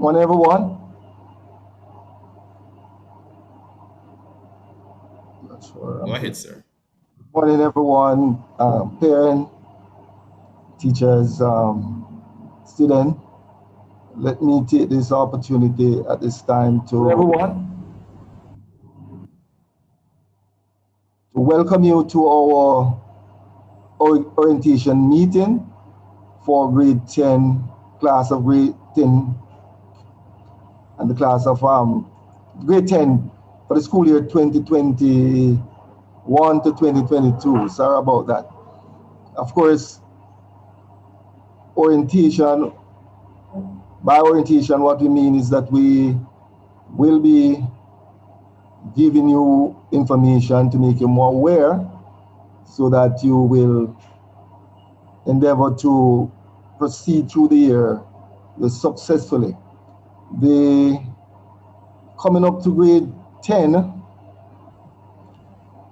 Morning, everyone. Not sure. Go ahead, sir. Morning, everyone. Parent, teachers, student. Let me take this opportunity at this time to welcome you to our orientation meeting for grade 10, class of grade 10, and the class of grade 10 for the school year 2021 to 2022. Sorry about that. Of course, orientation, by orientation, what we mean is that we will be giving you information to make you more aware so that you will endeavor to proceed through the year successfully. The coming up to grade 10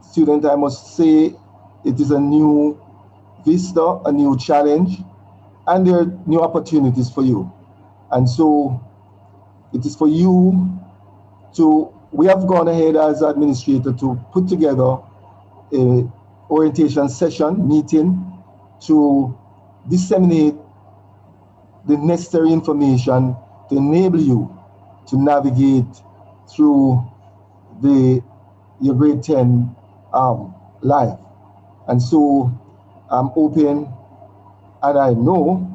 student, I must say it is a new vista, a new challenge, and there are new opportunities for you. And so it is for you to, we have gone ahead as administrator to put together a orientation session meeting to disseminate the necessary information to enable you to navigate through your grade 10 life. And so I'm open, and I know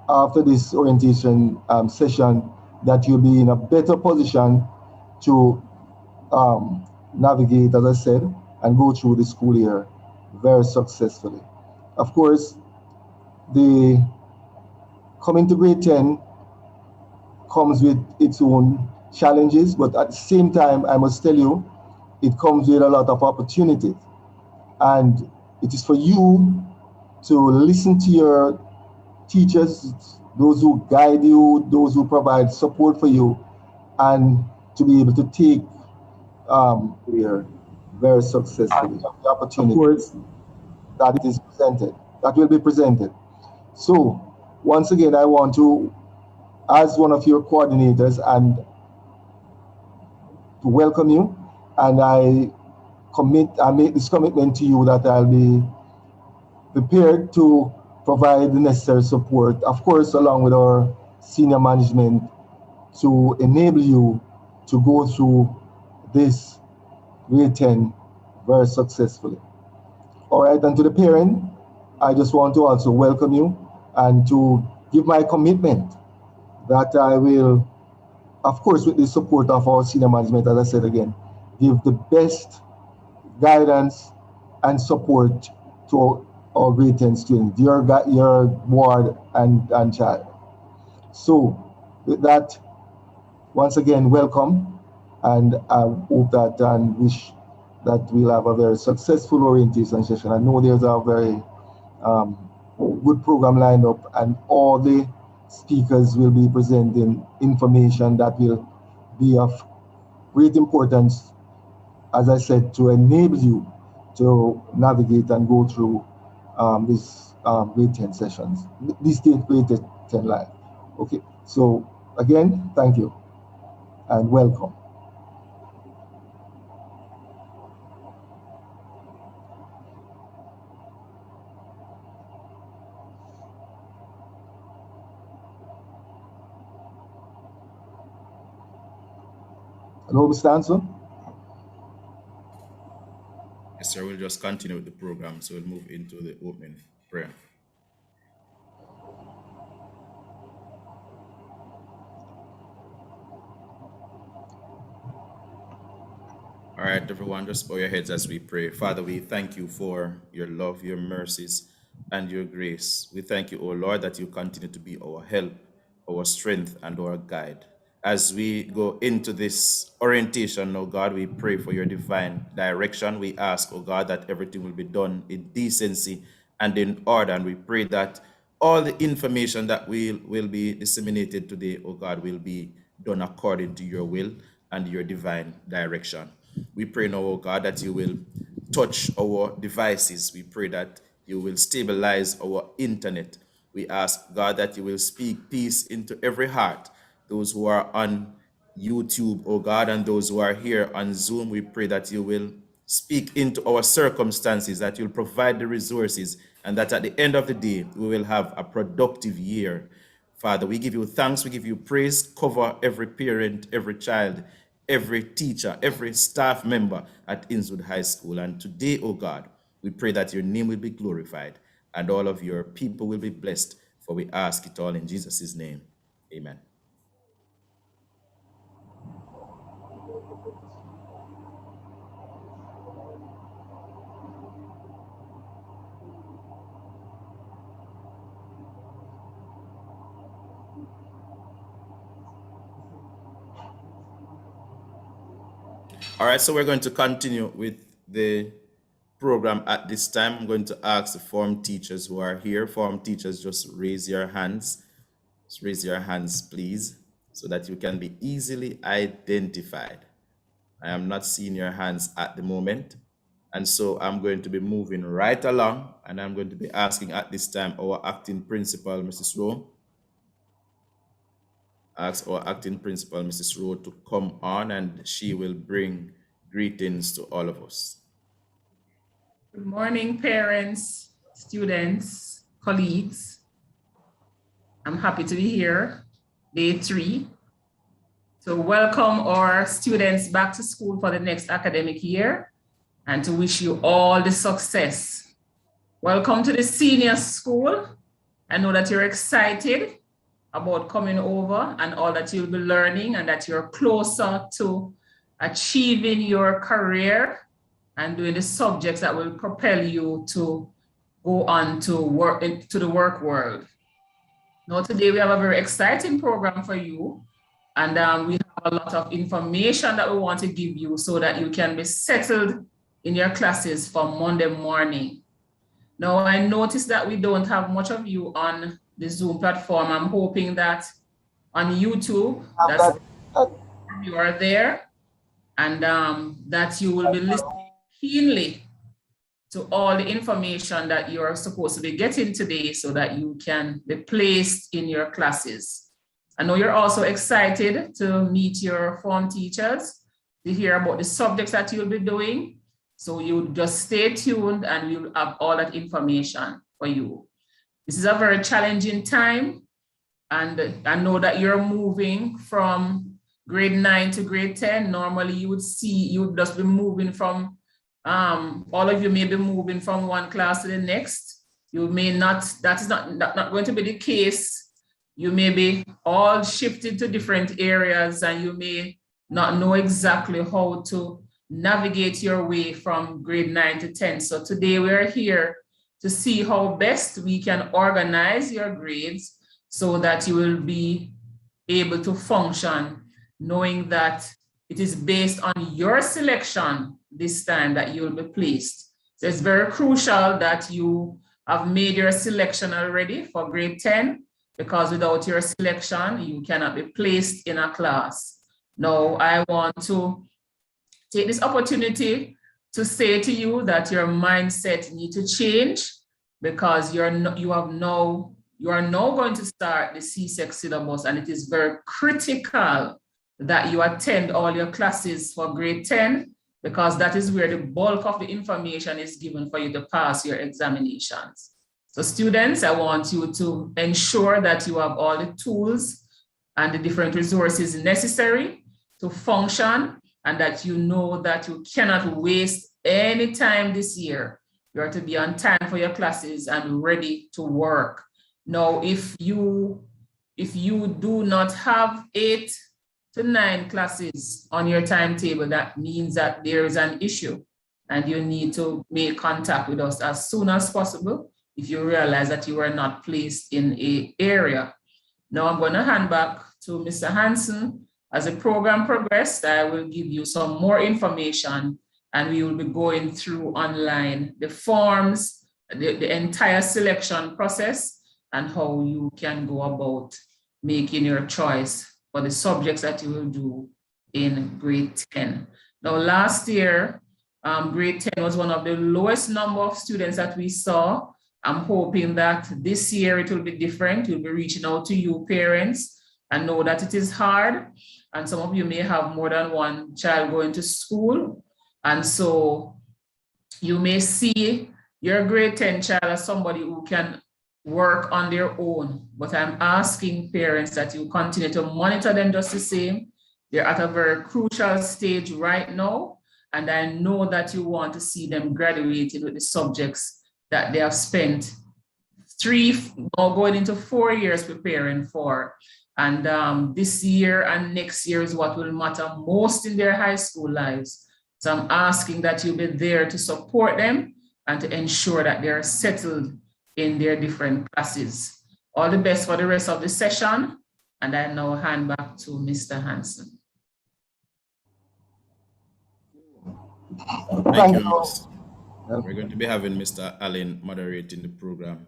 after this orientation session that you'll be in a better position to navigate, as I said, and go through the school year very successfully. Of course, the coming to grade 10 comes with its own challenges, but at the same time, I must tell you, it comes with a lot of opportunities. And it is for you to listen to your teachers, those who guide you, those who provide support for you, and to be able to take here very successfully the opportunities that it is presented, that will be presented. So once again, I want to, as one of your coordinators, and to welcome you, and I make this commitment to you that I'll be prepared to provide the necessary support, of course, along with our senior management, to enable you to go through this grade 10 very successfully. All right, and to the parent, I just want to also welcome you and to give my commitment that I will, of course, with the support of our senior management, as I said again, give the best guidance and support to our grade 10 students, your ward and child. So with that, once again, welcome, and I hope that and wish that we'll have a very successful orientation session. I know there's a very good program lined up, and all the speakers will be presenting information that will be of great importance, as I said, to enable you to navigate and go through these grade 10 sessions, these grade 10 live. Okay, so again, thank you and welcome. Hello, Mr. Anson. Yes, sir. We'll just continue with the program. So we'll move into the opening prayer. All right, everyone, just bow your heads as we pray. Father, we thank you for your love, your mercies, and your grace. We thank you, O Lord, that you continue to be our help, our strength, and our guide. As we go into this orientation, oh God, we pray for your divine direction. We ask, oh God, that everything will be done in decency and in order. And we pray that all the information that will be disseminated today, oh God, will be done according to your will and your divine direction. We pray now, oh God, that you will touch our devices. We pray that you will stabilize our internet. We ask, God, that you will speak peace into every heart. those who are on YouTube, oh God, and those who are here on Zoom. We pray that you will speak into our circumstances, that you'll provide the resources, and that at the end of the day, we will have a productive year. Father, we give you thanks, we give you praise. Cover every parent, every child, every teacher, every staff member at Innswood High School. And today, oh God, we pray that your name will be glorified and all of your people will be blessed. For we ask it all in Jesus' name. Amen. All right, so we're going to continue with the program at this time. I'm going to ask the form teachers who are here. Form teachers, just raise your hands. Just raise your hands, please, so that you can be easily identified. I am not seeing your hands at the moment. And so I'm going to be moving right along, and I'm going to be asking at this time our acting principal, Mrs. Rowe. Ask our acting principal, Mrs. Rowe, to come on, and she will bring greetings to all of us. Good morning, parents, students, colleagues. I'm happy to be here, day 3, to welcome our students back to school for the next academic year and to wish you all the success. Welcome to the senior school. I know that you're excited about coming over and all that you'll be learning, and that you're closer to achieving your career and doing the subjects that will propel you to go on to work into the work world. Now, today we have a very exciting program for you, and we have a lot of information that we want to give you so that you can be settled in your classes for Monday morning. Now, I noticed that we don't have much of you on the Zoom platform. I'm hoping that on YouTube, that you are there, and that you will be listening keenly to all the information that you are supposed to be getting today so that you can be placed in your classes. I know you're also excited to meet your form teachers, to hear about the subjects that you'll be doing. So you just stay tuned and we'll have all that information for you. This is a very challenging time, and I know that you're moving from grade 9 to grade 10. Normally you would just be moving from, all of you may be moving from one class to the next. You may not, that is not going to be the case. You may be all shifted to different areas, and you may not know exactly how to navigate your way from grade 9 to 10. So today we're here to see how best we can organize your grades so that you will be able to function, knowing that it is based on your selection this time that you will be placed. So it's very crucial that you have made your selection already for grade 10, because without your selection, you cannot be placed in a class. Now, I want to take this opportunity to say to you that your mindset needs to change, because you are now going to start the CSEC syllabus, and it is very critical that you attend all your classes for grade 10, because that is where the bulk of the information is given for you to pass your examinations. So students, I want you to ensure that you have all the tools and the different resources necessary to function, and that you know that you cannot waste any time this year. You are to be on time for your classes and ready to work. Now, if you do not have 8 to 9 classes on your timetable, that means that there is an issue, and you need to make contact with us as soon as possible if you realize that you are not placed in an area. Now I'm going to hand back to Mr. Hansen. As the program progresses, I will give you some more information, and we will be going through online the forms, the entire selection process, and how you can go about making your choice for the subjects that you will do in grade 10. Now, last year, grade 10 was one of the lowest number of students that we saw. I'm hoping that this year it will be different. We'll be reaching out to you parents I know that it is hard, and some of you may have more than one child going to school. And so you may see your grade 10 child as somebody who can work on their own. But I'm asking parents that you continue to monitor them just the same. They're at a very crucial stage right now. And I know that you want to see them graduated with the subjects that they have spent 3, now going into 4 years preparing for. And this year and next year is what will matter most in their high school lives. So I'm asking that you be there to support them and to ensure that they are settled in their different classes. All the best for the rest of the session. And I now hand back to Mr. Hanson. Thank you, Miss. We're going to be having Mr. Allen moderating the program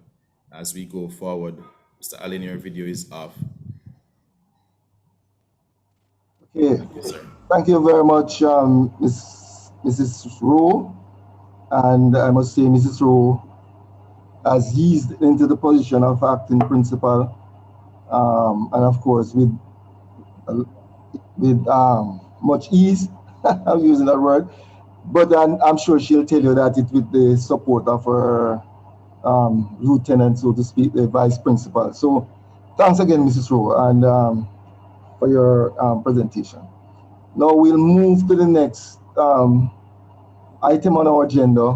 as we go forward. Mr. Allen, your video is off. Okay. Thank you, sir. Thank you very much, Mrs. Rowe. And I must say, Mrs. Rowe has eased into the position of acting principal, and of course with much ease. I'm using that word, but I'm sure she'll tell you that it's with the support of her lieutenant, so to speak, the vice principal. So thanks again, Mrs. Rowe, and for your presentation. Now we'll move to the next item on our agenda,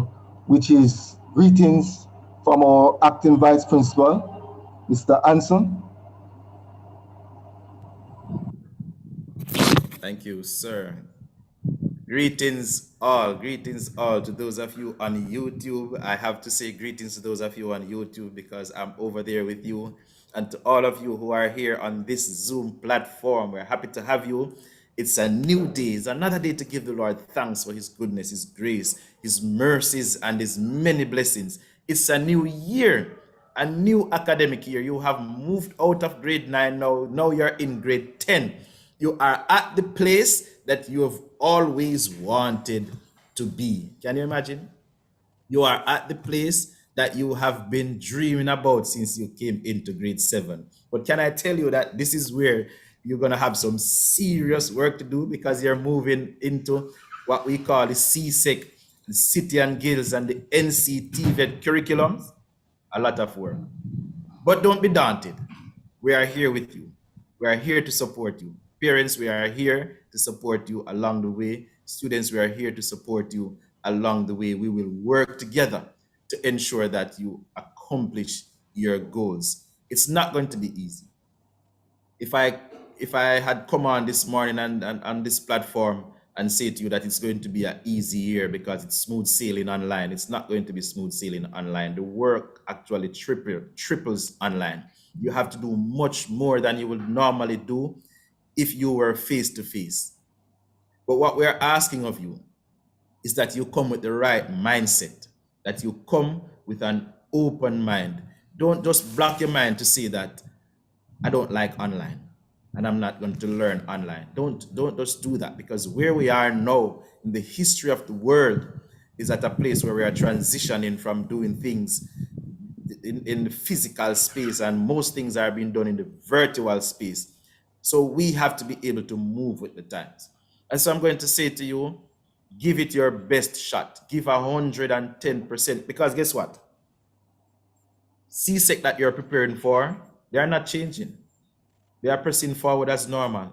which is greetings from our acting vice principal, Mr. Anson. Thank you, sir. Greetings all to those of you on YouTube. I have to say greetings to those of you on YouTube because I'm over there with you. And to all of you who are here on this Zoom platform, we're happy to have you. It's a new day. It's another day to give the Lord thanks for his goodness, his grace, his mercies, and his many blessings. It's a new year, a new academic year. You have moved out of grade 9 now. Now you're in grade 10. You are at the place that you have always wanted to be. Can you imagine? You are at the place that you have been dreaming about since you came into grade 7. But can I tell you that this is where you're going to have some serious work to do, because you're moving into what we call the CSEC, the City and Guilds, and the NCTVET curriculums. A lot of work. But don't be daunted. We are here with you. We are here to support you. Parents, we are here to support you along the way. Students, we are here to support you along the way. We will work together to ensure that you accomplish your goals. It's not going to be easy. If I had come on this morning and on this platform and say to you that it's going to be an easy year because it's smooth sailing online, it's not going to be smooth sailing online. The work actually triples online. You have to do much more than you would normally do if you were face to face. But what we're asking of you is that you come with the right mindset, that you come with an open mind. Don't just block your mind to say that I don't like online and I'm not going to learn online. Don't just do that, because where we are now in the history of the world is at a place where we are transitioning from doing things in the physical space, and most things are being done in the virtual space. So we have to be able to move with the times. And so I'm going to say to you, give it your best shot. Give 110%, because guess what? CSEC that you're preparing for, they are not changing. They are pressing forward as normal.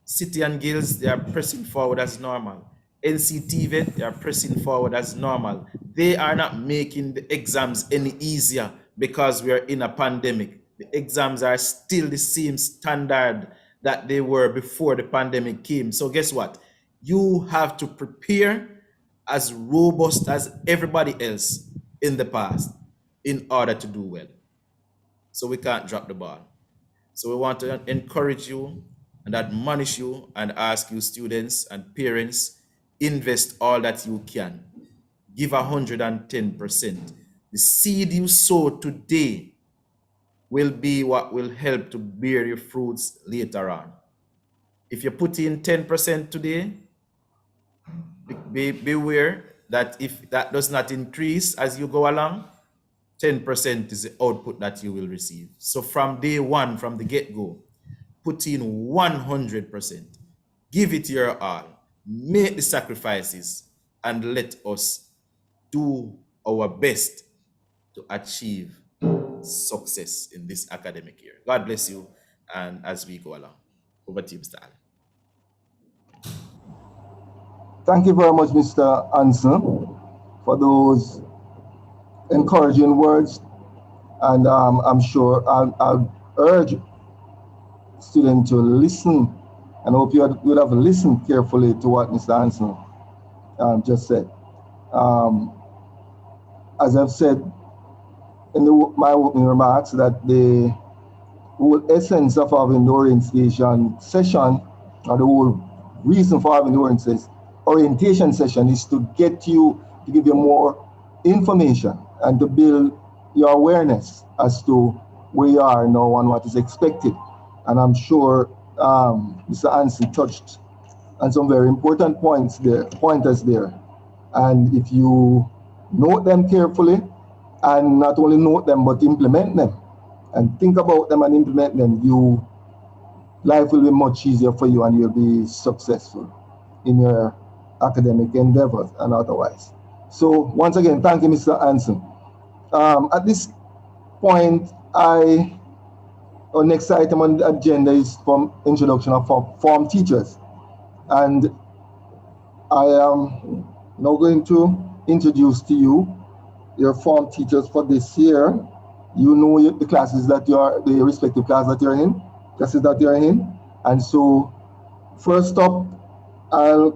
City and Guilds, they are pressing forward as normal. NCTVET, they are pressing forward as normal. They are not making the exams any easier because we are in a pandemic. The exams are still the same standard that they were before the pandemic came. So guess what? You have to prepare as robust as everybody else in the past in order to do well. So we can't drop the ball. So we want to encourage you and admonish you and ask you, students and parents, invest all that you can. Give 110%. The seed you sow today will be what will help to bear your fruits later on. If you put in 10% today, beware that if that does not increase as you go along, 10% is the output that you will receive. So from day one, from the get-go, put in 100%. Give it your all. Make the sacrifices and let us do our best to achieve success in this academic year. God bless you. And as we go along, over to you, Mr. Allen. Thank you very much, Mr. Anson, for those encouraging words. And I'm sure I'll urge students to listen. And I hope you would have listened carefully to what Mr. Anson just said. Um, as I've said in my opening remarks, that the whole essence of having the orientation session, or the whole reason for having the orientation session, is to get you, to give you more information and to build your awareness as to where you are now and what is expected. And I'm sure Mr. Anson touched on some very important pointers there. And if you note them carefully, and not only note them but implement them, and think about them and implement them, life will be much easier for you and you'll be successful in your academic endeavors and otherwise. So once again, thank you, Mr. Anson. At this point, our next item on the agenda is from introduction of form teachers. And I am now going to introduce to you your form teachers for this year. You know the classes that the respective classes that you're in. And so first up, I'll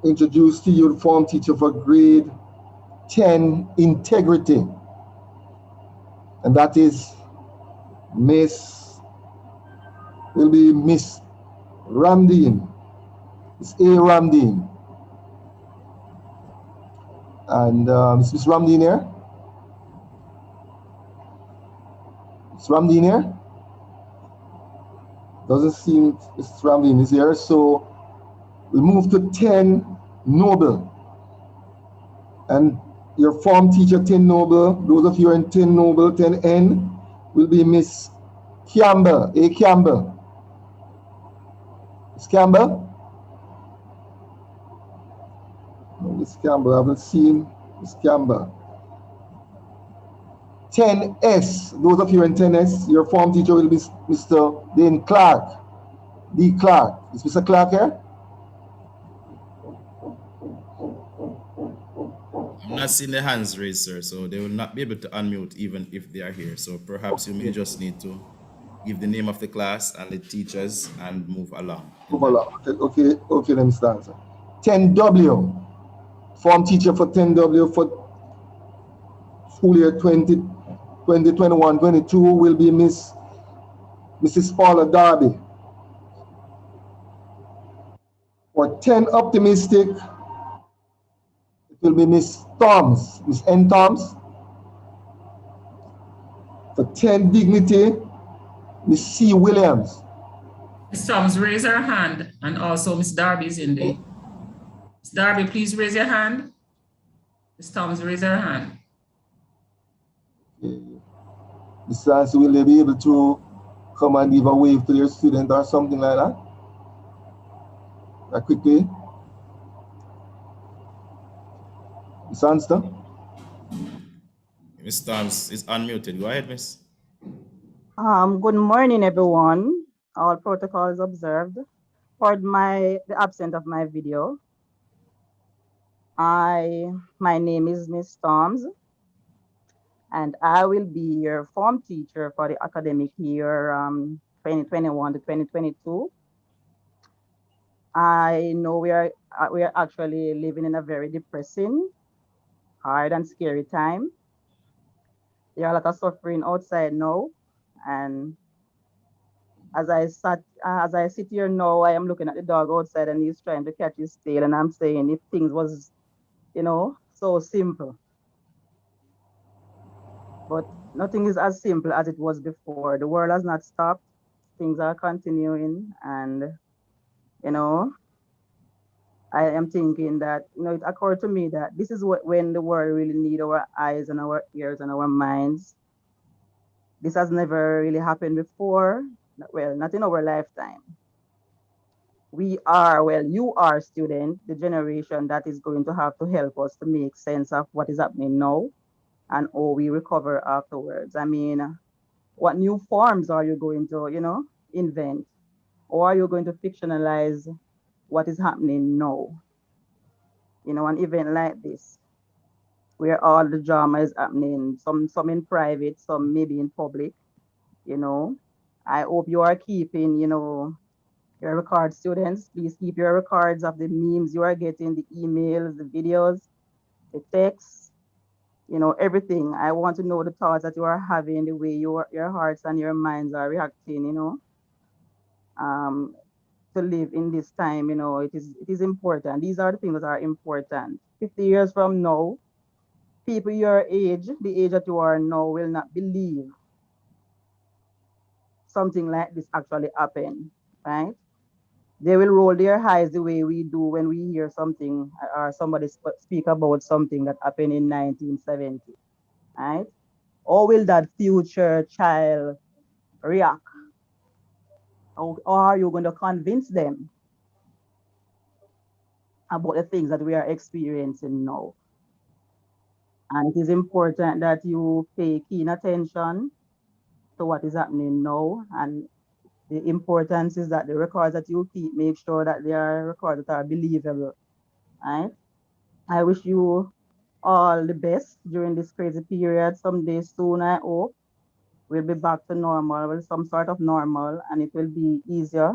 introduce to you the form teacher for grade 10 integrity. And that is will be Miss Ramdeen. Miss A. Ramdeen. And is Miss Ramdeen here? Miss Ramdeen here? Doesn't seem Miss Ramdeen is here. So we move to 10 Noble. And your form teacher 10 Noble, those of you in 10 Noble, 10N, will be Miss Campbell, A. Campbell. Miss Campbell? No, Miss Campbell, I haven't seen Miss Campbell. 10S, those of you in 10S, your form teacher will be Mr. Dane Clark, D. Clark. Is Mr. Clark here? I'm not seeing the hands raised, sir, so they will not be able to unmute even if they are here. So perhaps you may just need to give the name of the class and the teachers and move along. Okay, let me start. 10W, form teacher for 10W for school year 2021-22 will be Mrs. Paula Darby. For 10 optimistic, it will be Miss Toms, Miss N. Toms. For 10 dignity, Miss C. Williams. Miss Toms, raise her hand, and also Miss Darby is in there. Miss Darby, please raise your hand. Miss Toms, raise her hand. Okay. Miss Nancy, will they be able to come and give a wave to your student or something like that? Quickly. Miss Anston? Miss Toms is unmuted. Go ahead, Miss. Good morning, everyone. All protocols observed. For the absence of my video, my name is Miss Toms, and I will be your form teacher for the academic year 2021 to 2022. I know we are actually living in a very depressing, hard, and scary time. There are a lot of suffering outside now, and as I sit here now, I am looking at the dog outside, and he's trying to catch his tail, and I'm saying, if things was, so simple, but nothing is as simple as it was before. The world has not stopped. Things are continuing, and I am thinking that, it occurred to me that this is when the world really need our eyes and our ears and our minds. This has never really happened before. well, not in our lifetime. We are, well, you are, student, the generation that is going to have to help us to make sense of what is happening now and how we recover afterwards. I mean, what new forms are you going to, invent? Or are you going to fictionalize what is happening now? An event like this, where all the drama is happening, some in private, some maybe in public, you know. I hope you are keeping, your record, students. Please keep your records of the memes you are getting, the emails, the videos, the texts, everything. I want to know the thoughts that you are having, the way your hearts and your minds are reacting, um, to live in this time, it is important. These are the things that are important. 50 years from now, people your age, the age that you are now, will not believe something like this actually happened, right? They will roll their eyes the way we do when we hear something or somebody speak about something that happened in 1970, right? Or will that future child react? Or are you going to convince them about the things that we are experiencing now? And it is important that you pay keen attention to what is happening now. And the importance is that the records that you keep, make sure that they are records that are believable, right? I wish you all the best during this crazy period. Someday soon, I hope we'll be back to normal, well, some sort of normal, and it will be easier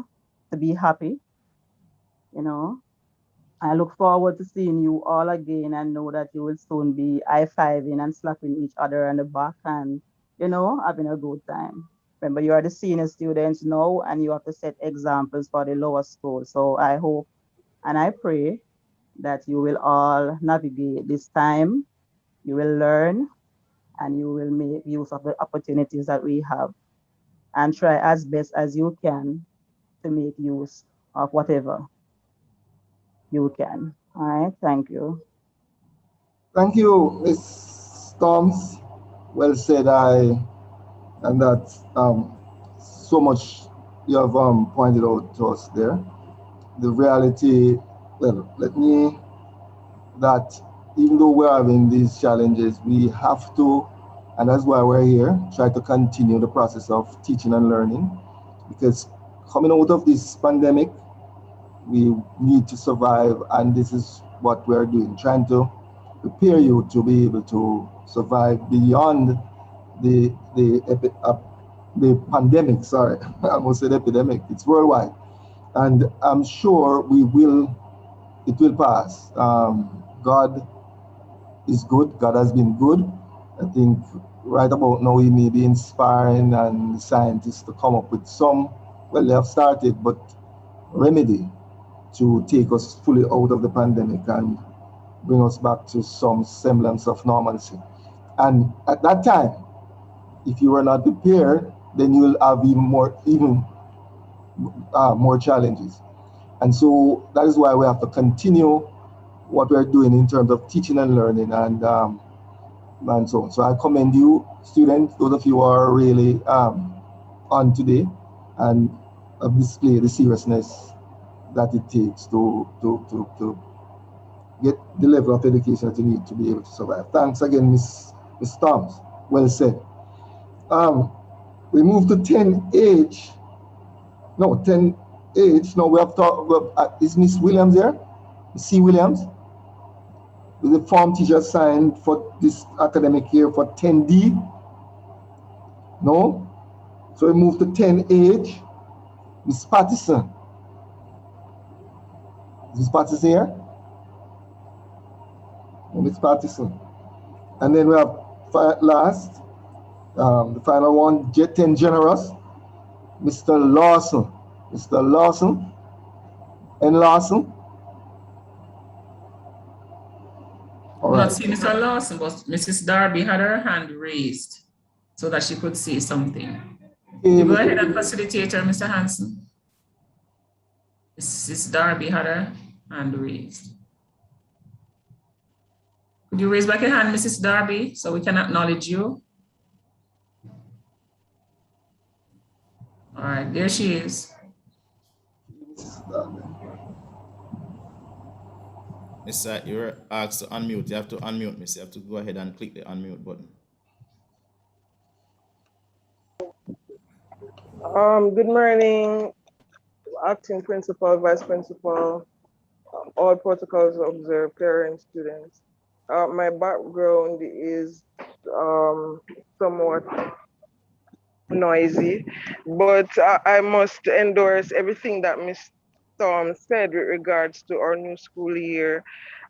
to be happy, you know. I look forward to seeing you all again and know that you will soon be high-fiving and slapping each other on the back and, having a good time. Remember, you are the senior students now and you have to set examples for the lower school. So I hope and I pray that you will all navigate this time, you will learn, and you will make use of the opportunities that we have and try as best as you can to make use of whatever you can. All right, thank you. Thank you, Miss Storms. Well said. And that's so much you have pointed out to us there. The reality, well, let me that even though we're having these challenges, we have to, and that's why we're here, try to continue the process of teaching and learning. Because coming out of this pandemic, we need to survive, and this is what we're doing, trying to prepare you to be able to survive beyond the pandemic. Sorry, I almost said epidemic. It's worldwide, and I'm sure we will. It will pass. God is good. God has been good. I think right about now we may be inspiring and scientists to come up with some. Well, they have started, but remedy to take us fully out of the pandemic and bring us back to some semblance of normalcy. And at that time, if you are not prepared, then you will have even more challenges. And so that is why we have to continue what we're doing in terms of teaching and learning and so on. So I commend you, students, those of you who are really on today and have displayed the seriousness that it takes to get the level of education that you need to be able to survive. Thanks again, Miss Thomas. Well said. Um, we move to 10H. No, 10H. No, we have talked. Is Miss Williams there? C. Williams? With the form teacher signed for this academic year for 10D? No? So we move to 10H. Miss Pattison. Is Miss Pattison here? No, Miss Pattison. And then we have last, the final one, 10 Generous, Mr. Lawson. Mr. Lawson and Lawson. All Not right. see Mr. Lawson, but Mrs. Darby had her hand raised so that she could say something. You go ahead and facilitate her, Mr. Hanson. Mrs. Darby had her hand raised. Could you raise back your hand, Mrs. Darby, so we can acknowledge you? All right. right, there she is. Miss, you're asked to unmute. You have to unmute, miss. You have to go ahead and click the unmute button. Good morning, acting principal, vice principal, all protocols observed, parents, students. My background is somewhat noisy, but I must endorse everything that Ms. Storm said with regards to our new school year.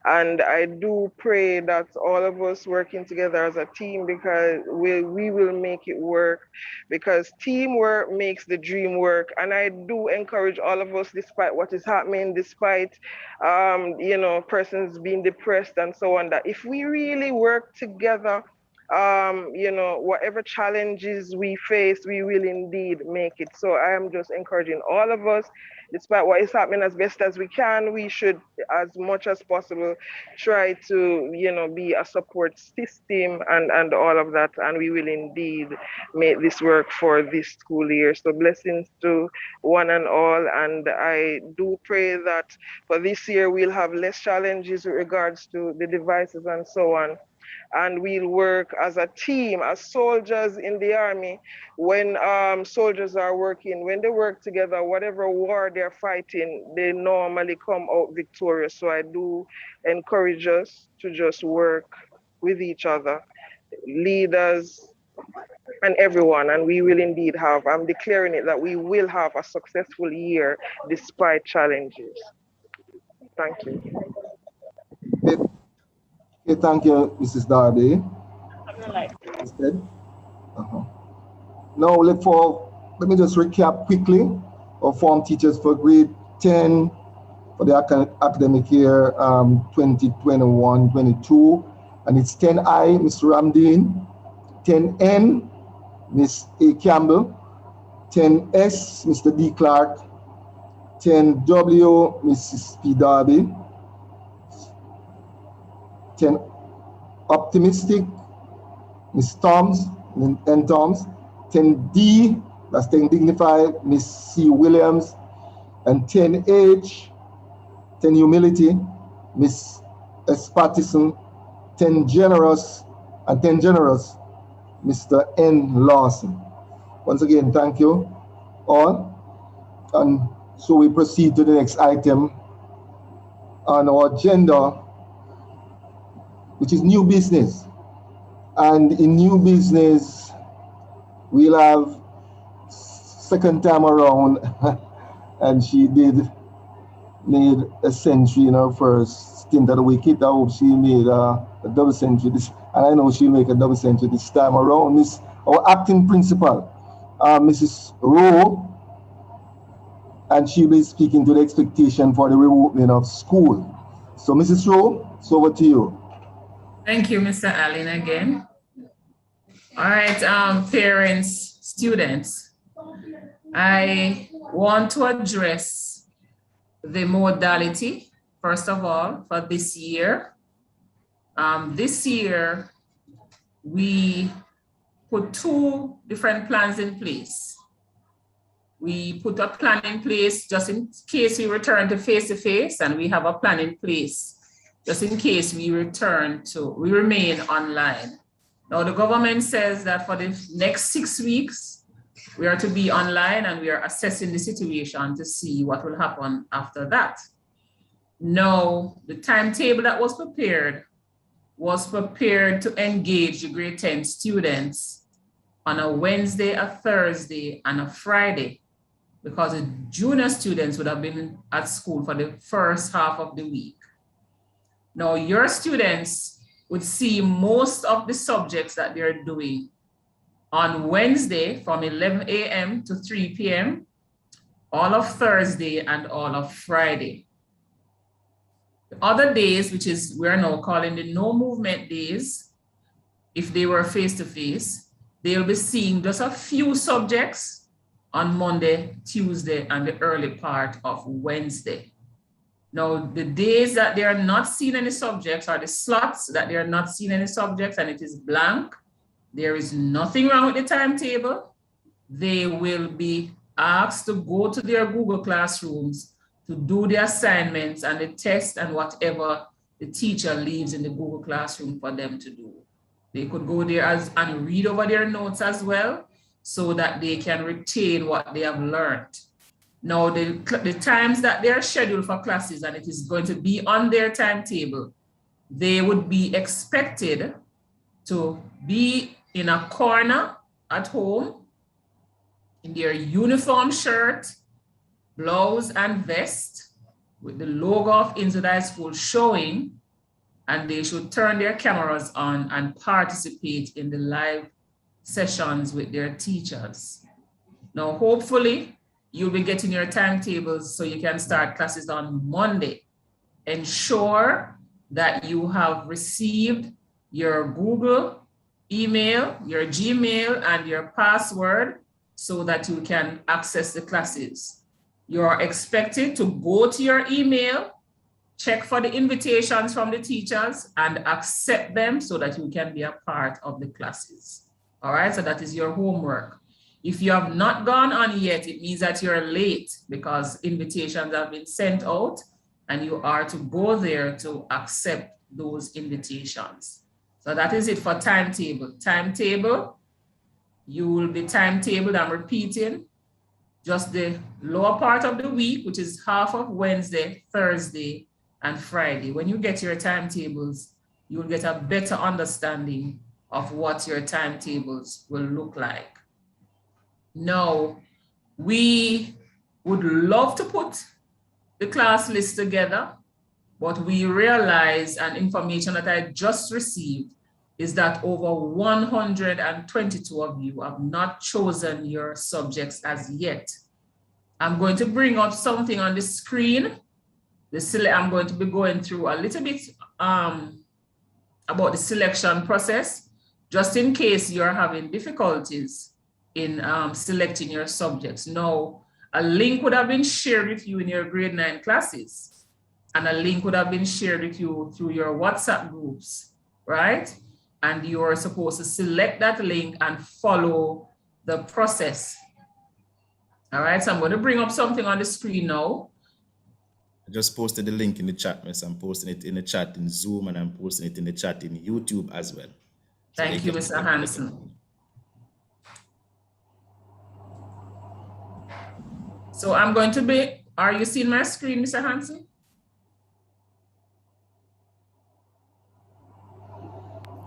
And I do pray that all of us working together as a team, because we will make it work, because teamwork makes the dream work. And I do encourage all of us, despite what is happening, despite persons being depressed and so on, that if we really work together, whatever challenges we face, we will indeed make it. So I am just encouraging all of us, despite what is happening, as best as we can, we should, as much as possible, try to, be a support system and all of that. And we will indeed make this work for this school year. So blessings to one and all. And I do pray that for this year, we'll have less challenges with regards to the devices and so on. And we'll work as a team, as soldiers in the army. When soldiers are working, when they work together, whatever war they're fighting, they normally come out victorious. So I do encourage us to just work with each other, leaders and everyone, and we will indeed have, I'm declaring it, that we will have a successful year despite challenges. Thank you. Okay, thank you, Mrs. Darby. Now, let me just recap quickly our form teachers for grade 10 for the academic year 2021-22. And it's 10I, Mr. Ramdeen, 10N, Miss A. Campbell, 10S, Mr. D. Clark, 10W, Mrs. P. Darby, 10 Optimistic, Miss Toms, N. Toms, 10D, that's 10 Dignified, Miss C. Williams, and 10H, 10 Humility, Miss S. Pattison, 10 Generous, and 10 Generous, Mr. N. Lawson. Once again, thank you all. And so we proceed to the next item on our agenda, which is new business. And in new business, we'll have second time around, and she made a century in her first stint at the wicket. I hope she made a double century this, and I know she'll make a double century this time around. Our acting principal, Mrs. Rowe, and she'll be speaking to the expectation for the reopening of school. So, Mrs. Rowe, it's over to you. Thank you, Mr. Allen, again. All right, parents, students, I want to address the modality, first of all, for this year. This year, we put two different plans in place. We put a plan in place just in case we return to face-to-face, and we have a plan in place just in case we remain online. Now, the government says that for the next 6 weeks, we are to be online, and we are assessing the situation to see what will happen after that. Now, the timetable that was prepared to engage the grade 10 students on a Wednesday, a Thursday, and a Friday, because the junior students would have been at school for the first half of the week. Now, your students would see most of the subjects that they're doing on Wednesday from 11 a.m. to 3 p.m., all of Thursday and all of Friday. The other days, which is we're now calling the no movement days, if they were face-to-face, they'll be seeing just a few subjects on Monday, Tuesday, and the early part of Wednesday. Now, the days that they are not seeing any subjects, are the slots that they are not seeing any subjects and it is blank, there is nothing wrong with the timetable. They will be asked to go to their Google Classrooms to do the assignments and the tests and whatever the teacher leaves in the Google Classroom for them to do. They could go there and read over their notes as well, so that they can retain what they have learned. Now, the times that they're scheduled for classes, and it is going to be on their timetable, they would be expected to be in a corner at home in their uniform shirt, blouse, and vest with the logo of Innswood High School showing, and they should turn their cameras on and participate in the live sessions with their teachers. Now, hopefully, you'll be getting your timetables so you can start classes on Monday. Ensure that you have received your Google email, your Gmail, and your password so that you can access the classes. You're expected to go to your email, check for the invitations from the teachers, and accept them so that you can be a part of the classes. All right, so that is your homework. If you have not gone on yet, it means that you're late because invitations have been sent out and you are to go there to accept those invitations. So that is it for timetable. Timetable, you will be timetabled, I'm repeating, just the lower part of the week, which is half of Wednesday, Thursday, and Friday. When you get your timetables, you'll get a better understanding of what your timetables will look like. Now, we would love to put the class list together, but we realize, and information that I just received, is that over 122 of you have not chosen your subjects as yet. I'm going to bring up something on the screen. I'm going to be going through a little bit about the selection process, just in case you're having difficulties in selecting your subjects. Now, a link would have been shared with you in your grade 9 classes, and a link would have been shared with you through your WhatsApp groups, right? And you are supposed to select that link and follow the process. All right, so I'm going to bring up something on the screen now. I just posted the link in the chat, miss. I'm posting it in the chat in Zoom, and I'm posting it in the chat in YouTube as well. So thank you, Mr. Hansen. So I'm going to be, are you seeing my screen, Mr. Hansen?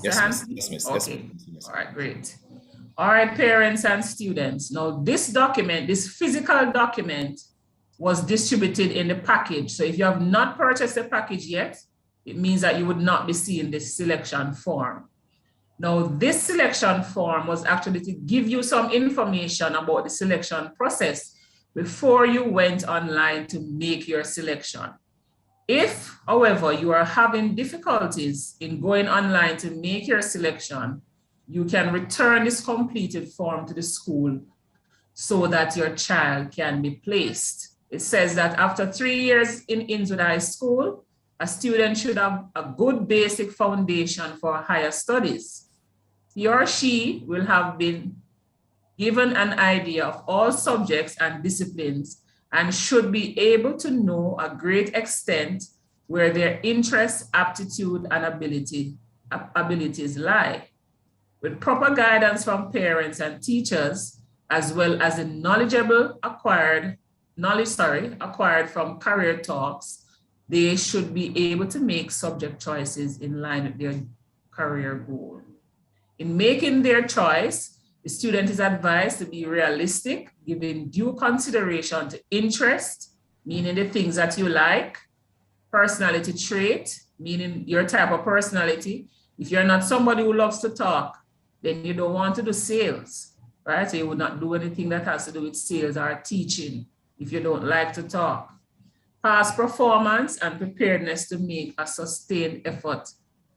Yes, miss. Okay, yes. All right, great. All right, parents and students. Now this document, this physical document was distributed in the package. So if you have not purchased the package yet, it means that you would not be seeing this selection form. Now this selection form was actually to give you some information about the selection process before you went online to make your selection. If, however, you are having difficulties in going online to make your selection, you can return this completed form to the school so that your child can be placed. It says that after 3 years in Innswood High School, a student should have a good basic foundation for higher studies. He or she will have been given an idea of all subjects and disciplines and should be able to know a great extent where their interests, aptitude, and abilities lie. With proper guidance from parents and teachers, as well as the knowledge acquired from career talks, they should be able to make subject choices in line with their career goal. In making their choice, the student is advised to be realistic, giving due consideration to interest, meaning the things that you like, personality trait, meaning your type of personality. If you're not somebody who loves to talk, then you don't want to do sales, right? So you would not do anything that has to do with sales or teaching if you don't like to talk. Past performance and preparedness to make a sustained effort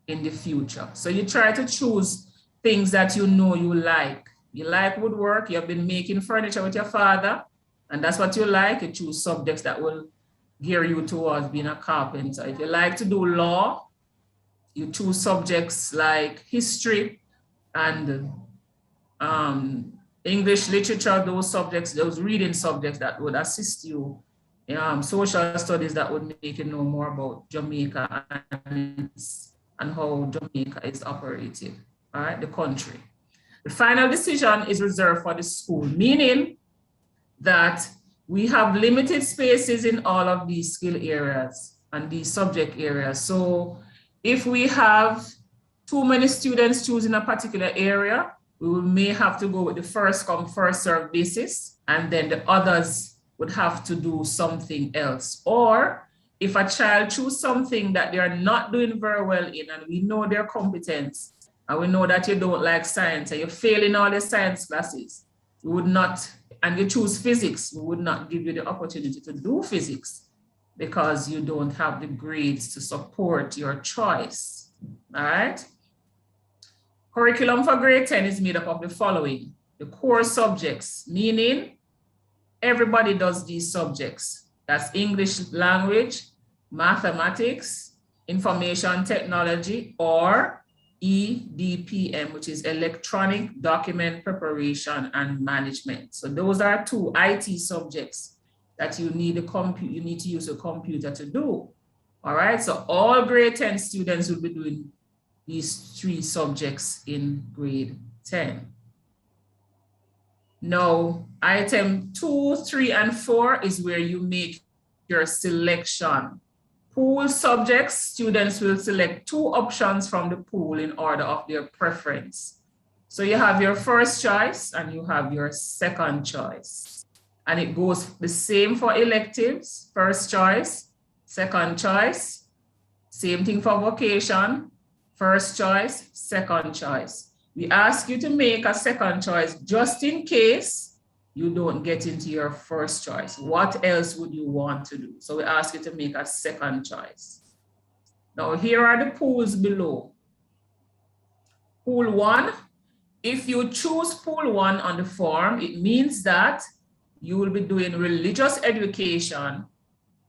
in the future. So you try to choose things that you know you like. You like woodwork, you have been making furniture with your father, and that's what you like. You choose subjects that will gear you towards being a carpenter. If you like to do law, you choose subjects like history and English literature, those subjects, those reading subjects that would assist you. Social studies that would make you know more about Jamaica and how Jamaica is operated, all right, the country. The final decision is reserved for the school, meaning that we have limited spaces in all of these skill areas and these subject areas. So if we have too many students choosing a particular area, we may have to go with the first come, first serve basis, and then the others would have to do something else. Or if a child chooses something that they are not doing very well in, and we know their competence, and we know that you don't like science, and you fail in all the science classes, we would not, and you choose physics, we would not give you the opportunity to do physics because you don't have the grades to support your choice, all right? Curriculum for grade 10 is made up of the following: the core subjects, meaning everybody does these subjects. That's English language, mathematics, information technology, or EDPM, which is electronic document preparation and management. So those are two IT subjects that you need to use a computer to do. All right, so all grade 10 students will be doing these three subjects in grade 10. Now, item 2, 3, and 4 is where you make your selection. Pool subjects, students will select 2 options from the pool in order of their preference. So you have your first choice and you have your second choice. And it goes the same for electives: first choice, second choice. Same thing for vocation: first choice, second choice. We ask you to make a second choice just in case you don't get into your first choice. What else would you want to do? So we ask you to make a second choice. Now, here are the pools below. Pool 1, if you choose pool 1 on the form, it means that you will be doing religious education,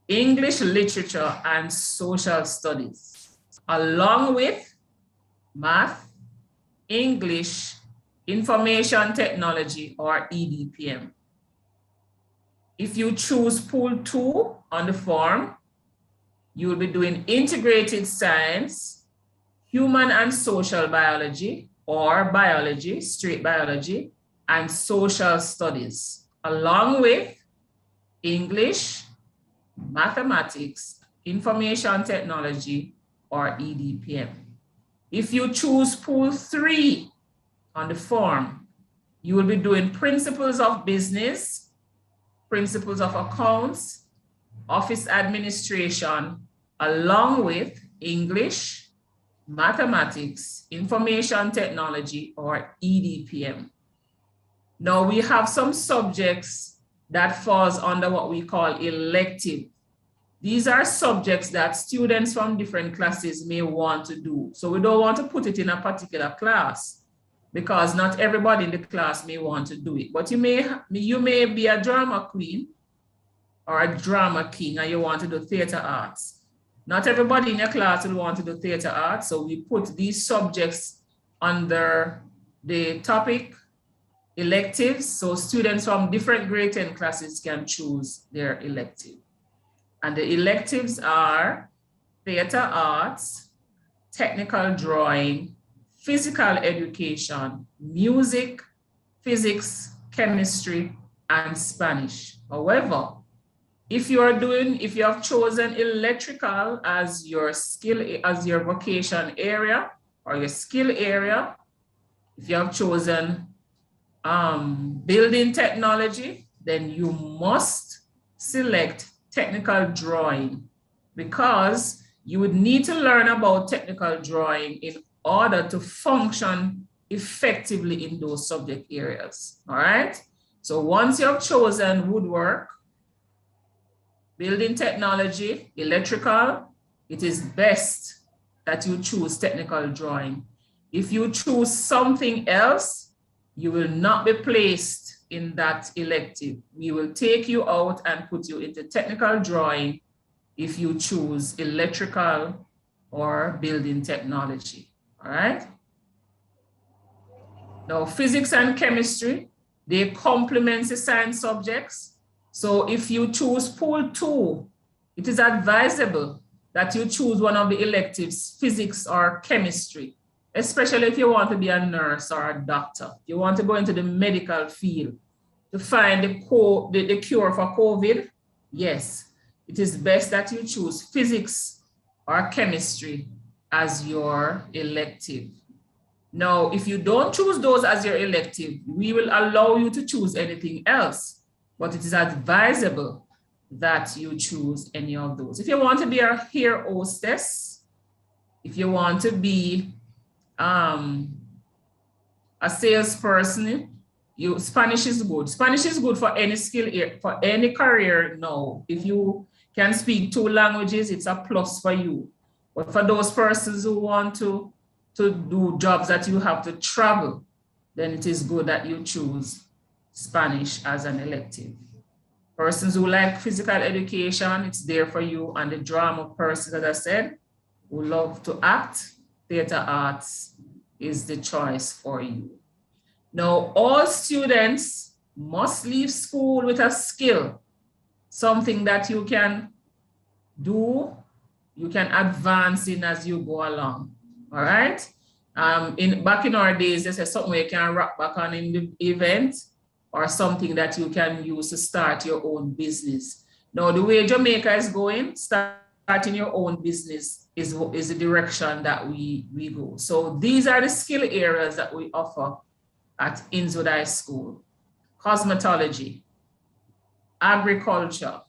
English literature, and social studies, along with math, English, information technology, or EDPM. If you choose pool 2 on the form, you will be doing integrated science, human and social biology, or biology, straight biology, and social studies, along with English, mathematics, information technology, or EDPM. If you choose pool 3 on the form, you will be doing principles of business, principles of accounts, office administration, along with English, mathematics, information technology, or EDPM. Now we have some subjects that falls under what we call elective. These are subjects that students from different classes may want to do. So we don't want to put it in a particular class because not everybody in the class may want to do it. But you may be a drama queen or a drama king and you want to do theater arts. Not everybody in your class will want to do theater arts. So we put these subjects under the topic electives. So students from different grade 10 classes can choose their elective. And the electives are theater arts, technical drawing, physical education, music, physics, chemistry, and Spanish. However, if you have chosen electrical as your skill, as your vocation area or your skill area, if you have chosen building technology, then you must select technical drawing because you would need to learn about technical drawing in order to function effectively in those subject areas, all right? So once you have chosen woodwork, building technology, electrical, it is best that you choose technical drawing. If you choose something else, you will not be placed in that elective. We will take you out and put you into technical drawing if you choose electrical or building technology, all right? Now, physics and chemistry, They complement the science subjects. So if you choose pool 2, it is advisable that you choose one of the electives, physics or chemistry, especially if you want to be a nurse or a doctor. You want to go into the medical field to find the cure for COVID. Yes, it is best that you choose physics or chemistry as your elective. Now, if you don't choose those as your elective, we will allow you to choose anything else, but it is advisable that you choose any of those. If you want to be a hair hostess, if you want to be a salesperson, Spanish is good. Spanish is good for any skill, for any career now. If you can speak 2 languages, it's a plus for you. But for those persons who want to do jobs that you have to travel, then it is good that you choose Spanish as an elective. Persons who like physical education, it's there for you. And the drama persons, as I said, who love to act, theater arts is the choice for you. Now, all students must leave school with a skill, something that you can do, you can advance in as you go along. All right. Back in our days, they said something you can rock back on in the event or something that you can use to start your own business. Now, the way Jamaica is going, starting your own business is the direction that we go. So these are the skill areas that we offer at Innswood High School: cosmetology, agriculture,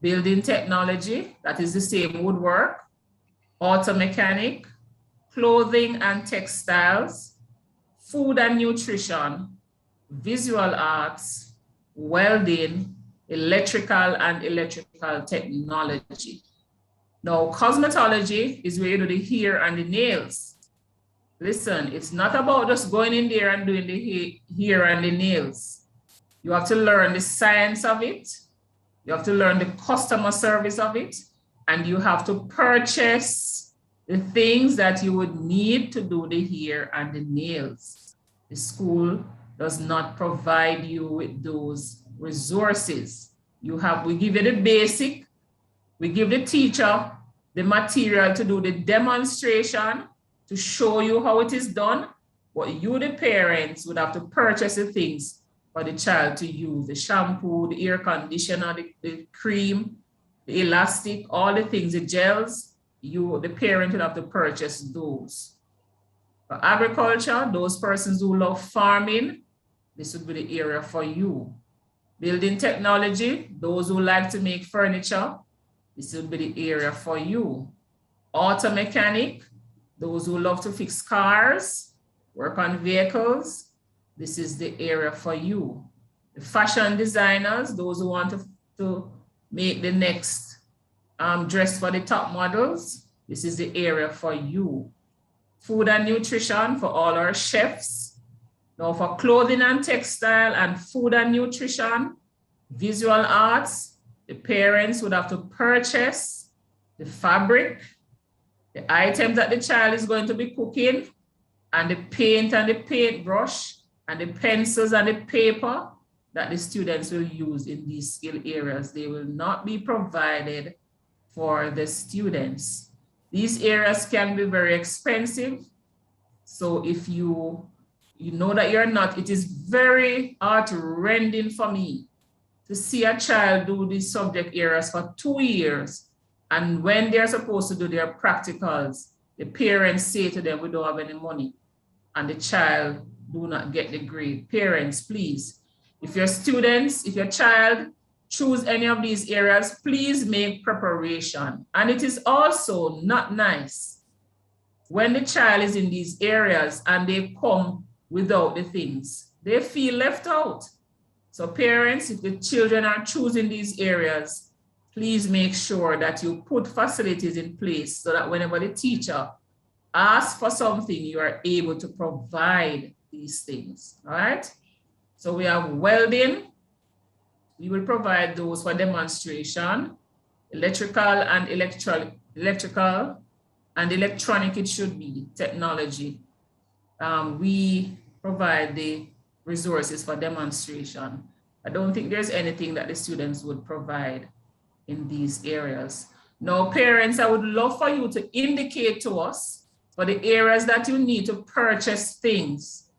building technology, that is the same woodwork, auto mechanic, clothing and textiles, food and nutrition, visual arts, welding, electrical and electrical technology. Now, cosmetology is where you do the hair and the nails. Listen, it's not about just going in there and doing the hair and the nails. You have to learn the science of it. You have to learn the customer service of it. And you have to purchase the things that you would need to do the hair and the nails. The school does not provide you with those resources. We give you the basic, we give the teacher the material to do the demonstration, to show you how it is done, but you, the parents, would have to purchase the things for the child to use: the shampoo, the air conditioner, the cream, the elastic, all the things, the gels. You, the parent, would have to purchase those. For agriculture, those persons who love farming, this would be the area for you. Building technology, those who like to make furniture, this would be the area for you. Auto mechanic, those who love to fix cars, work on vehicles, this is the area for you. The fashion designers, those who want to make the next dress for the top models, this is the area for you. Food and nutrition for all our chefs. Now for clothing and textile and food and nutrition, visual arts, the parents would have to purchase the fabric, the items that the child is going to be cooking, and the paint and the paintbrush, and the pencils and the paper that the students will use in these skill areas. They will not be provided for the students. These areas can be very expensive. So if you know that you're not, it is very heart-rending for me to see a child do these subject areas for 2 years. And when they're supposed to do their practicals, the parents say to them, we don't have any money. And the child do not get the grade. Parents, please, if your students, if your child choose any of these areas, please make preparation. And it is also not nice when the child is in these areas and they come without the things. They feel left out. So parents, if the children are choosing these areas, please make sure that you put facilities in place so that whenever the teacher asks for something, you are able to provide these things, all right? So we have welding. We will provide those for demonstration. Electrical and electrical and electronic, it should be technology. We provide the resources for demonstration. I don't think there's anything that the students would provide in these areas. Now, parents, I would love for you to indicate to us for the areas that you need to purchase things,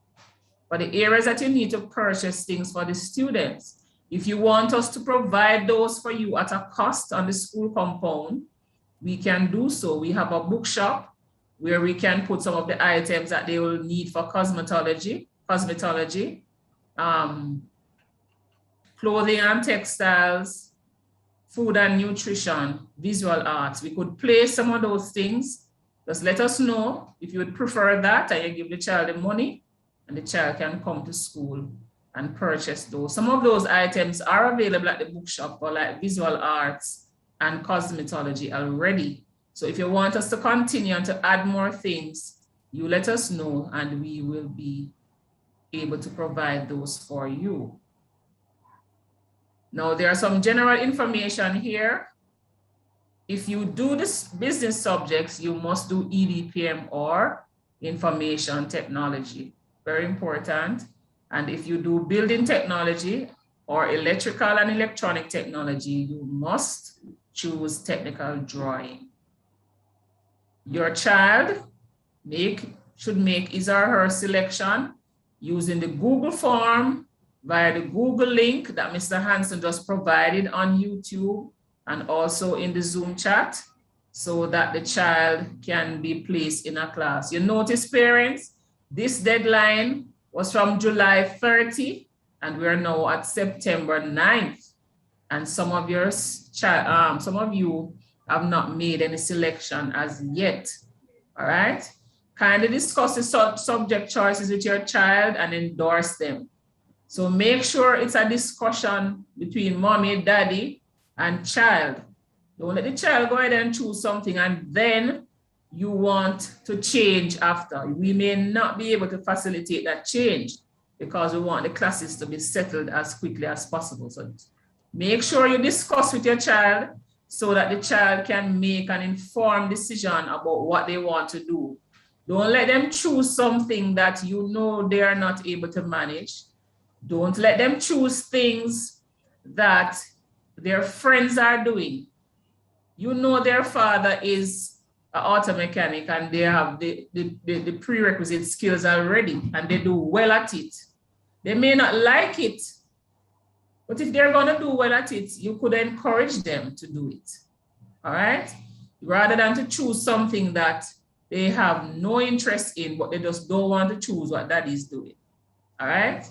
for the areas that you need to purchase things for the students. If you want us to provide those for you at a cost on the school compound, we can do so. We have a bookshop where we can put some of the items that they will need for cosmetology, clothing and textiles, food and nutrition, visual arts. We could place some of those things. Just let us know if you would prefer that, and you give the child the money and the child can come to school and purchase those. Some of those items are available at the bookshop for like visual arts and cosmetology already. So if you want us to continue and to add more things, you let us know and we will be able to provide those for you. Now, there are some general information here. If you do this business subjects, you must do EDPM or information technology. Very important. And if you do building technology or electrical and electronic technology, you must choose technical drawing. Your child should make his or her selection using the Google form via the Google link that Mr. Hansen just provided on YouTube and also in the Zoom chat, so that the child can be placed in a class. You notice, parents, this deadline was from July 30 and we're now at September 9th. And some of you have not made any selection as yet. All right. Kindly discuss the subject choices with your child and endorse them. So make sure it's a discussion between mommy, daddy, and child. Don't let the child go ahead and choose something and then you want to change after. We may not be able to facilitate that change because we want the classes to be settled as quickly as possible. So make sure you discuss with your child so that the child can make an informed decision about what they want to do. Don't let them choose something that you know they are not able to manage. Don't let them choose things that their friends are doing. You know their father is an auto mechanic and they have the prerequisite skills already and they do well at it. They may not like it, but if they're going to do well at it, you could encourage them to do it. All right? Rather than to choose something that they have no interest in, but they just don't want to choose what daddy is doing. All right?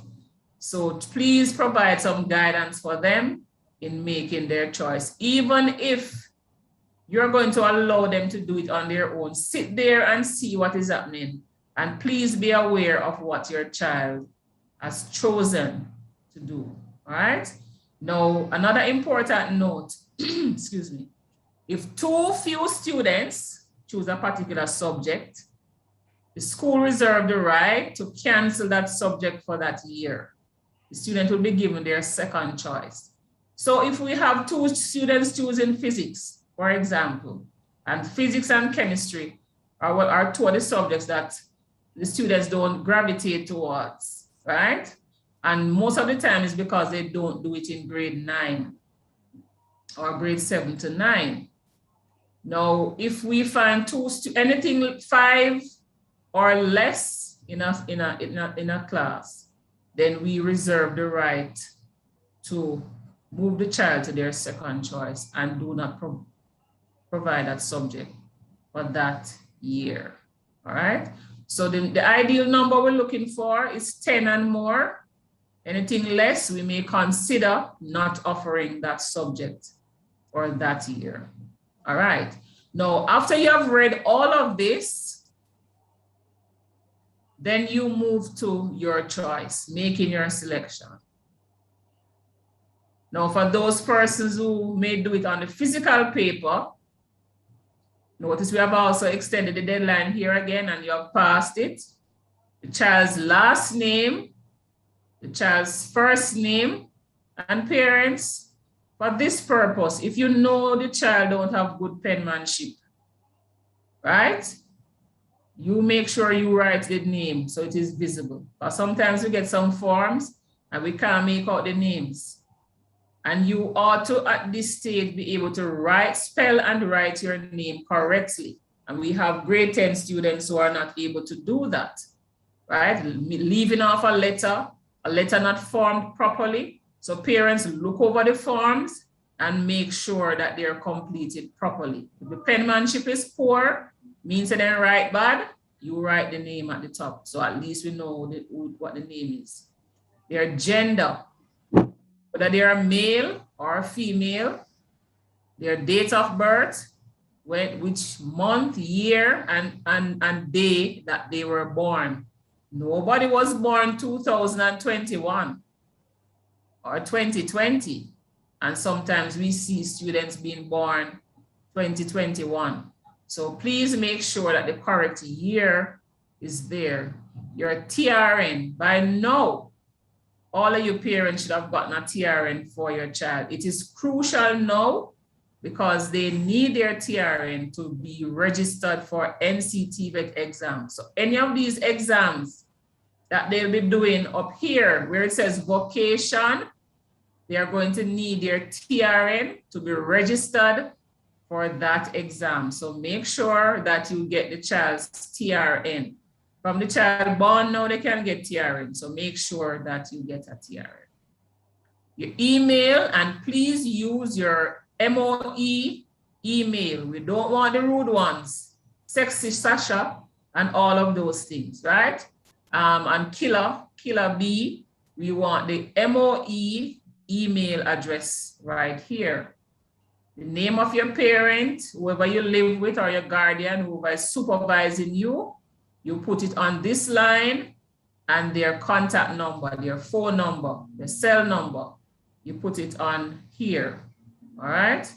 So please provide some guidance for them in making their choice. Even if you're going to allow them to do it on their own, sit there and see what is happening. And please be aware of what your child has chosen to do. All right? Now, another important note, excuse me, if too few students choose a particular subject, the school reserves the right to cancel that subject for that year. The student will be given their second choice. So if we have two students choosing physics, for example, and physics and chemistry are two of the subjects that the students don't gravitate towards, right? And most of the time is because they don't do it in grade 9 or grade 7 to 9. Now, if we find anything 5 or less in a class, then we reserve the right to move the child to their second choice and do not provide that subject for that year. All right. So the ideal number we're looking for is 10 and more. Anything less, we may consider not offering that subject for that year. All right. Now, after you have read all of this, then you move to your choice, making your selection. Now, for those persons who may do it on the physical paper, notice we have also extended the deadline here again and you have passed it. The child's last name, the child's first name, and parents. For this purpose, if you know the child don't have good penmanship, right? you make sure you write the name so it is visible. But sometimes we get some forms and we can't make out the names. And you ought to, at this stage, be able to write, spell and write your name correctly. And we have grade 10 students who are not able to do that, right? Leaving off a letter not formed properly. So parents look over the forms and make sure that they're completed properly. If the penmanship is poor, means they didn't write bad, you write the name at the top. So at least we know what the name is. Their gender, whether they are male or female, their date of birth, which month, year, and day that they were born. Nobody was born 2021 or 2020. And sometimes we see students being born 2021. So please make sure that the correct year is there. Your TRN, by now, all of your parents should have gotten a TRN for your child. It is crucial now because they need their TRN to be registered for NCTVET exams. So any of these exams that they'll be doing up here where it says vocation, they are going to need their TRN to be registered for that exam. So make sure that you get the child's TRN. From the child born now, they can get TRN. So make sure that you get a TRN. Your email, and please use your MOE email. We don't want the rude ones, sexy Sasha, and all of those things, right? And killer B, we want the MOE email address right here. The name of your parent, whoever you live with or your guardian, whoever is supervising you, you put it on this line, and their contact number, their phone number, their cell number, you put it on here, all right?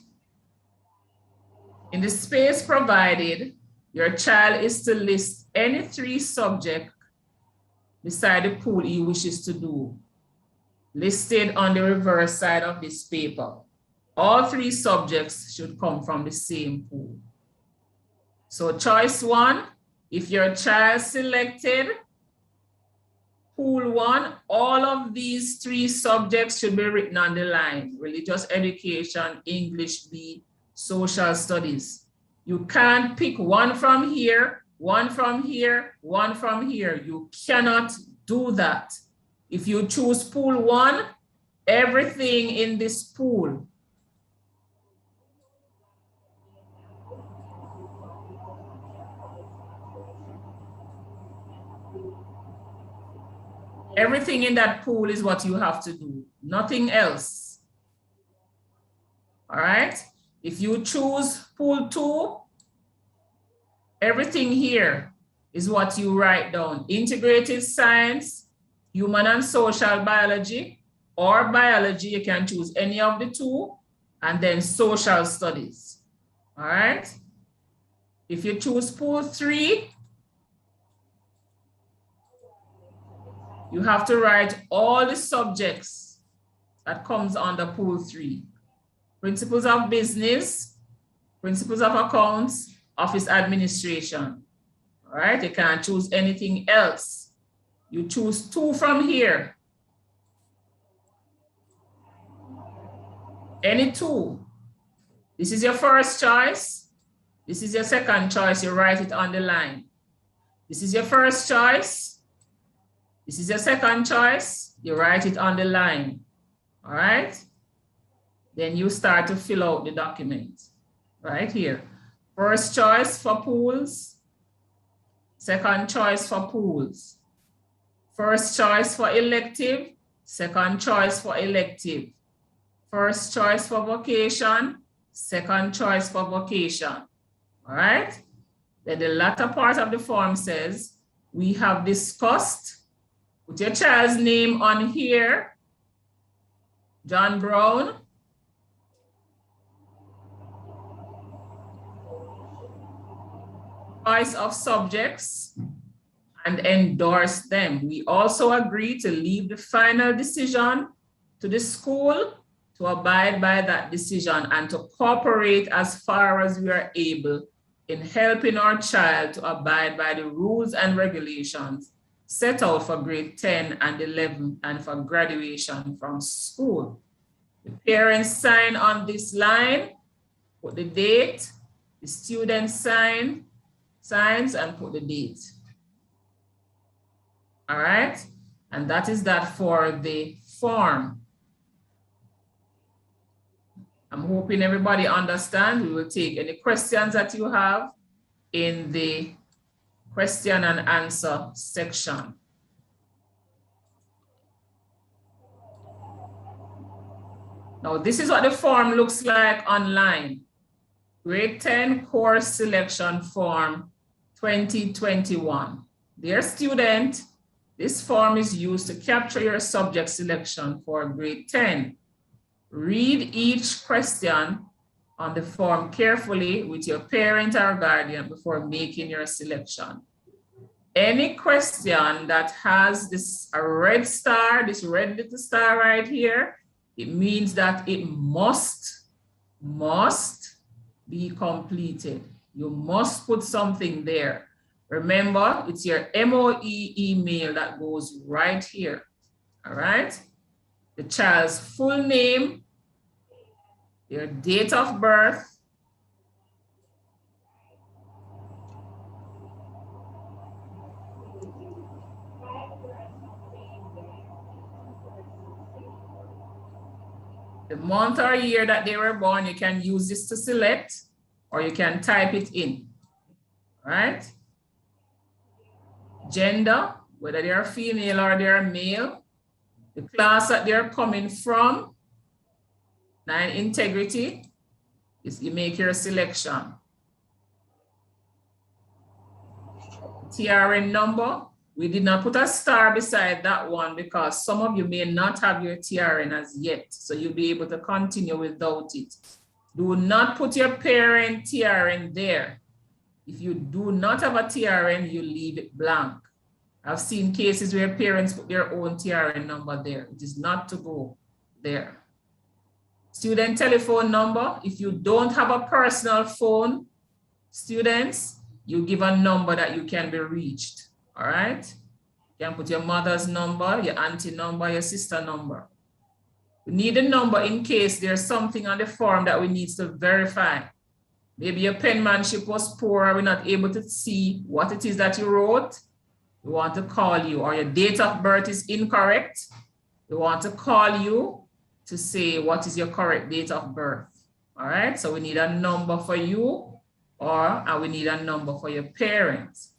In the space provided, your child is to list any 3 subjects beside the pool he wishes to do, listed on the reverse side of this paper. All 3 subjects should come from the same pool. So choice 1, if your child selected pool 1, all of these 3 subjects should be written on the line: religious education, English B, social studies. You can't pick one from here, one from here, one from here. You cannot do that. If you choose pool 1, everything in this pool everything in that pool is what you have to do, nothing else. All right? If you choose pool 2, everything here is what you write down: integrated science, human and social biology, or biology, you can choose any of the 2, and then social studies. All right? If you choose pool 3, you have to write all the subjects that comes under pool 3. Principles of business, principles of accounts, office administration. All right, you can't choose anything else. You choose 2 from here. Any 2. This is your first choice. This is your second choice. You write it on the line. This is your first choice. This is your second choice. You write it on the line. All right? Then you start to fill out the document right here. First choice for pools. Second choice for pools. First choice for elective. Second choice for elective. First choice for vocation. Second choice for vocation. All right? Then the latter part of the form says, we have discussed. Put your child's name on here. John Brown. Choice of subjects and endorse them. We also agree to leave the final decision to the school to abide by that decision and to cooperate as far as we are able in helping our child to abide by the rules and regulations set out for grade 10 and 11 and for graduation from school. The parents sign on this line, put the date, the student signs and put the date. All right, and that is that for the form. I'm hoping everybody understands. We will take any questions that you have in the question and answer section. Now, this is what the form looks like online. Grade 10 course selection form 2021. Dear student, this form is used to capture your subject selection for grade 10. Read each question on the form carefully with your parent or guardian before making your selection. Any question that has this red star, this red little star right here, it means that it must be completed. You must put something there. Remember, it's your MOE email that goes right here, all right? The child's full name, their date of birth, the month or year that they were born. You can use this to select, or you can type it in, right? Gender, whether they are female or they are male, the class that they're coming from, 9, integrity, is you make your selection. TRN number, we did not put a star beside that one because some of you may not have your TRN as yet, so you'll be able to continue without it. Do not put your parent TRN there. If you do not have a TRN, you leave it blank. I've seen cases where parents put their own TRN number there. It is not to go there. Student telephone number, if you don't have a personal phone, students, you give a number that you can be reached, all right? You can put your mother's number, your auntie number, your sister number. We need a number in case there's something on the form that we need to verify. Maybe your penmanship was poor, we're not able to see what it is that you wrote. We want to call you, or your date of birth is incorrect. We want to call you to say what is your correct date of birth. All right, so we need a number for you, and we need a number for your parents.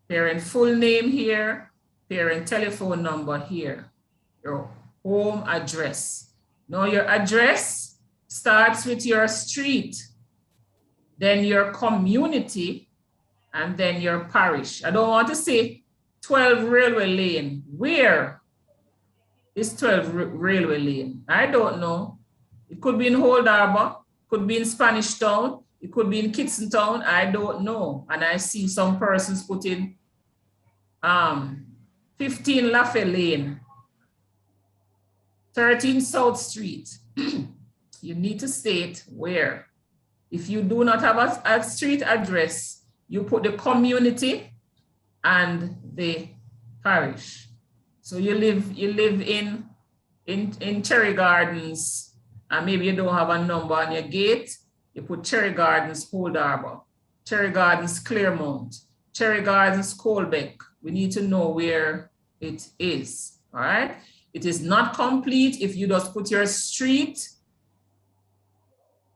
Parent full name here, parent telephone number here, your home address. Now your address starts with your street, then your community, and then your parish. I don't want to say 12 Railway Lane. Where is 12 Railway Lane? I don't know. It could be in Old Harbor, could be in Spanish Town, it could be in Kitson Town. I don't know. And I see some persons putting 15 Lafayette Lane, 13 South Street. You need to state where. If you do not have a street address, you put the community and the parish. So you live in Cherry Gardens, and maybe you don't have a number on your gate, you put Cherry Gardens, Old Harbor, Cherry Gardens, Claremont, Cherry Gardens, Colbeck. We need to know where it is, all right? It is not complete if you just put your street,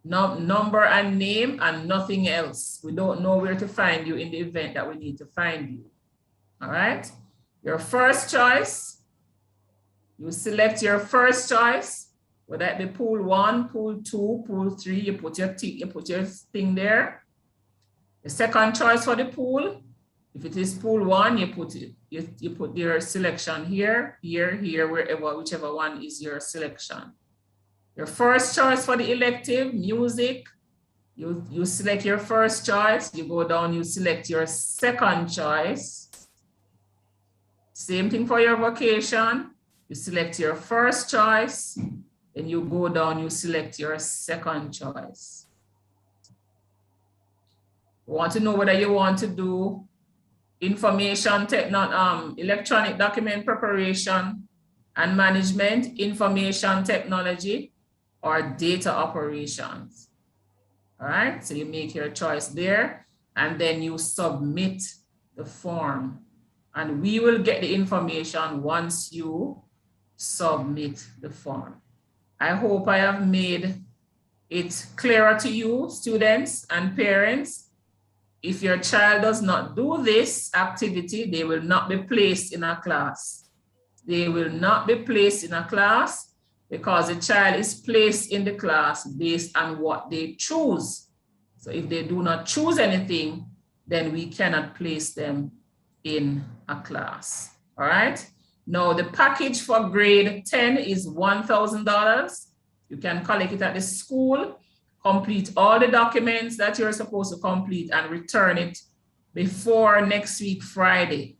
number and name and nothing else. We don't know where to find you in the event that we need to find you. All right. Your first choice, you select your first choice, whether it be pool 1, pool 2, pool 3, you put your thing there. The second choice for the pool, if it is pool 1, you put your selection here, wherever, whichever one is your selection. Your first choice for the elective, music, you select your first choice, you go down, you select your second choice. Same thing for your vocation, you select your first choice, then you go down, you select your second choice. We want to know whether you want to do electronic document preparation and management, information technology, or data operations. All right, so you make your choice there, and then you submit the form. And we will get the information once you submit the form. I hope I have made it clearer to you, students and parents. If your child does not do this activity, they will not be placed in a class. They will not be placed in a class because the child is placed in the class based on what they choose. So if they do not choose anything, then we cannot place them in a class. All right. Now the package for grade 10 is $1,000. You can collect it at the school, complete all the documents that you're supposed to complete and return it before next week, Friday.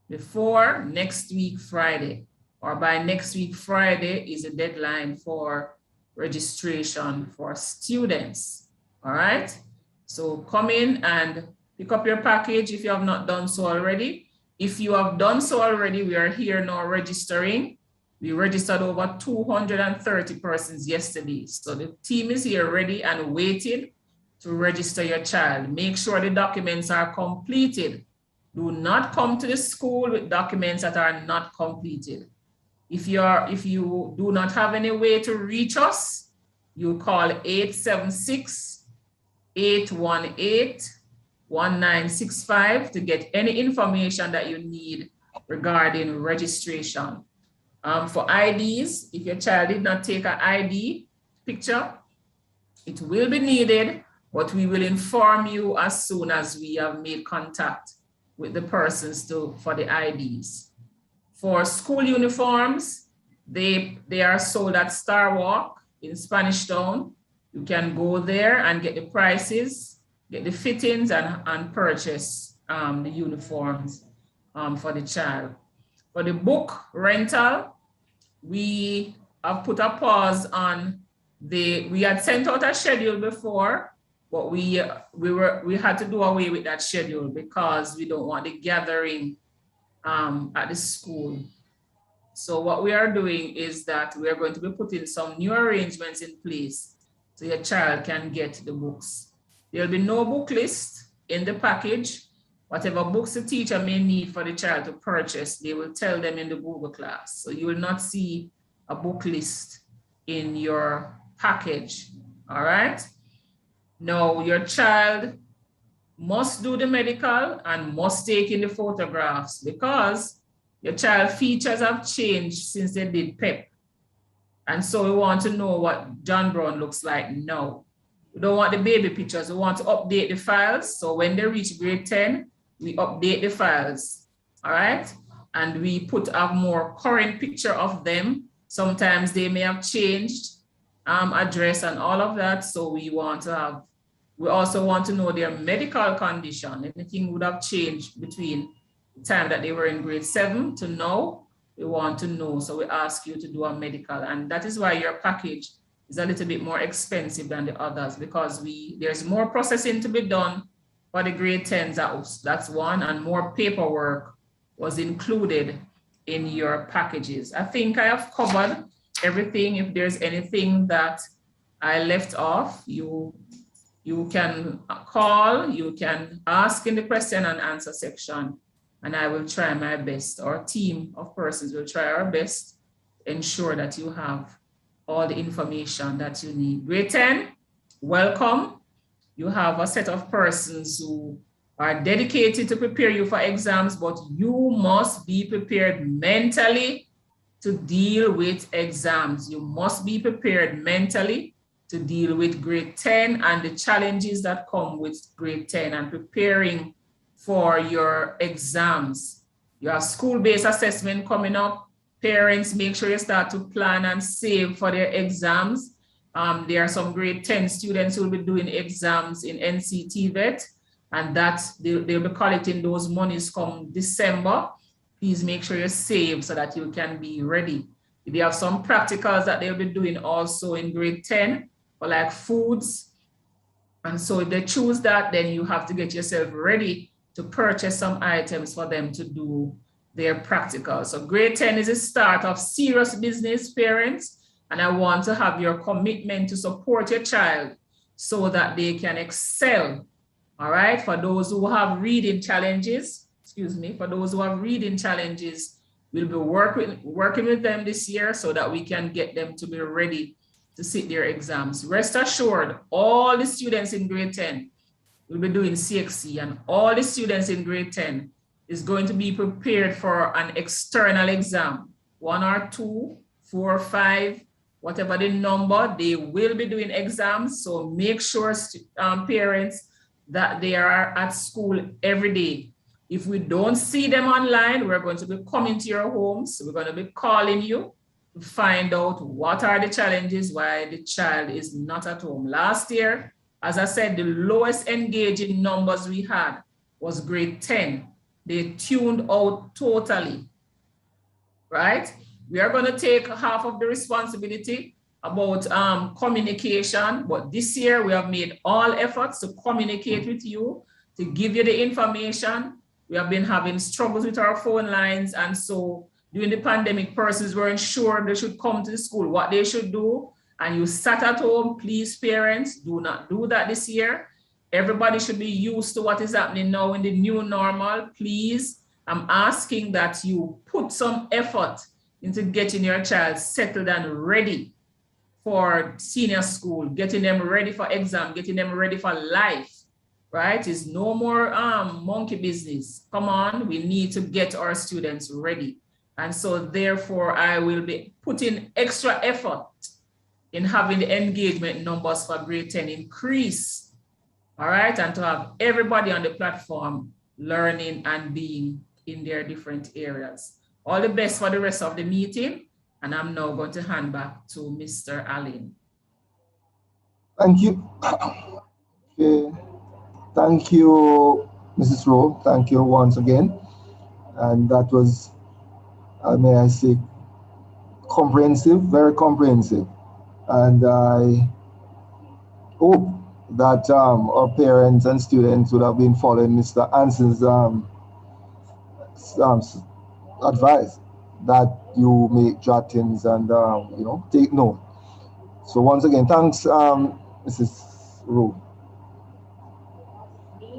Before next week, Friday, or by next week, Friday is the deadline for registration for students. All right. So come in and pick up your package if you have not done so already. If you have done so already, we are here now registering. We registered over 230 persons yesterday. So the team is here ready and waiting to register your child. Make sure the documents are completed. Do not come to the school with documents that are not completed. If you do not have any way to reach us, you call 876-818-1965 to get any information that you need regarding registration. For IDs, if your child did not take an ID picture, it will be needed, but we will inform you as soon as we have made contact with the persons for the IDs. For school uniforms, they are sold at Star Walk in Spanish Town. You can go there and get the prices, get the fittings, and purchase the uniforms for the child. For the book rental, we have put a pause on we had sent out a schedule before, but we had to do away with that schedule because we don't want the gathering at the school. So what we are doing is that we are going to be putting some new arrangements in place so your child can get the books. There'll be no book list in the package. Whatever books the teacher may need for the child to purchase, they will tell them in the Google class. So you will not see a book list in your package, all right? Now, your child must do the medical and must take in the photographs because your child features have changed since they did PEP. And so we want to know what John Brown looks like now. We don't want the baby pictures. We want to update the files. So when they reach grade 10, we update the files, all right? And we put a more current picture of them. Sometimes they may have changed address and all of that. So we also want to know their medical condition. Anything would have changed between the time that they were in grade 7 to now, we want to know. So we ask you to do a medical. And that is why your package is a little bit more expensive than the others because there's more processing to be done for the grade 10s. That's one, and more paperwork was included in your packages. I think I have covered everything. If there's anything that I left off, you can call, you can ask in the question and answer section, and I will try my best. Our team of persons will try our best to ensure that you have all the information that you need. Grade 10, welcome. You have a set of persons who are dedicated to prepare you for exams, but you must be prepared mentally to deal with exams. You must be prepared mentally to deal with grade 10 and the challenges that come with grade 10 and preparing for your exams. You have school-based assessment coming up. Parents, make sure you start to plan and save for their exams. There are some grade 10 students who will be doing exams in NCTVET, and they'll be collecting those monies come December. Please make sure you save so that you can be ready. They have some practicals that they'll be doing also in grade 10, for like foods, And so if they choose that, then you have to get yourself ready to purchase some items for them to do their practical. So grade 10 is the start of serious business, parents. And I want to have your commitment to support your child so that they can excel. All right. For those who have reading challenges, for those who have reading challenges, we'll be working with them this year so that we can get them to be ready to sit their exams. Rest assured, all the students in grade 10 will be doing CXC, and all the students in grade 10 is going to be prepared for an external exam, 1 or 2, 4 or 5, whatever the number, they will be doing exams. So make sure, parents, that they are at school every day. If we don't see them online, we're going to be coming to your homes. We're going to be calling you to find out what are the challenges why the child is not at home. Last year, as I said, the lowest engaging numbers we had was grade 10. They tuned out totally, right? We are going to take half of the responsibility about communication, but this year we have made all efforts to communicate with you, to give you the information. We have been having struggles with our phone lines, and so during the pandemic, persons weren't sure they should come to the school, what they should do, and you sat at home. Please, parents, do not do that this year. Everybody should be used to what is happening now in the new normal. Please, I'm asking that you put some effort into getting your child settled and ready for senior school, getting them ready for exam, getting them ready for life, right? It's no more monkey business. Come on, we need to get our students ready. And so therefore, I will be putting extra effort in having the engagement numbers for grade 10 increase, all right? And to have everybody on the platform learning and being in their different areas. All the best for the rest of the meeting. And I'm now going to hand back to Mr. Allen. Thank you. Okay. Thank you, Mrs. Rowe. Thank you once again. And that was, may I say, comprehensive, very comprehensive. And I hope that our parents and students would have been following Mr. Anson's advice, that you make jottings and take note. So once again, thanks, Mrs. Rowe.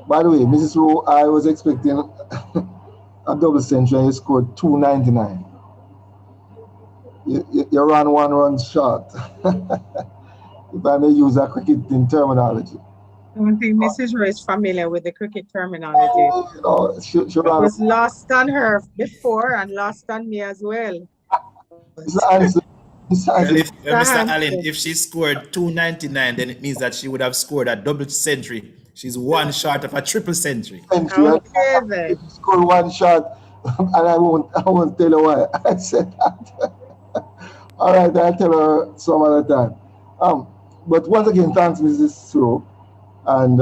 By the way, Mrs. Rowe, I was expecting a double century and you scored 299. You ran one run short, if I may use a cricketing terminology. I don't think Mrs. Rowe is familiar with the cricket terminology. She It was lost on her before and lost on me as well. Mr. Allen, if she scored 299, then it means that she would have scored a double century. She's one short of a triple century. Okay, then. Score one shot, and I won't tell her why I said that. All right, I'll tell her some other time. But once again, thanks, Mrs. Rowe. And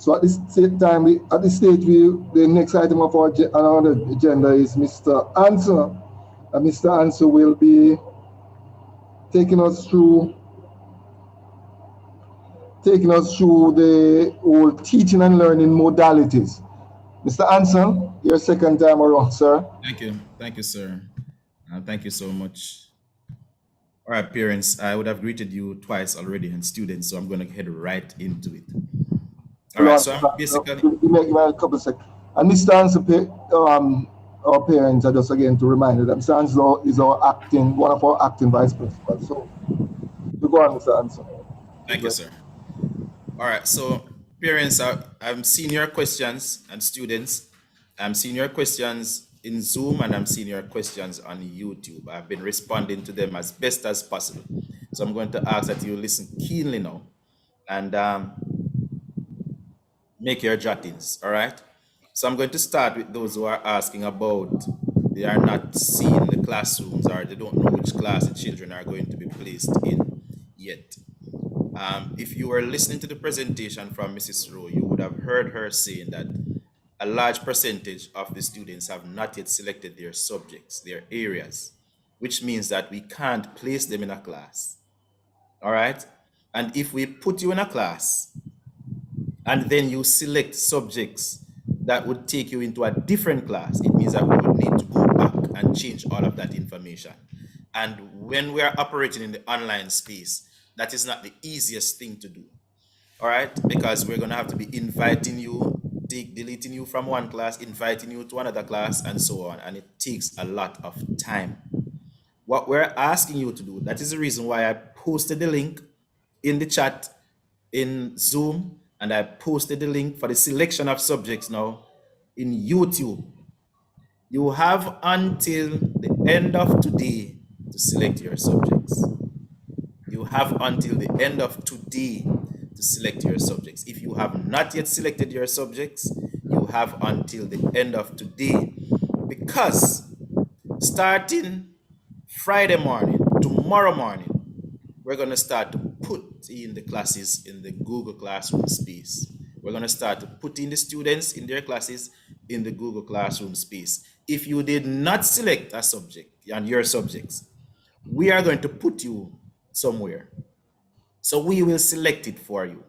so at this time, at this stage, the next item of our agenda is Mr. Answer. And Mr. Answer will be taking us through the whole teaching and learning modalities. Mr. Answer, your second time around, sir. Thank you, sir. Thank you so much. All right, parents, I would have greeted you twice already, and students, so I'm going to head right into it. All right, so I'm basically... Give me a couple of seconds. And Mr. Answer, our parents are just again to remind you that Mr. Answer is one of our acting vice principals. So, you go on, Mr. Answer. Thank you, sir. All right, so parents, I'm seeing your questions, and students, I'm seeing your questions in Zoom, and I'm seeing your questions on YouTube. I've been responding to them as best as possible. So I'm going to ask that you listen keenly now and make your jottings, all right? So I'm going to start with those who are asking about they are not seeing the classrooms, or they don't know which class the children are going to be placed in yet. If you were listening to the presentation from Mrs. Rowe, you would have heard her saying that a large percentage of the students have not yet selected their subjects, their areas, which means that we can't place them in a class. All right? And if we put you in a class and then you select subjects that would take you into a different class, it means that we would need to go back and change all of that information. And when we are operating in the online space, that is not the easiest thing to do. All right, because we're going to have to be inviting you, deleting you from one class, inviting you to another class, and so on. And it takes a lot of time. What we're asking you to do, that is the reason why I posted the link in the chat in Zoom, and I posted the link for the selection of subjects now in YouTube. You have until the end of today to select your subjects. You have until the end of today to select your subjects. If you have not yet selected your subjects, you have until the end of today, because starting Friday morning, tomorrow morning, we're going to start to put in the classes in the Google Classroom space. We're going to start to put in the students in their classes in the Google Classroom space. If you did not select a subject and your subjects, we are going to put you somewhere. So we will select it for you.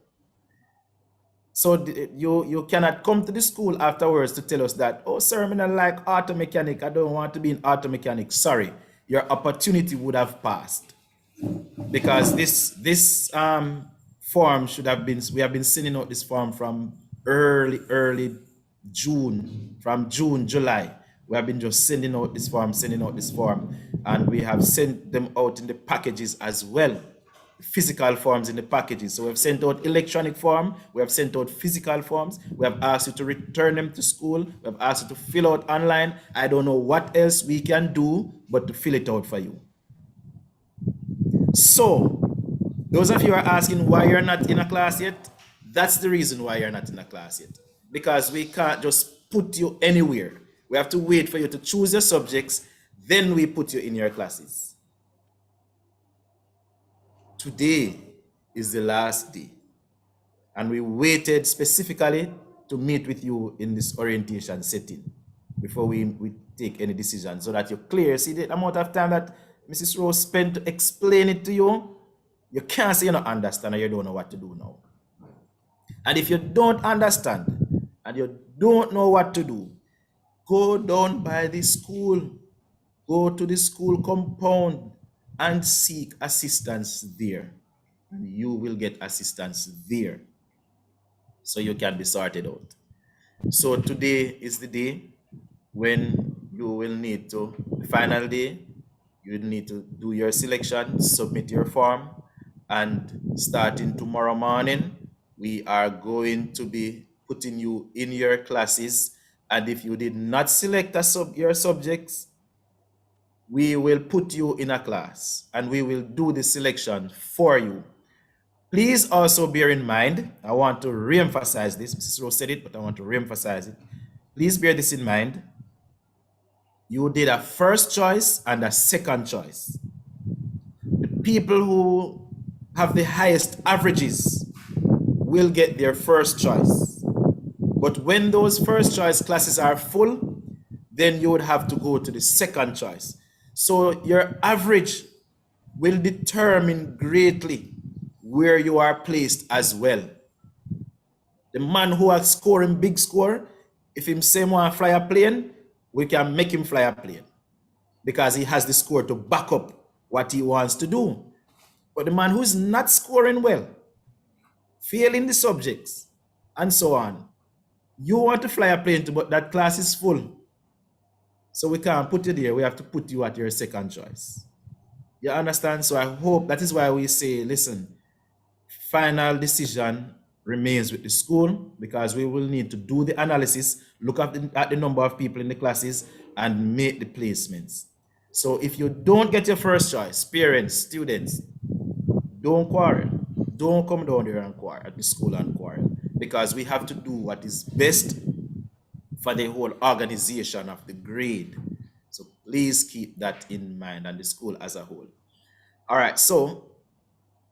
So you cannot come to the school afterwards to tell us that, oh, sir, I don't like auto mechanic. I don't want to be in auto mechanic. Sorry, your opportunity would have passed, because this form should have been, we have been sending out this form from early June, from June, July. We have been just sending out this form, and we have sent them out in the packages as well, physical forms in the packages. So we have sent out electronic form, we have sent out physical forms, we have asked you to return them to school, we have asked you to fill out online. I don't know what else we can do but to fill it out for you. So those of you who are asking why you're not in a class yet, that's the reason why you're not in a class yet, because we can't just put you anywhere. We have to wait for you to choose your subjects, then we put you in your classes. Today is the last day, and we waited specifically to meet with you in this orientation setting before we take any decision, so that you're clear. See the amount of time that Mrs. Rose spent to explain it to you? You can't say you don't understand or you don't know what to do now. And if you don't understand and you don't know what to do, go down by the school, go to the school compound and seek assistance there. And you will get assistance there, so you can be sorted out. So today is the day when you will need to, the final day, you will need to do your selection, submit your form, and starting tomorrow morning, we are going to be putting you in your classes. And if you did not select your subjects, we will put you in a class and we will do the selection for you. Please also bear in mind, I want to re-emphasize this. Mrs. Rose said it, but I want to re-emphasize it. Please bear this in mind. You did a first choice and a second choice. The people who have the highest averages will get their first choice. But when those first choice classes are full, then you would have to go to the second choice. So your average will determine greatly where you are placed as well. The man who is scoring big score, if him say want to fly a plane, we can make him fly a plane because he has the score to back up what he wants to do. But the man who's not scoring well, failing the subjects, and so on, you want to fly a plane to, but that class is full. So we can't put you there. We have to put you at your second choice. You understand? So I hope that is why we say, listen, final decision remains with the school, because we will need to do the analysis, look at the number of people in the classes, and make the placements. So if you don't get your first choice, parents, students, don't quarrel. Don't come down there and quarrel at the school and quarrel, because we have to do what is best for the whole organization of the grade. So please keep that in mind, and the school as a whole. All right, so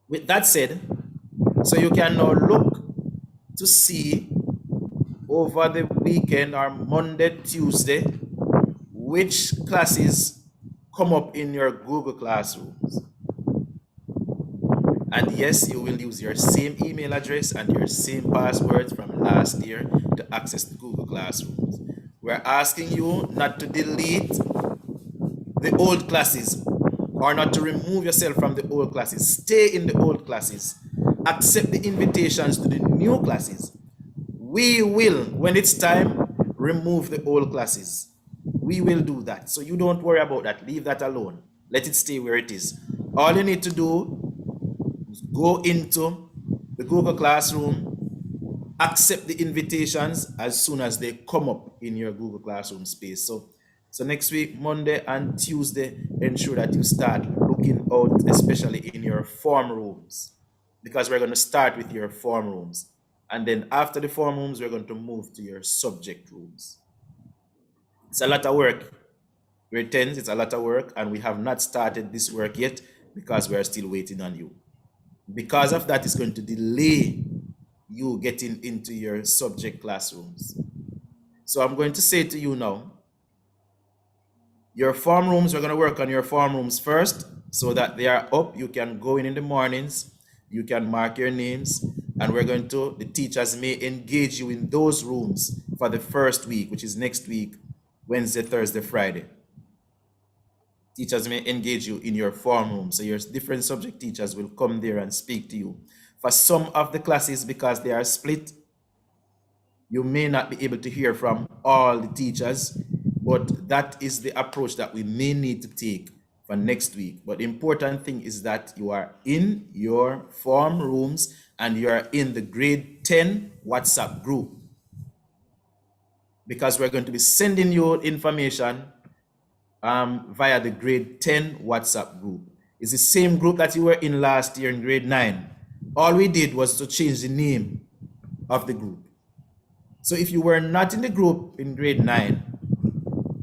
with that said, so you can now look to see over the weekend or Monday, Tuesday, which classes come up in your Google Classrooms. And yes, you will use your same email address and your same passwords from last year to access the Google Classrooms. We're asking you not to delete the old classes or not to remove yourself from the old classes. Stay in the old classes. Accept the invitations to the new classes. We will, when it's time, remove the old classes. We will do that. So you don't worry about that. Leave that alone. Let it stay where it is. All you need to do is go into the Google Classroom, accept the invitations as soon as they come up in your Google Classroom space. So next week, Monday and Tuesday, ensure that you start looking out, especially in your form rooms, because we're going to start with your form rooms. And then after the form rooms, we're going to move to your subject rooms. It's a lot of work. Grade 10s, it's a lot of work, and we have not started this work yet because we're still waiting on you. Because of that, it's going to delay you getting into your subject classrooms. So I'm going to say to you now, your form rooms, we're going to work on your form rooms first so that they are up. You can go in the mornings, you can mark your names, and the teachers may engage you in those rooms for the first week, which is next week, Wednesday, Thursday, Friday. Teachers may engage you in your form room. So your different subject teachers will come there and speak to you. For some of the classes, because they are split, you may not be able to hear from all the teachers, but that is the approach that we may need to take for next week. But the important thing is that you are in your form rooms and you are in the grade 10 WhatsApp group, because we're going to be sending you information via the grade 10 WhatsApp group. It's the same group that you were in last year in grade 9. All we did was to change the name of the group. So if you were not in the group in grade 9,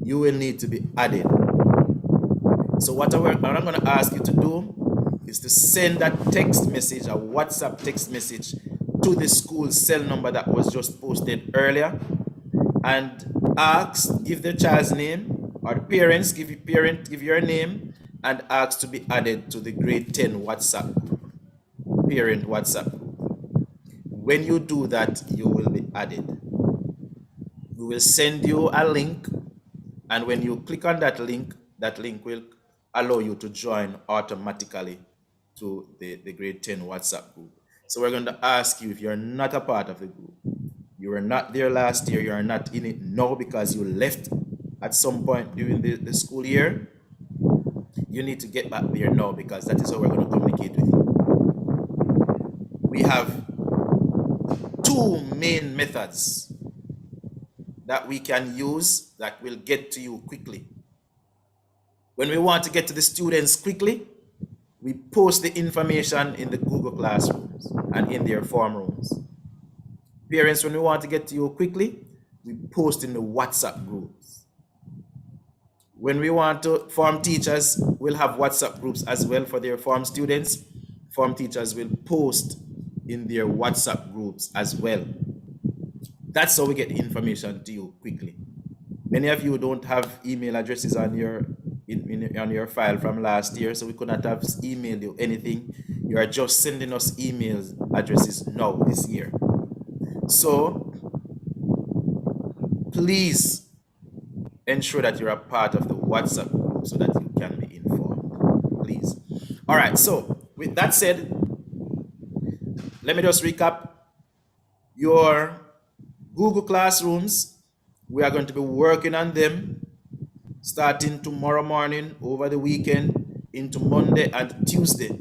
you will need to be added. So what I'm going to ask you to do is to send that text message, a WhatsApp text message, to the school cell number that was just posted earlier, and give the child's name, or the parents, give your name, and ask to be added to the grade 10 WhatsApp group, parent WhatsApp group. When you do that, you will be added. We will send you a link, and when you click on that link will allow you to join automatically to the grade 10 WhatsApp group. So we're going to ask you, if you're not a part of the group, you were not there last year, you are not in it now because you left at some point during the school year, you need to get back there now, because that is how we're going to communicate with you. We have two main methods that we can use that will get to you quickly. When we want to get to the students quickly, we post the information in the Google Classrooms and in their form rooms. Parents, when we want to get to you quickly, we post in the WhatsApp groups. When we want to, form teachers will have WhatsApp groups as well for their form students. Form teachers will post in their WhatsApp groups as well. That's how we get the information to you quickly. Many of you don't have email addresses on your file from last year, so we could not have emailed you anything. You are just sending us email addresses now this year. So please ensure that you're a part of the WhatsApp group so that you can be informed, please. All right, so with that said, let me just recap. Your Google Classrooms, we are going to be working on them starting tomorrow morning, over the weekend, into Monday and Tuesday.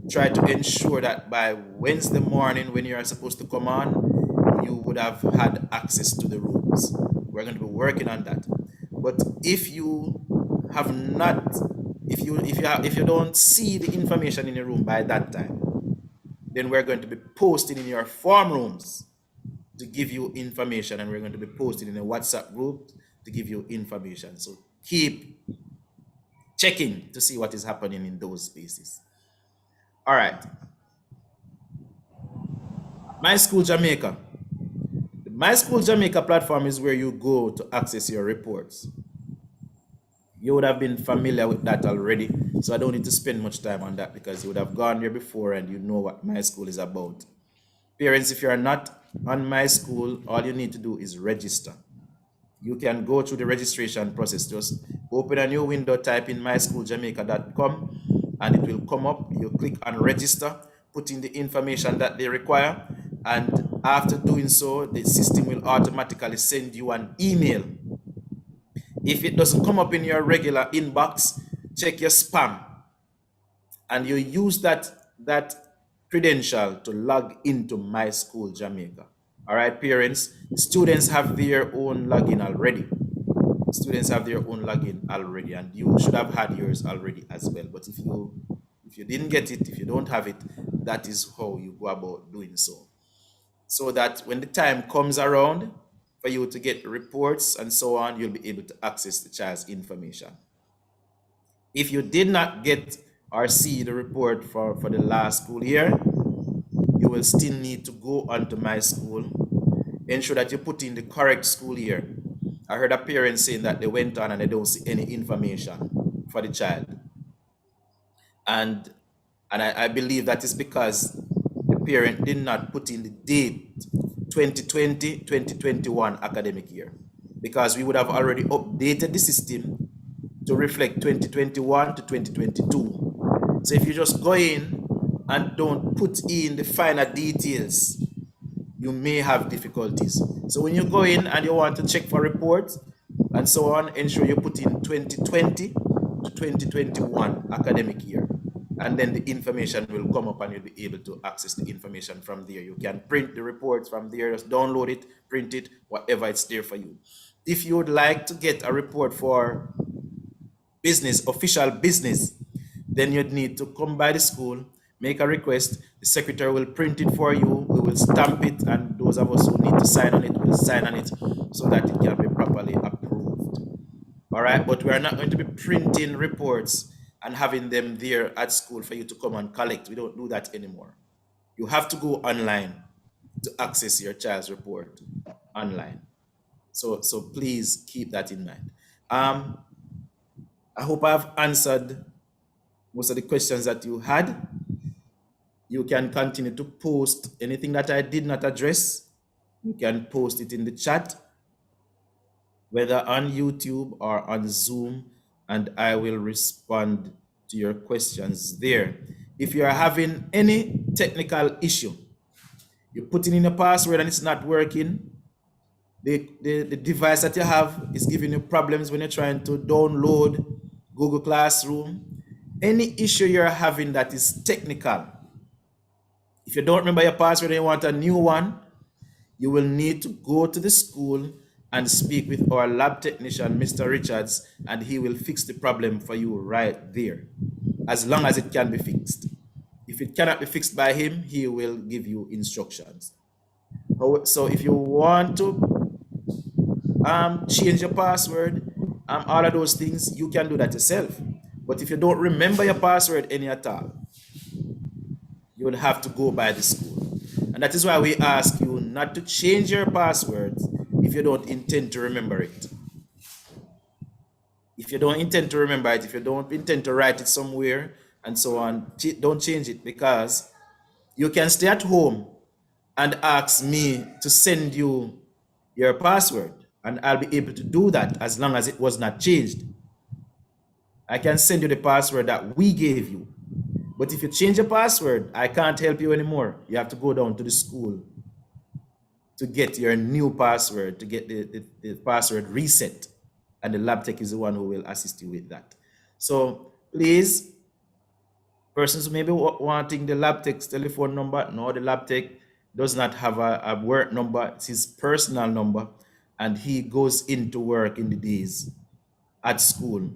Try to ensure that by Wednesday morning, when you are supposed to come on, you would have had access to the rooms. We're going to be working on that. But if you have not, if you don't see the information in the room by that time, then we're going to be posting in your form rooms to give you information, and we're going to be posting in a WhatsApp group to give you information. So keep checking to see what is happening in those spaces. All right. My School Jamaica. The My School Jamaica platform is where you go to access your reports. You would have been familiar with that already, so I don't need to spend much time on that because you would have gone there before and you know what my school is about. Parents, if you are not on my school, all you need to do is register. You can go through the registration process. Just open a new window, type in mysschooljamaica.com, and it will come up. You click on register, put in the information that they require, and after doing so, the system will automatically send you an email. If it doesn't come up in your regular inbox, check your spam, and you use that credential to log into My School Jamaica. All right, parents, students have their own login already. Students have their own login already, and you should have had yours already as well. But if you didn't get it, if you don't have it, that is how you go about doing so. So that when the time comes around for you to get reports and so on, you'll be able to access the child's information. If you did not get or see the report for the last school year, you will still need to go onto My School, ensure that you put in the correct school year. I heard a parent saying that they went on and they don't see any information for the child. And I believe that is because the parent did not put in the date 2020-2021 academic year, because we would have already updated the system to reflect 2021 to 2022. So if you just go in and don't put in the finer details, you may have difficulties. So when you go in and you want to check for reports and so on, ensure you put in 2020 to 2021 academic year. And then the information will come up and you'll be able to access the information from there. You can print the reports from there, just download it, print it, whatever, it's there for you. If you would like to get a report for business, official business, then you'd need to come by the school, make a request, the secretary will print it for you, we will stamp it, and those of us who need to sign on it will sign on it so that it can be properly approved. All right, but we are not going to be printing reports and having them there at school for you to come and collect. We don't do that anymore. You have to go online to access your child's report online. So please keep that in mind. I hope I've answered most of the questions that you had. You can continue to post anything that I did not address. You can post it in the chat, whether on YouTube or on Zoom, and I will respond to your questions there. If you are having any technical issue, you're putting in a password and it's not working, the device that you have is giving you problems when you're trying to download Google Classroom, any issue you're having that is technical, if you don't remember your password and you want a new one, you will need to go to the school and speak with our lab technician, Mr. Richards, and he will fix the problem for you right there, as long as it can be fixed. If it cannot be fixed by him, he will give you instructions. So if you want to change your password, all of those things, you can do that yourself. But if you don't remember your password any at all, you will have to go by the school. And that is why we ask you not to change your passwords if you don't intend to remember it. If you don't intend to remember it, if you don't intend to write it somewhere and so on, don't change it, because you can stay at home and ask me to send you your password, and I'll be able to do that as long as it was not changed. I can send you the password that we gave you. But if you change your password, I can't help you anymore. You have to go down to the school to get your new password, to get the password reset. And the lab tech is the one who will assist you with that. So please, persons who may be wanting the lab tech's telephone number, no, the lab tech does not have a work number. It's his personal number, and he goes into work in the days at school.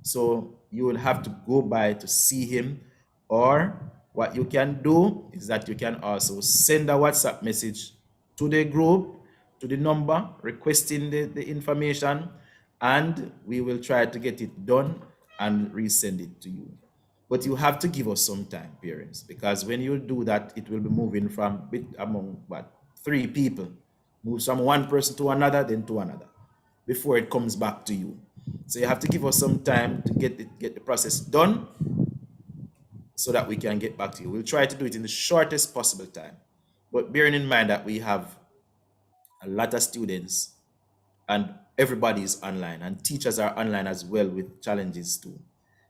So you will have to go by to see him, or what you can do is that you can also send a WhatsApp message to the group, to the number, requesting the information, and we will try to get it done and resend it to you. But you have to give us some time, parents, because when you do that, it will be moving from among 3 people, moves from one person to another, then to another, before it comes back to you. So you have to give us some time to get the process done so that we can get back to you. We'll try to do it in the shortest possible time. But bearing in mind that we have a lot of students and everybody is online and teachers are online as well with challenges too.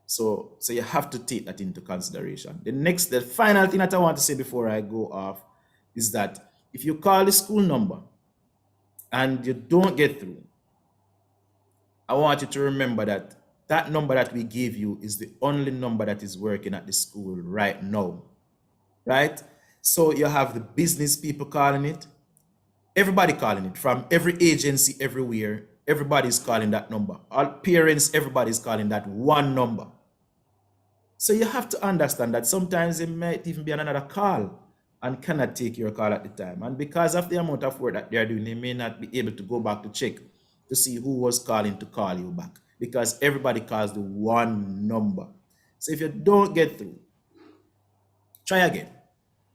So you have to take that into consideration. The final thing that I want to say before I go off is that if you call the school number and you don't get through, I want you to remember that that number that we gave you is the only number that is working at the school right now, right? So you have the business people calling it, everybody calling it, from every agency everywhere. Everybody's calling that number. All parents, everybody's calling that one number. So you have to understand that sometimes it might even be another call and cannot take your call at the time. And because of the amount of work that they're doing, they may not be able to go back to check to see who was calling to call you back, because everybody calls the one number. So if you don't get through, try again.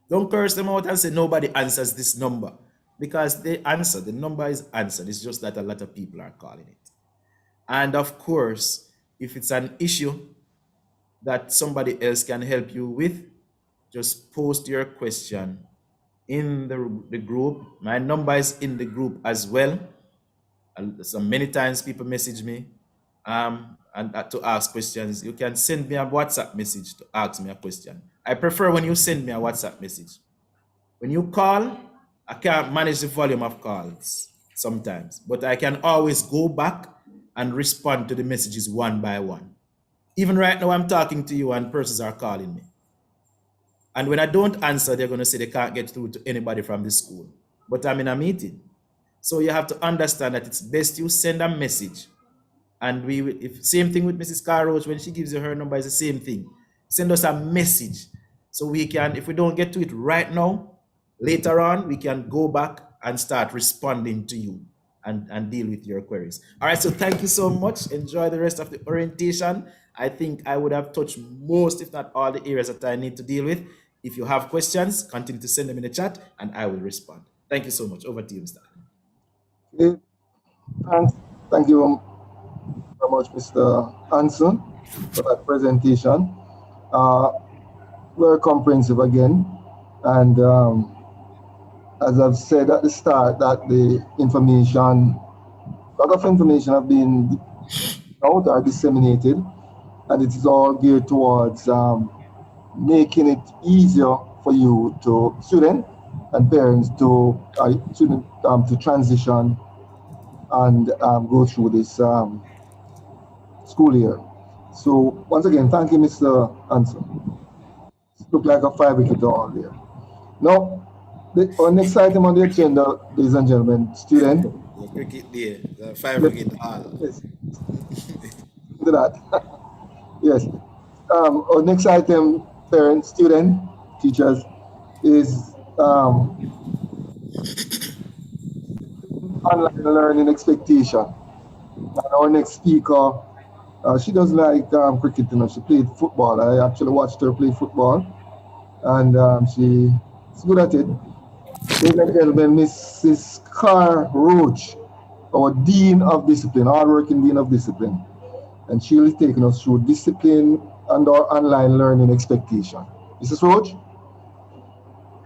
Don't curse them out and say nobody answers this number, because they answer. The number is answered. It's just that a lot of people are calling it. And of course, if it's an issue that somebody else can help you with, just post your question in the group. My number is in the group as well. So many times people message me and to ask questions. You can send me a WhatsApp message to ask me a question. I prefer when you send me a WhatsApp message. When you call, I can't manage the volume of calls sometimes, but I can always go back and respond to the messages one by one. Even right now, I'm talking to you and persons are calling me. And when I don't answer, they're going to say they can't get through to anybody from the school. But I'm in a meeting. So you have to understand that it's best you send a message. And if same thing with Mrs. Carroach, when she gives you her number, it's the same thing. Send us a message so we can, if we don't get to it right now, later on, we can go back and start responding to you and deal with your queries. All right, so thank you so much. Enjoy the rest of the orientation. I think I would have touched most, if not all, the areas that I need to deal with. If you have questions, continue to send them in the chat and I will respond. Thank you so much. Over to you, Mr. Okay. Thank you very much, Mr. Anson, for that presentation. Very comprehensive again. And as I've said at the start, that the information, a lot of information have been out or disseminated, and it is all geared towards making it easier for you to student and parents to to transition and go through this school year. So once again, thank you, Mr. Anson. Look like a 5 wicket all there. Now, our next item on the agenda, ladies and gentlemen, student. The cricket day, the 5 wicket all. Yes, do that. Yes. Our next item, parents, student, teachers, is online learning expectation. And our next speaker, she doesn't like cricket, you know. She played football. I actually watched her play football, and she's good at it. Ladies and gentlemen, Mrs. Carr Roach, our Dean of Discipline, hardworking Dean of Discipline. And she will be taking us through discipline and our online learning expectation. Mrs. Roach?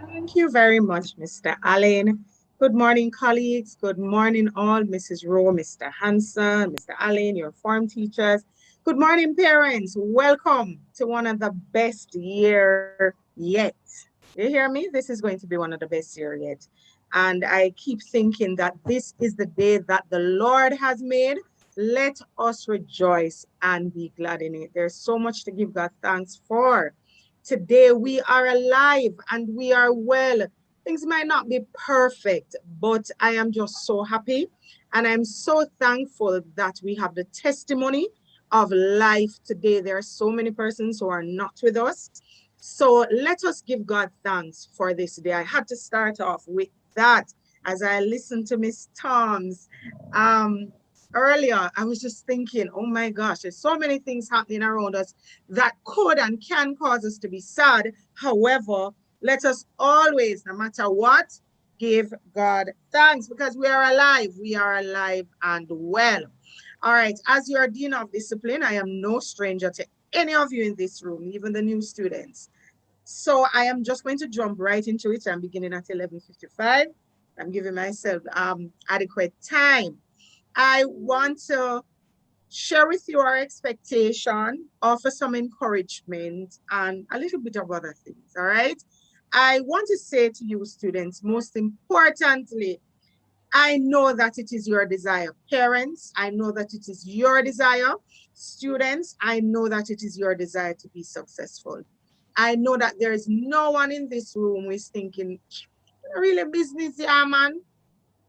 Thank you very much, Mr. Allen. Good morning, colleagues. Good morning, all. Mrs. Rowe, Mr. Hanson, Mr. Allen, your form teachers. Good morning, parents. Welcome to one of the best year yet. You hear me? This is going to be one of the best year yet. And I keep thinking that this is the day that the Lord has made. Let us rejoice and be glad in it. There's so much to give God thanks for. Today we are alive and we are well. Things might not be perfect, but I am just so happy. And I'm so thankful that we have the testimony of life today. There are so many persons who are not with us. So let us give God thanks for this day. I had to start off with that as I listened to Miss Tom's earlier. I was just thinking, oh my gosh, there's so many things happening around us that could and can cause us to be sad. However, let us always, no matter what, give God thanks because we are alive. We are alive and well. All right, as your Dean of Discipline, I am no stranger to any of you in this room, even the new students. So I am just going to jump right into it. I'm beginning at 11:55. I'm giving myself adequate time. I want to share with you our expectation, offer some encouragement, and a little bit of other things, all right? I want to say to you students, most importantly, I know that it is your desire. Parents, I know that it is your desire. Students, I know that it is your desire to be successful. I know that there is no one in this room who is thinking, really business, yeah, man.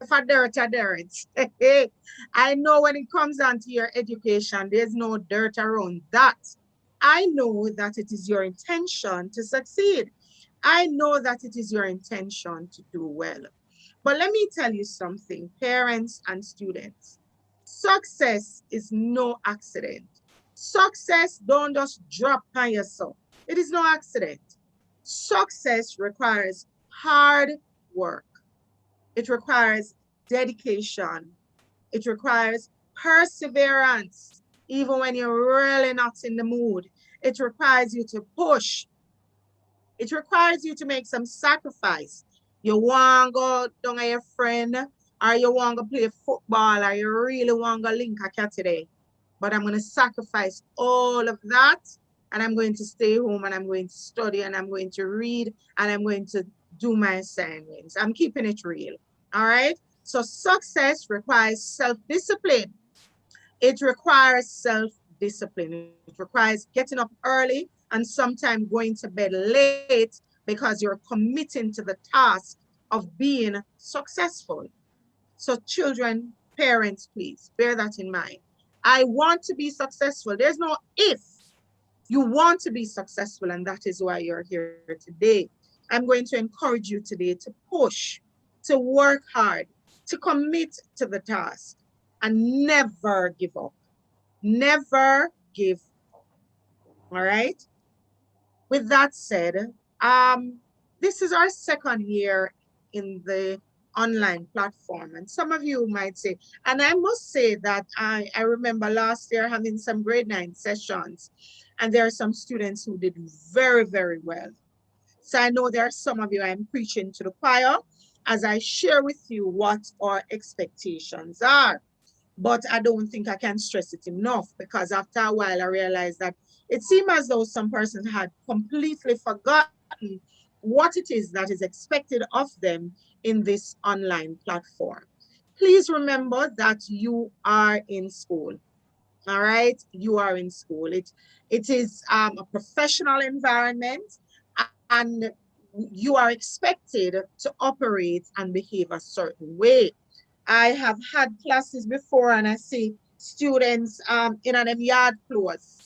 If I dirt, I dirt. I know when it comes down to your education, there's no dirt around that. I know that it is your intention to succeed. I know that it is your intention to do well. But let me tell you something, parents and students. Success is no accident. Success don't just drop on yourself. It is no accident. Success requires hard work. It requires dedication. It requires perseverance, even when you're really not in the mood. It requires you to push. It requires you to make some sacrifice. You want to go down with your friend, or you want to play football, or you really want to link a cat today. But I'm going to sacrifice all of that, and I'm going to stay home, and I'm going to study, and I'm going to read, and I'm going to do my assignments. I'm keeping it real. All right? So success requires self-discipline. It requires self-discipline. It requires getting up early and sometimes going to bed late because you're committing to the task of being successful. So children, parents, please bear that in mind. I want to be successful. There's no if. You want to be successful, and that is why you're here today. I'm going to encourage you today to push, to work hard, to commit to the task, and never give up. Never give up. All right? With that said, this is our second year in the online platform. And some of you might say, and I must say that I remember last year having some grade 9 sessions, and there are some students who did very, very well. So I know there are some of you I'm preaching to the choir as I share with you what our expectations are. But I don't think I can stress it enough, because after a while I realized that it seemed as though some person had completely forgotten what it is that is expected of them in this online platform. Please remember that you are in school. All right, you are in school. It is a professional environment, and you are expected to operate and behave a certain way. I have had classes before, and I see students in them yard clothes.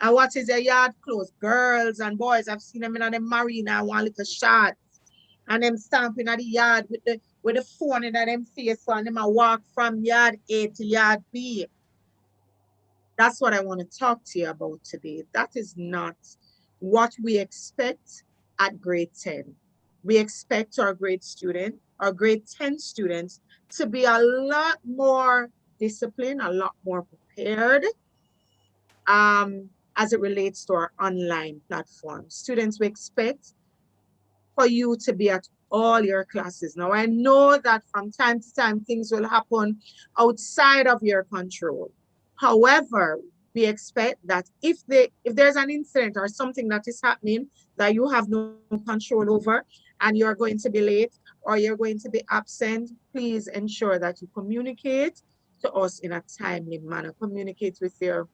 And what is a yard clothes? Girls and boys, I've seen them in them marina, one little shot, and them stamping at the yard with the phone in them face, and them a walk from yard A to yard B. That's what I want to talk to you about today. That is not what we expect at grade 10. We expect our grade 10 students, to be a lot more disciplined, a lot more prepared as it relates to our online platform. Students, we expect for you to be at all your classes. Now, I know that from time to time, things will happen outside of your control. However, we expect that if there's an incident or something that is happening that you have no control over, and you're going to be late or you're going to be absent, please ensure that you communicate to us in a timely manner. Communicate with your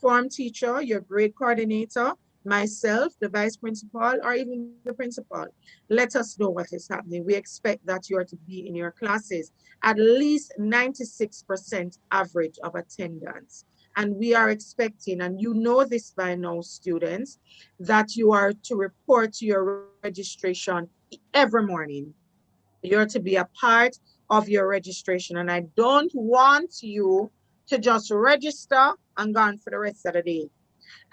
form teacher, your grade coordinator, myself, the vice principal, or even the principal. Let us know what is happening. We expect that you are to be in your classes at least 96% average of attendance. And we are expecting, and you know this by now, students, that you are to report to your registration every morning. You're to be a part of your registration. And I don't want you to just register and go on for the rest of the day.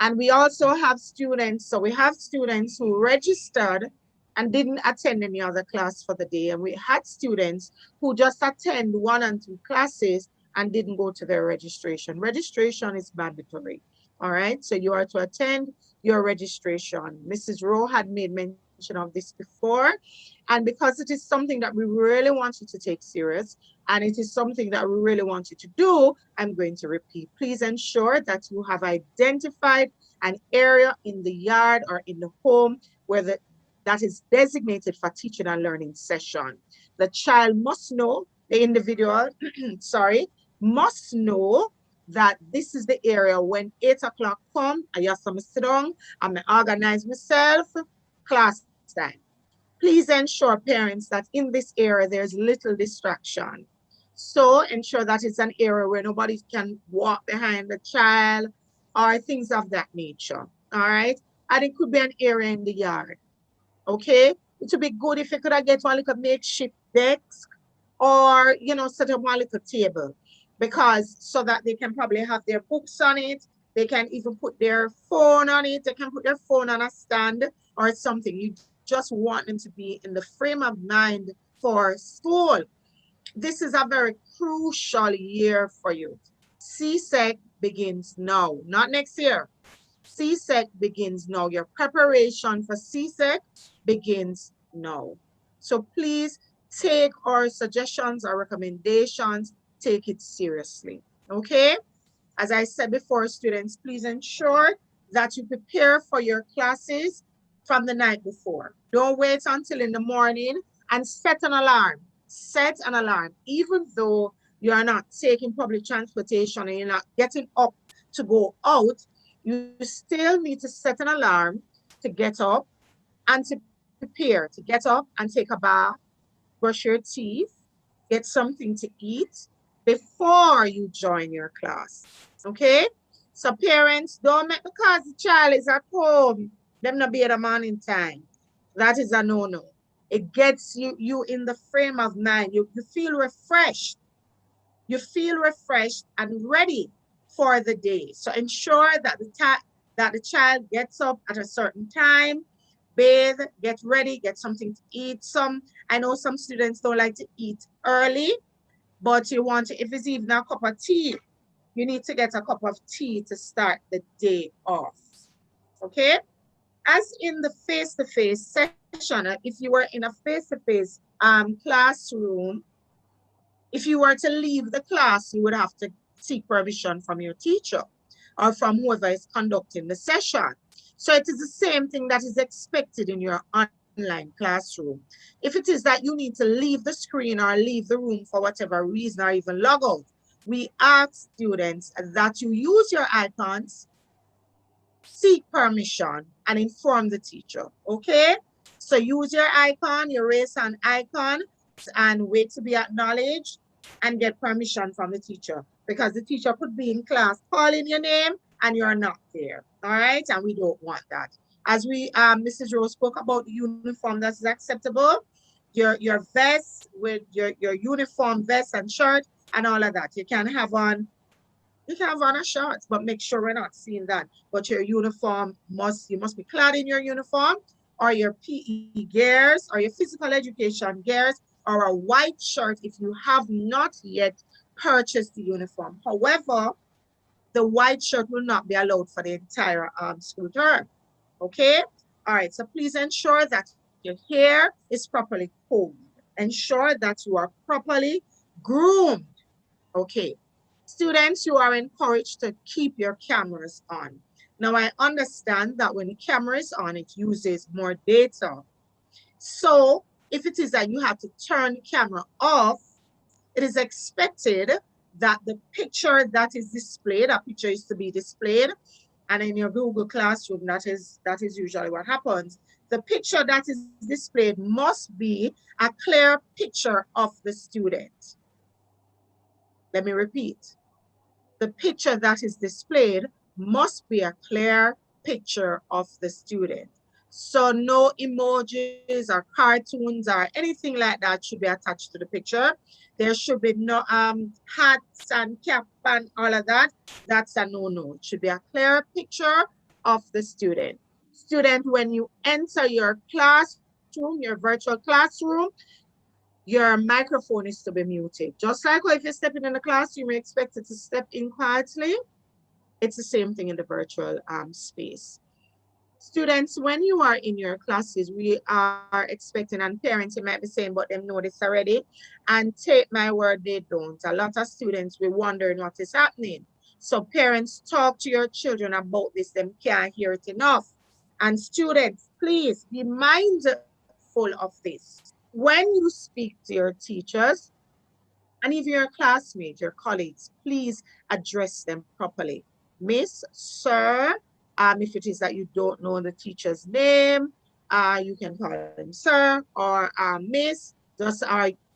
And we also have students, so we have students who registered and didn't attend any other class for the day. And we had students who just attend 1 and 2 classes and didn't go to their registration. Registration is mandatory. All right, so you are to attend your registration. Mrs. Rowe had made mention of this before, and because it is something that we really want you to take serious, and it is something that we really want you to do, I'm going to repeat. Please ensure that you have identified an area in the yard or in the home where that is designated for teaching and learning session. The child must know, the individual, sorry, must know that this is the area when 8 o'clock come, I have some sit down, I'm organize myself, class time. Please ensure parents that in this area there's little distraction. So ensure that it's an area where nobody can walk behind the child or things of that nature. All right. And it could be an area in the yard. Okay. It would be good if you could get one little makeshift desk or, set up one little table, because so that they can probably have their books on it. They can even put their phone on it. They can put their phone on a stand or something. You just want them to be in the frame of mind for school. This is a very crucial year for you. CSEC begins now, not next year. CSEC begins now. Your preparation for CSEC begins now. So please take our suggestions, our recommendations, take it seriously. Okay? As I said before, students, please ensure that you prepare for your classes from the night before. Don't wait until in the morning, and set an alarm. Set an alarm. Even though you are not taking public transportation and you're not getting up to go out, you still need to set an alarm to get up and to prepare, to get up and take a bath, brush your teeth, get something to eat before you join your class. Okay? So parents, don't make, because the child is at home, them not be at the morning time. That is a no-no. It gets you in the frame of mind. You feel refreshed. You feel refreshed and ready for the day. So ensure that the child gets up at a certain time, bathe, get ready, get something to eat. I know some students don't like to eat early, but you want to, if it's even a cup of tea, you need to get a cup of tea to start the day off. Okay? As in the face-to-face session, if you were in a face-to-face classroom, if you were to leave the class, you would have to seek permission from your teacher or from whoever is conducting the session. So it is the same thing that is expected in your online classroom. If it is that you need to leave the screen or leave the room for whatever reason or even log out, we ask students that you use your icons, seek permission, and inform the teacher. Okay? So use your icon, your raise hand icon, and wait to be acknowledged and get permission from the teacher, because the teacher could be in class calling your name and you're not there. All right? And we don't want that. As Mrs. Rose spoke about the uniform that is acceptable, your vest with your uniform vest and shirt and all of that. You can have on a shirt, but make sure we're not seeing that. But your uniform you must be clad in your uniform, or your PE gears, or your physical education gears, or a white shirt if you have not yet purchased the uniform. However, the white shirt will not be allowed for the entire school term. Okay? All right, so please ensure that your hair is properly combed. Ensure that you are properly groomed. Okay. Students, you are encouraged to keep your cameras on. Now, I understand that when the camera is on, it uses more data. So if it is that you have to turn the camera off, it is expected that the picture that is displayed, a picture is to be displayed, and in your Google Classroom, that is usually what happens. The picture that is displayed must be a clear picture of the student. Let me repeat. The picture that is displayed must be a clear picture of the student. So no emojis or cartoons or anything like that should be attached to the picture. There should be no hats and cap and all of that. That's a no-no. It should be a clear picture of the student. Student, when you enter your classroom, your virtual classroom, your microphone is to be muted. Just like if you're stepping in the classroom, you're expected to step in quietly. It's the same thing in the virtual space. Students, when you are in your classes, we are expecting, and parents, you might be saying, but them know this already. And take my word, they don't. A lot of students will wondering what is happening. So parents, talk to your children about this. Them can't hear it enough. And students, please be mindful of this. When you speak to your teachers, and if you're a classmate, your colleagues, please address them properly. Miss, sir, if it is that you don't know the teacher's name, you can call him sir or miss. Just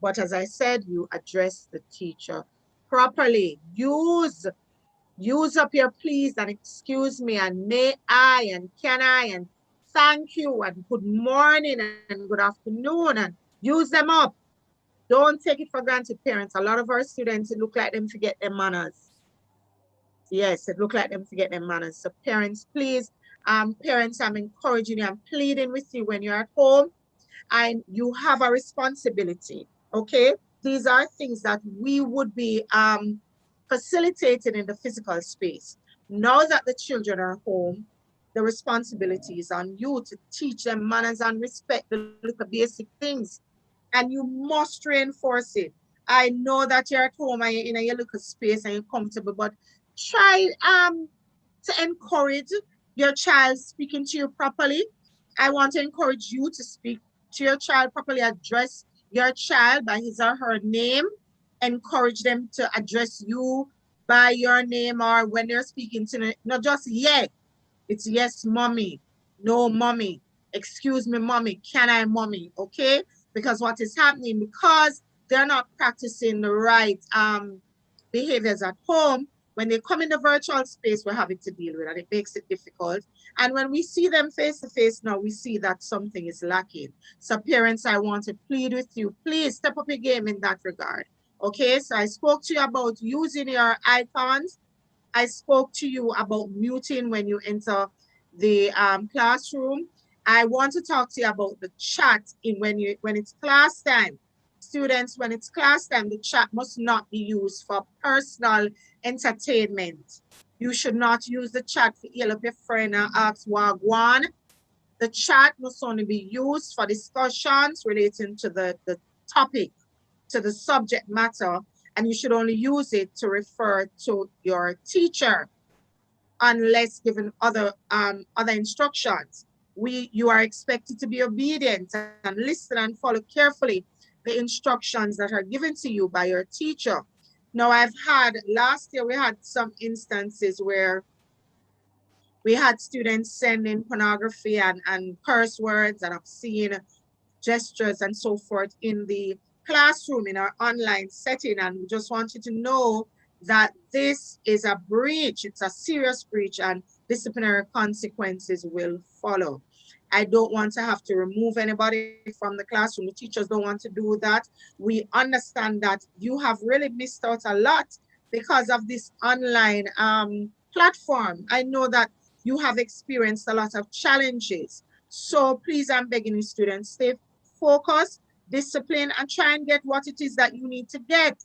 but as I said, you address the teacher properly. Use up your please and excuse me and may I and can I and thank you and good morning and good afternoon and use them up. Don't take it for granted, parents. A lot of our students, it look like them forget their manners. Yes, it look like them forget their manners. So parents, please, parents, I'm encouraging you, I'm pleading with you when you're at home and you have a responsibility, okay? These are things that we would be facilitating in the physical space. Now that the children are home, the responsibility is on you to teach them manners and respect, the little basic things, and you must reinforce it. I know that you're at home and you're in your little space and you're comfortable, but try to encourage your child speaking to you properly. I want to encourage you to speak to your child properly, address your child by his or her name, encourage them to address you by your name, or when they're speaking to them, not just yeah, it's yes, mommy, no, mommy, excuse me, mommy, can I, mommy, okay? Because what is happening, because they're not practicing the right behaviors at home, when they come in the virtual space, we're having to deal with, and it makes it difficult. And when we see them face to face now, we see that something is lacking. So parents, I want to plead with you, please step up your game in that regard. Okay, so I spoke to you about using your icons. I spoke to you about muting when you enter the classroom. I want to talk to you about the chat in when it's class time. Students, when it's class time, the chat must not be used for personal entertainment. You should not use the chat for yell up your friend and ask wagwan. The chat must only be used for discussions relating to the topic, to the subject matter, and you should only use it to refer to your teacher unless given other instructions. You are expected to be obedient and listen and follow carefully the instructions that are given to you by your teacher. Now, last year we had some instances where we had students sending pornography and curse words and obscene gestures and so forth in the classroom in our online setting. And we just want you to know that this is a breach. It's a serious breach and disciplinary consequences will follow. I don't want to have to remove anybody from the classroom. The teachers don't want to do that. We understand that you have really missed out a lot because of this online platform. I know that you have experienced a lot of challenges. So please, I'm begging you, students, stay focused, discipline, and try and get what it is that you need to get.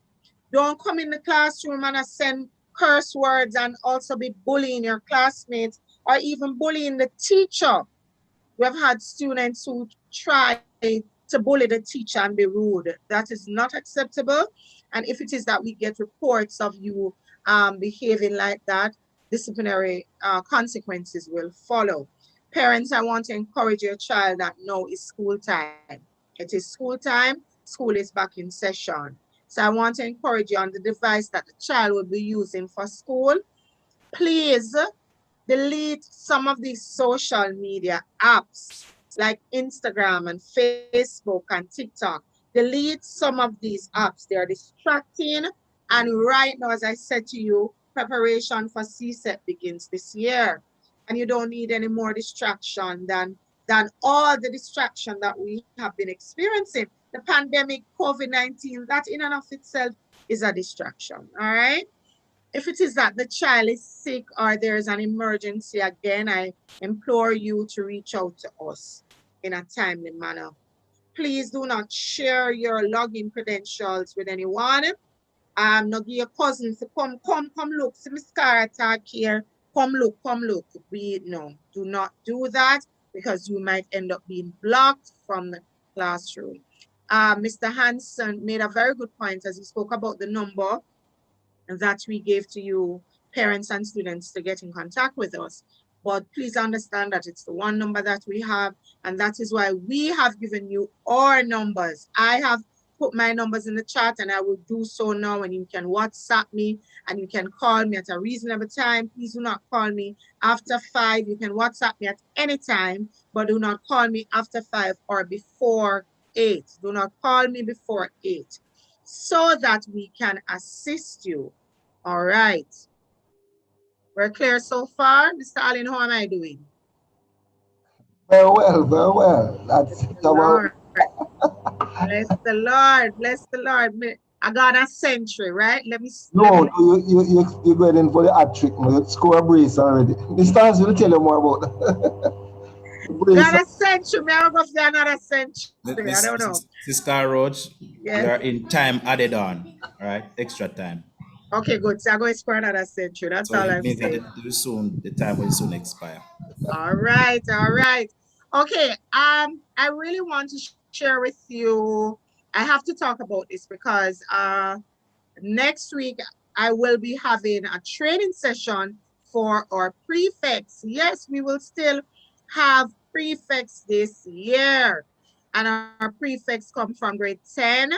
Don't come in the classroom and send curse words and also be bullying your classmates or even bullying the teacher. We have had students who try to bully the teacher and be rude. That is not acceptable. And if it is that we get reports of you behaving like that, disciplinary consequences will follow. Parents, I want to encourage your child that now is school time. It is school time. School is back in session. So I want to encourage you on the device that the child will be using for school. Please delete some of these social media apps like Instagram and Facebook and TikTok. Delete some of these apps. They are distracting. And right now, as I said to you, preparation for CSET begins this year. And you don't need any more distraction than all the distraction that we have been experiencing. The pandemic, COVID-19, that in and of itself is a distraction. All right. If it is that the child is sick or there is an emergency, again, I implore you to reach out to us in a timely manner. Please do not share your login credentials with anyone. Not give your cousins to come look. See Miss Cara talk here. Come look. We no, do not do that because you might end up being blocked from the classroom. Mr. Hanson made a very good point as he spoke about the number that we gave to you, parents and students, to get in contact with us. But please understand that it's the one number that we have, and that is why we have given you our numbers. I have put my numbers in the chat, and I will do so now, and you can WhatsApp me, and you can call me at a reasonable time. Please do not call me after 5. You can WhatsApp me at any time, but do not call me after 5 or before 8. Do not call me before 8 so that we can assist you. All right. We're clear so far? Mr. Allen, how am I doing? Very well, very well. That's Bless the Lord. Bless the Lord. Bless the Lord. I got a century, right? Let me. no, you're going in for the hat trick. You score a brace already. Mr. Hans will tell you more about that. The brace. Got a century. May I go for another century? I don't know. Sister Roach, Yes. you're in time added on, all right? Extra time. Okay, good. So I'm going to score another century. That's So all it I'm means that saying. the time will soon expire. All right, all right. Okay, I really want to share with you. I have to talk about this because next week I will be having a training session for our prefects. Yes, we will still have prefects this year, and our prefects come from grade 10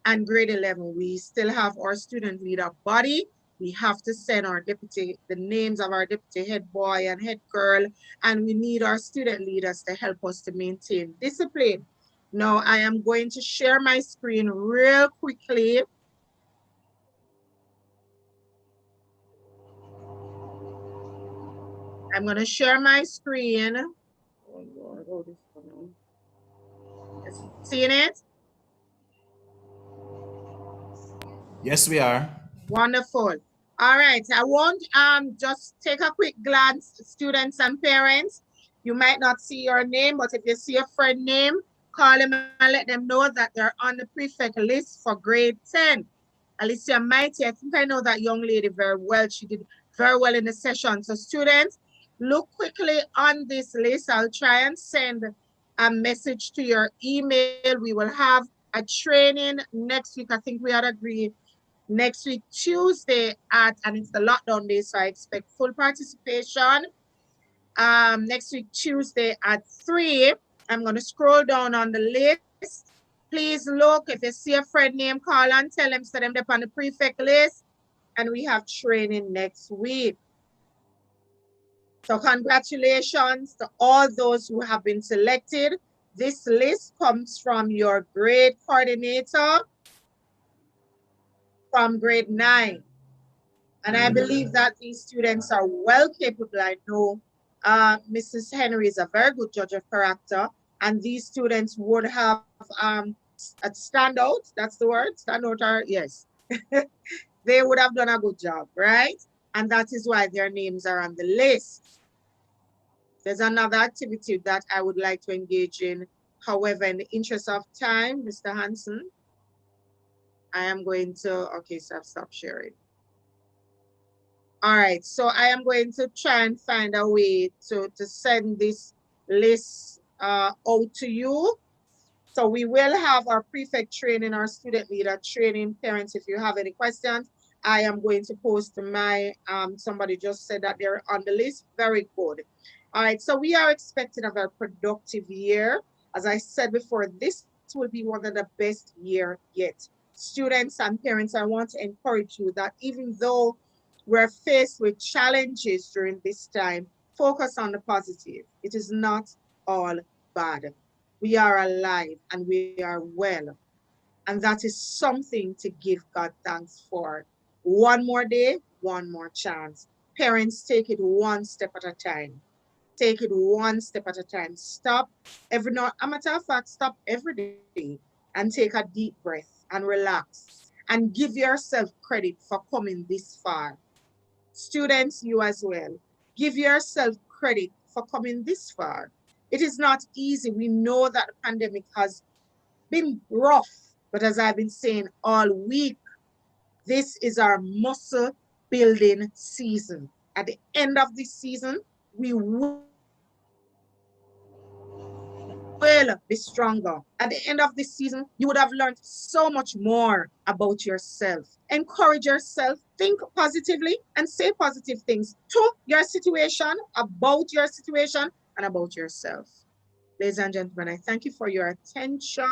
and grade 11. We still have our student leader body. We have to send our deputy, the names of our deputy head boy and head girl, and we need our student leaders to help us to maintain discipline. Now, I am going to share my screen real quickly. I'm going to share my screen. Oh, Lord, oh, this one. Seeing it? Yes, we are. Wonderful. All right. I want just take a quick glance, students and parents. You might not see your name, but if you see a friend name, call them and let them know that they're on the prefect list for grade 10. Alicia Mighty, I think I know that young lady very well. She did very well in the session. So students, look quickly on this list. I'll try and send a message to your email. We will have a training next week. I think we had agreed next week, Tuesday and it's the lockdown day, so I expect full participation. Next week, Tuesday at 3. I'm going to scroll down on the list. Please look, if you see a friend name, call and tell them, so them they're on the prefect list, and we have training next week. So congratulations to all those who have been selected. This list comes from your grade coordinator from grade 9. And I believe that these students are well capable. I know Mrs. Henry is a very good judge of character, and these students would have a standout. That's the word, standout, or yes. They would have done a good job, right? And that is why their names are on the list. There's another activity that I would like to engage in. However, in the interest of time, Mr. Hanson, I am going to, okay, so I've stopped sharing. All right, so I am going to try and find a way to send this list out to you. So we will have our prefect training, our student leader training. Parents, if you have any questions, I am going to post my, somebody just said that they're on the list. Very good. All right, so we are expecting a very productive year. As I said before, this will be one of the best year yet. Students and parents, I want to encourage you that even though we're faced with challenges during this time, focus on the positive. It is not all bad. We are alive and we are well. And that is something to give God thanks for. One more day, one more chance. Parents, take it one step at a time. Take it one step at a time. Stop every night. A matter of fact, stop every day and take a deep breath and relax and give yourself credit for coming this far. Students, you as well, give yourself credit for coming this far. It is not easy. We know that the pandemic has been rough, but as I've been saying all week, this is our muscle building season. At the end of this season, we will be stronger. At the end of this season, you would have learned so much more about yourself. Encourage yourself, think positively, and say positive things to your situation, about your situation, and about yourself. Ladies and gentlemen, I thank you for your attention.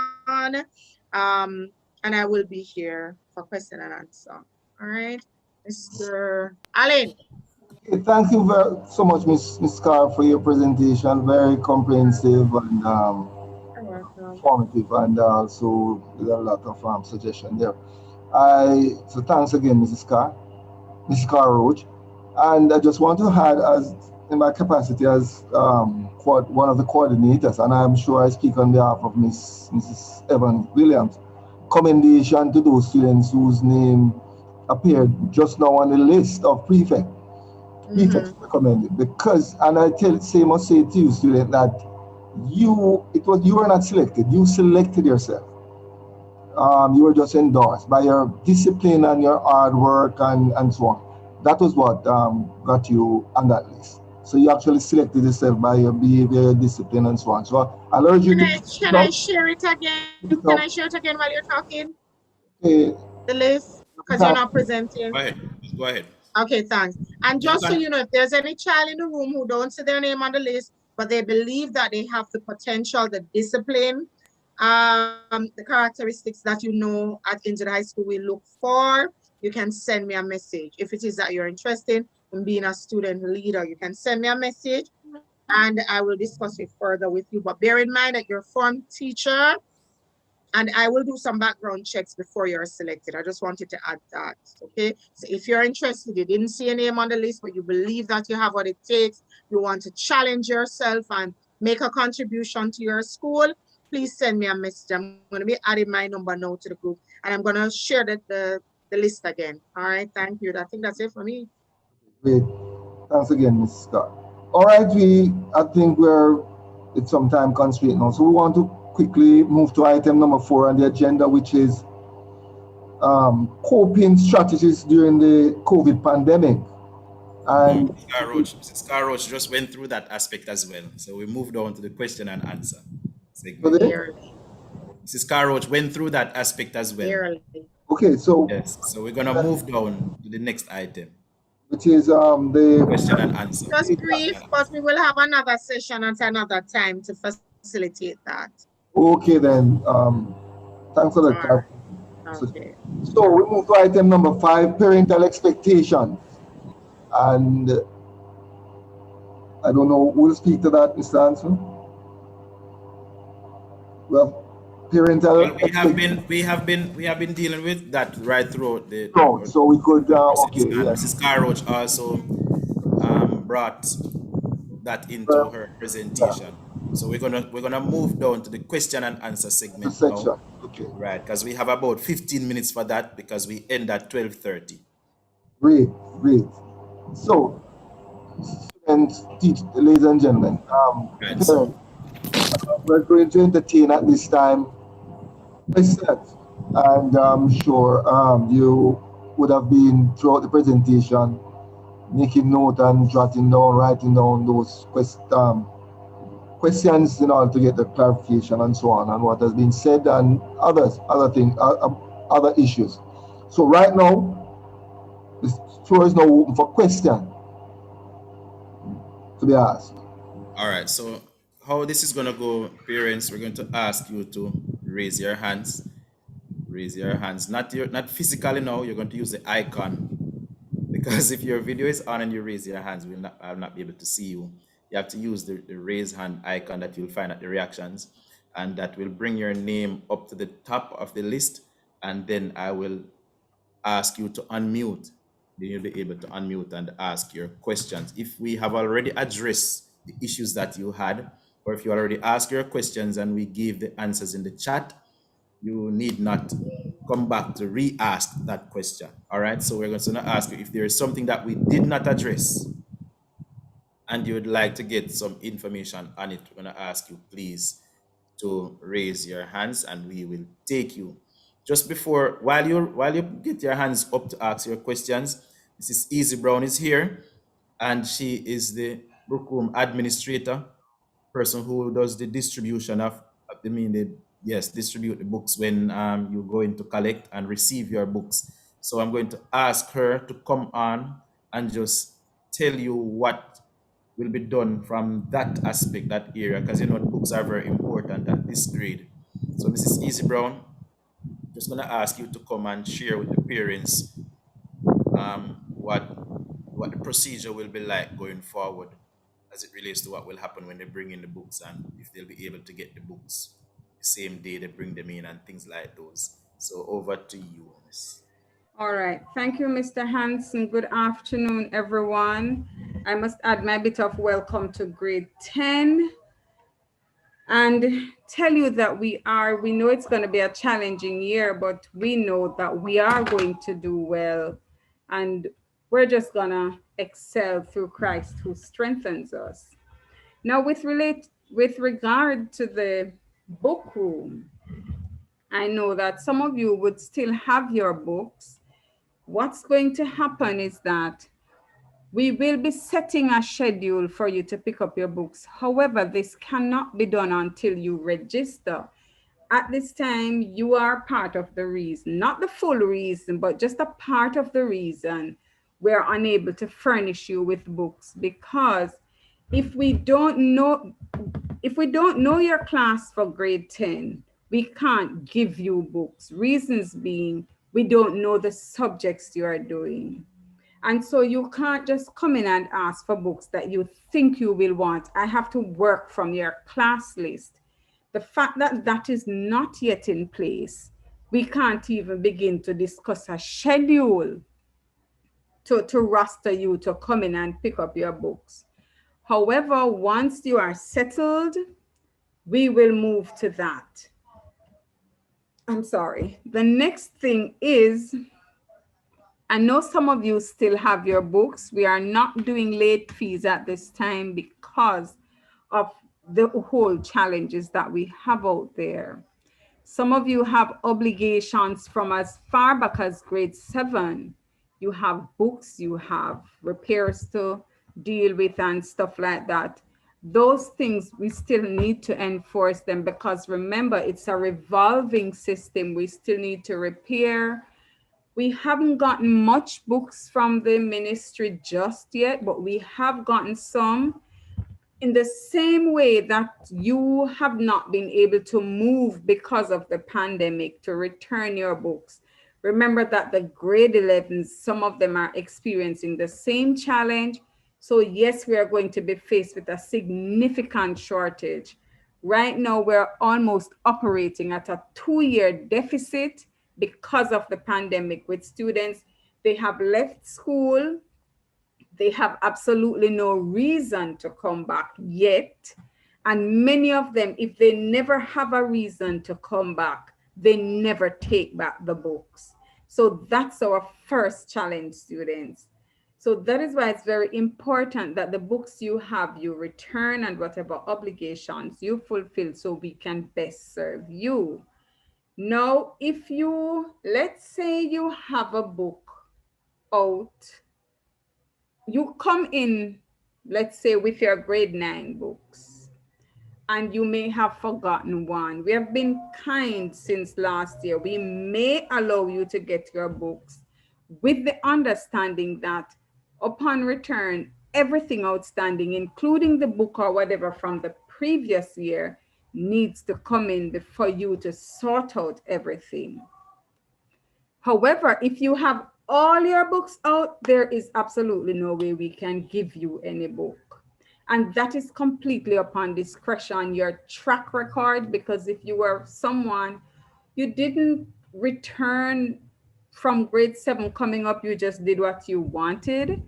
And I will be here for question and answer. All right, Mr. Allen. Okay, thank you so much, Miss Carr, for your presentation. Very comprehensive and You're welcome. informative, and also with a lot of suggestion there. So thanks again, Mrs. Carr Roach, and I just want to add, as in my capacity as one of the coordinators, and I'm sure I speak on behalf of Mrs. Evans Williams. Commendation to those students whose name appeared just now on the list of prefects recommended, because, and must say to you, student, that you were not selected, you selected yourself. You were just endorsed by your discipline and your hard work and so on. That was what got you on that list. So you actually selected yourself by your behavior, your discipline, and so on. So I'll urge you to keep it Can I up. share it again? Keep Can it I up. share it again while you're talking? Okay. The list? Because you're not presenting. Go ahead. Just go ahead. Okay, thanks. And You just so can. you know, if there's any child in the room who don't see their name on the list, but they believe that they have the potential, the discipline, the characteristics that you know at Innswood High School we look for, you can send me a message. If it is that you're interested in being a student leader, you can send me a message and I will discuss it further with you. But bear in mind that your form teacher, and I will do some background checks before you're selected. I just wanted to add that, okay? So if you're interested, you didn't see a name on the list, but you believe that you have what it takes, you want to challenge yourself and make a contribution to your school, please send me a message. I'm going to be adding my number now to the group, and I'm going to share the list again. All right, thank you. I think that's it for me. Great. Thanks again, Mrs. Scott. All right, I think we're it's some time constraint now, so we want to quickly move to item number 4 on the agenda, which is coping strategies during the COVID pandemic. And Mrs. Roach just went through that aspect as well. So we moved on to the question and answer so segment. there, Barely, Mrs. Roach went through that aspect as well. barely. okay, so Yes. So we're gonna move down to the next item. which is Question and answer. Just brief, but we will have another session at another time to facilitate that. okay then. Thanks for All that right. clarification. So, Okay. so we move to item number 5, parental expectations. And I don't know who will speak to that, Mr. Anson. Well, parental Well, expectations. we have been dealing with that right throughout No, so we could okay, and yes. Mrs. Roach also brought that into Well, her yeah, presentation. So we're gonna move down to the question and answer the segment now, section. Okay. right? Because we have about 15 minutes for that because we end at 12:30. Great, great. So, students, ladies and gentlemen, Right. So parents, we're going to entertain at this time questions, and I'm sure you would have been throughout the presentation making note and jotting down, writing down those questions in order to get the clarification and so on, and what has been said and other things, other issues. So right now, the floor is now open for question to be asked. all right. So how this is gonna go, parents, we're going to ask you to raise your hands. Raise your hands. Not physically now, you're going to use the icon. Because if your video is on and you raise your hands, I'll not be able to see you. You have to use the raise hand icon that you'll find at the reactions, and that will bring your name up to the top of the list. And then I will ask you to unmute. Then you'll be able to unmute and ask your questions. If we have already addressed the issues that you had, or if you already asked your questions and we give the answers in the chat, you need not come back to re-ask that question. All right. So we're going to ask you if there is something that we did not address and you would like to get some information on it. We're going to ask you, please to raise your hands and we will take you. Just before, while you get your hands up to ask your questions, Mrs. Easy Brown is here, and she is the bookroom administrator, person who does the distribution of I mean the yes, distribute the books when you go in to collect and receive your books. So I'm going to ask her to come on and just tell you what will be done from that aspect, that area, because you know the books are very important at this grade. So Mrs. Easy Brown, just gonna ask you to come and share with the parents what the procedure will be like going forward as it relates to what will happen when they bring in the books and if they'll be able to get the books the same day they bring them in and things like those. So over to you, Miss. All right. Thank you, Mr. Hanson. Good afternoon, everyone. I must add my bit of welcome to grade 10 and tell you that we know it's going to be a challenging year, but we know that we are going to do well. And we're just going to excel through Christ who strengthens us. Now, with regard to the book room, I know that some of you would still have your books. What's going to happen is that we will be setting a schedule for you to pick up your books. However, this cannot be done until you register. At this time, you are part of the reason, not the full reason, but just a part of the reason we're unable to furnish you with books, because if we don't know your class for grade 10, we can't give you books. Reasons being, we don't know the subjects you are doing. And so you can't just come in and ask for books that you think you will want. I have to work from your class list. The fact that that is not yet in place, we can't even begin to discuss a schedule to roster you to come in and pick up your books. However, once you are settled, we will move to that. I'm sorry. The next thing is, I know some of you still have your books. We are not doing late fees at this time because of the whole challenges that we have out there. Some of you have obligations from as far back as grade 7. You have books, you have repairs to deal with and stuff like that. Those things, we still need to enforce them, because remember, it's a revolving system. We still need to repair. We haven't gotten much books from the ministry just yet, but we have gotten some. In the same way that you have not been able to move because of the pandemic to return your books, remember that the grade 11s, some of them are experiencing the same challenge. So yes, we are going to be faced with a significant shortage. Right now, we're almost operating at a 2-year deficit because of the pandemic with students. They have left school. They have absolutely no reason to come back yet. And many of them, if they never have a reason to come back, they never take back the books. So that's our first challenge, students. So that is why it's very important that the books you have, you return, and whatever obligations you fulfill so we can best serve you. Now, if you, let's say you have a book out, you come in, let's say, with your grade 9 books, and you may have forgotten one. We have been kind since last year. We may allow you to get your books with the understanding that upon return, everything outstanding, including the book or whatever from the previous year, needs to come in for you to sort out everything. However, if you have all your books out, there is absolutely no way we can give you any book. And that is completely upon discretion, your track record, because if you were someone, you didn't return from grade 7 coming up, you just did what you wanted,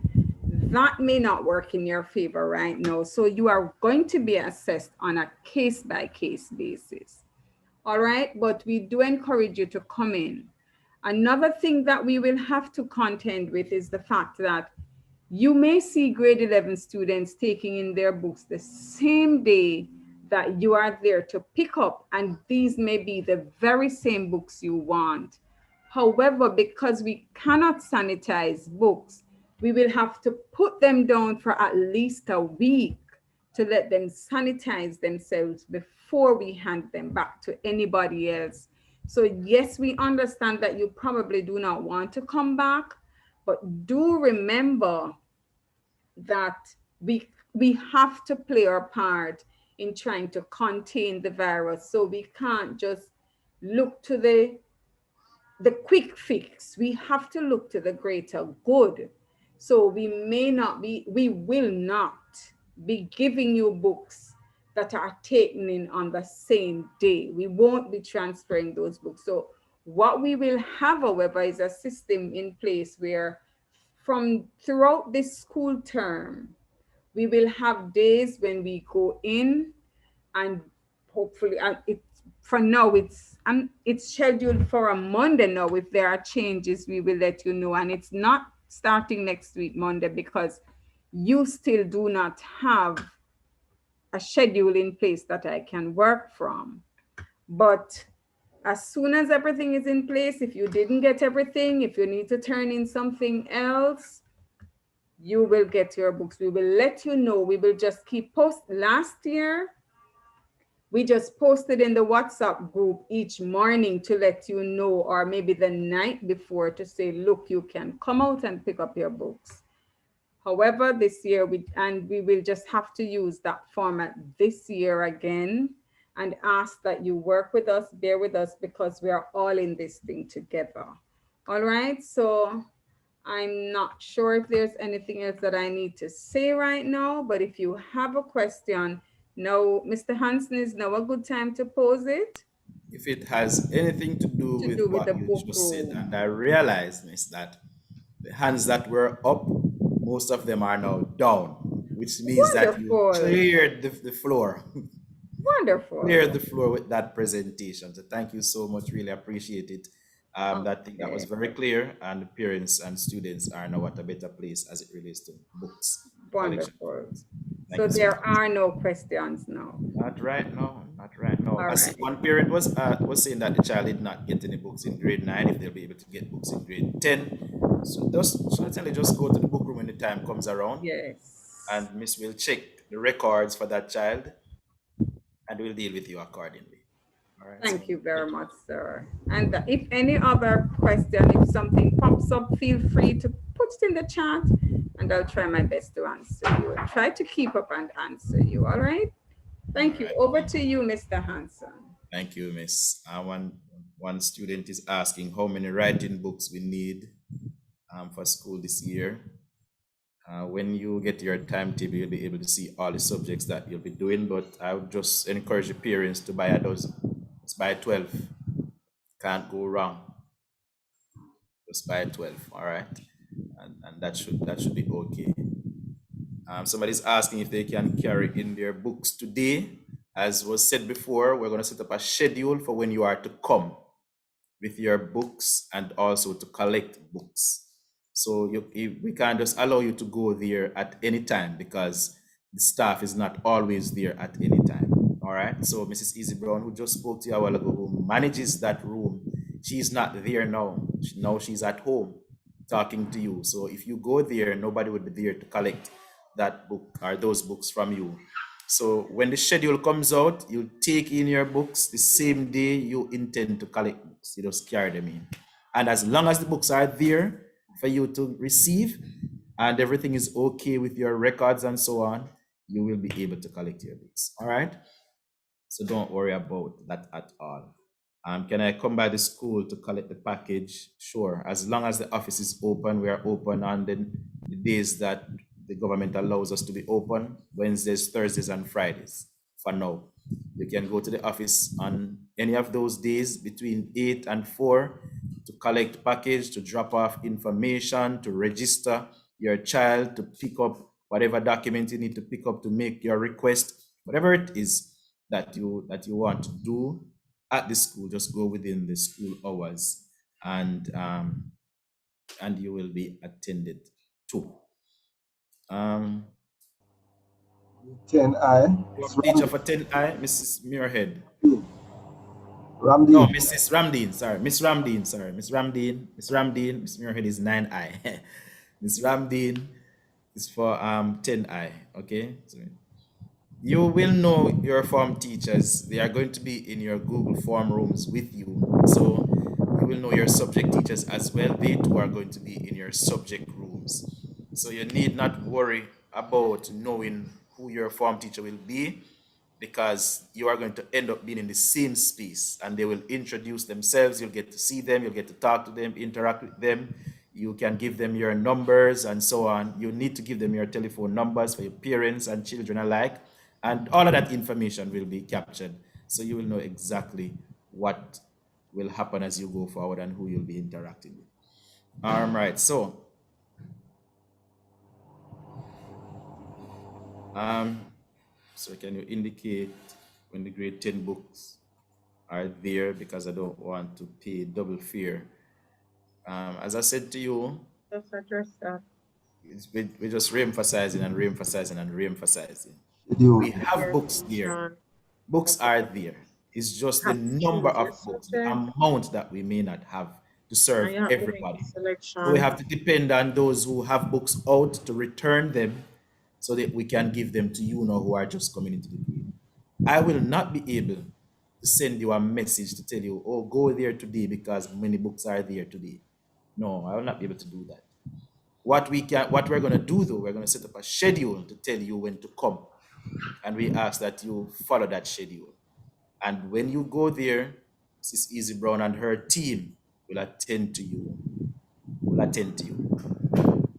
that may not work in your favor right now. So you are going to be assessed on a case-by-case basis. All right, but we do encourage you to come in. Another thing that we will have to contend with is the fact that you may see grade 11 students taking in their books the same day that you are there to pick up, and these may be the very same books you want. However, because we cannot sanitize books, we will have to put them down for at least a week to let them sanitize themselves before we hand them back to anybody else. So, yes, we understand that you probably do not want to come back, but do remember that we have to play our part in trying to contain the virus. So we can't just look to the quick fix. We have to look to the greater good. So we will not be giving you books that are taken in on the same day. We won't be transferring those books. So what we will have, however, is a system in place where from throughout this school term, we will have days when we go in, and hopefully it for now it's scheduled for a Monday now. If there are changes, we will let you know, and it's not starting next week Monday because you still do not have a schedule in place that I can work from. But as soon as everything is in place, if you didn't get everything, if you need to turn in something else, you will get your books. We will let you know. We will just keep post. Last year, we just posted in the WhatsApp group each morning to let you know, or maybe the night before to say, look, you can come out and pick up your books. However, this year, we will just have to use that format this year again, and ask that you work with us, bear with us, because we are all in this thing together. All right, so I'm not sure if there's anything else that I need to say right now, but if you have a question, now, Mr. Hansen, is now a good time to pose it? If it has anything to do with With the what you book just said, room. and I realized, Miss, that the hands that were up, most of them are now down, which means that you Wonderful. cleared the floor. Wonderful. Cleared the floor with that presentation. So thank you so much. Really appreciate it. That thing that was Okay. very clear, and the parents and students are now at a better place as it relates to books, the collection of Wonderful. books. Thank So you so there much. are no questions now. Not right now. Not right now. All I see right. one parent was saying that the child did not get any books in grade 9, if they'll be able to get books in grade 10. So certainly just go to the book room when the time comes around, Yes. and Miss will check the records for that child, and we'll deal with you accordingly. All right. So Thank you very thank you. much, sir. And if any other question, if something pops up, feel free to put it in the chat, and I'll try my best to answer you. I'll try to keep up and answer you. All right. All Thank you. right. Over to you, Mr. Hanson. Thank you, Miss. One student is asking how many writing books we need for school this year. When you get your timetable, you'll be able to see all the subjects that you'll be doing, but I would just encourage the parents to buy a dozen. Just buy 12. Can't go wrong. Just buy 12, all right? And that should be okay. Somebody's asking if they can carry in their books today. As was said before, we're going to set up a schedule for when you are to come with your books and also to collect books. So we can't just allow you to go there at any time because the staff is not always there at any time. All right. So Mrs. Easy Brown, who just spoke to you a while ago, who manages that room, she's not there now. Now she's at home talking to you. So if you go there, nobody would be there to collect that book or those books from you. So when the schedule comes out, you take in your books the same day you intend to collect books. You just carry them in. And as long as the books are there for you to receive and everything is okay with your records and so on, you will be able to collect your books. All right? So don't worry about that at all. Can I come by the school to collect the package? Sure. As long as the office is open, we are open on the days that the government allows us to be open, Wednesdays, Thursdays, and Fridays for now. You can go to the office on any of those days between 8 and 4 to collect package, to drop off information, to register your child, to pick up whatever document you need to pick up to make your request, whatever it is that you want to do at the school, just go within the school hours, and you will be attended to. 10I. Form It's teacher for 10I, Mrs. Muirhead. No, Ramdi. Mrs. Ramdeen, sorry. Miss Ramdeen, sorry. Miss Ramdeen. Miss Ramdeen. Miss Muirhead is 9I. Miss Ramdeen is for 10I. Okay? So you will know your form teachers. They are going to be in your Google form rooms with you. So you will know your subject teachers as well. They too are going to be in your subject rooms. So you need not worry about knowing who your form teacher will be, because you are going to end up being in the same space and they will introduce themselves. You'll get to see them, you'll get to talk to them, interact with them. You can give them your numbers and so on. You need to give them your telephone numbers for your parents and children alike. And all of that information will be captured. So you will know exactly what will happen as you go forward and who you'll be interacting with. Right, so so can you indicate when the grade 10 books are there, because I don't want to pay double fare. As I said to you, Just address that. we're just re-emphasizing and re-emphasizing and re-emphasizing. You. We have books there. Sean, Books are there. It's just the have to number choose your of books, the subject, amount that we may not have to and serve you have to make everybody. a So we selection. have to depend on those who have books out to return them so that we can give them to you now who are just coming into the grade. I will not be able to send you a message to tell you, oh, go there today because many books are there today. No, I will not be able to do that. What we're going to do though, we're going to set up a schedule to tell you when to come, and we ask that you follow that schedule. And when you go there, Mrs. Easy Brown and her team will attend to you. Will attend to you.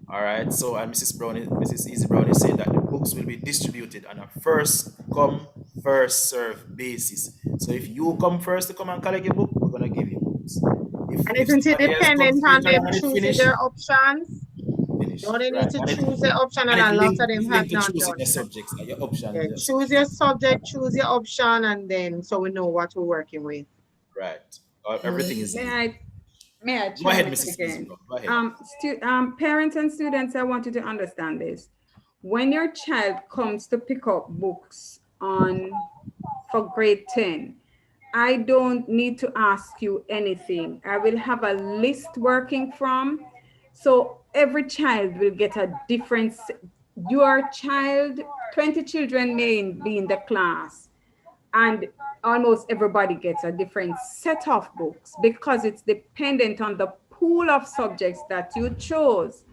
All right. So, and Mrs. Easy Brown is saying that the books will be distributed on a first come, first serve basis. So, if you come first to come and collect your book, we're gonna give you books. And If isn't it somebody else comes dependent on later them and it choosing finish, their options? finish. Don't they need Right. to And choose their option? And it's a lot linked, of them it's have linked to not choosing done your that. subjects, your options. Yeah, Yes. choose your subject, choose your option, and then so we know what we're working with. Right. Everything is May linked. I Go ahead, chime in Mrs. Easy again? Brown. Go ahead. Parents and students, I want you to understand this. When your child comes to pick up books for grade 10, I don't need to ask you anything. I will have a list working from. So every child will get a different, your child, 20 children may be in the class, and almost everybody gets a different set of books because it's dependent on the pool of subjects that you chose.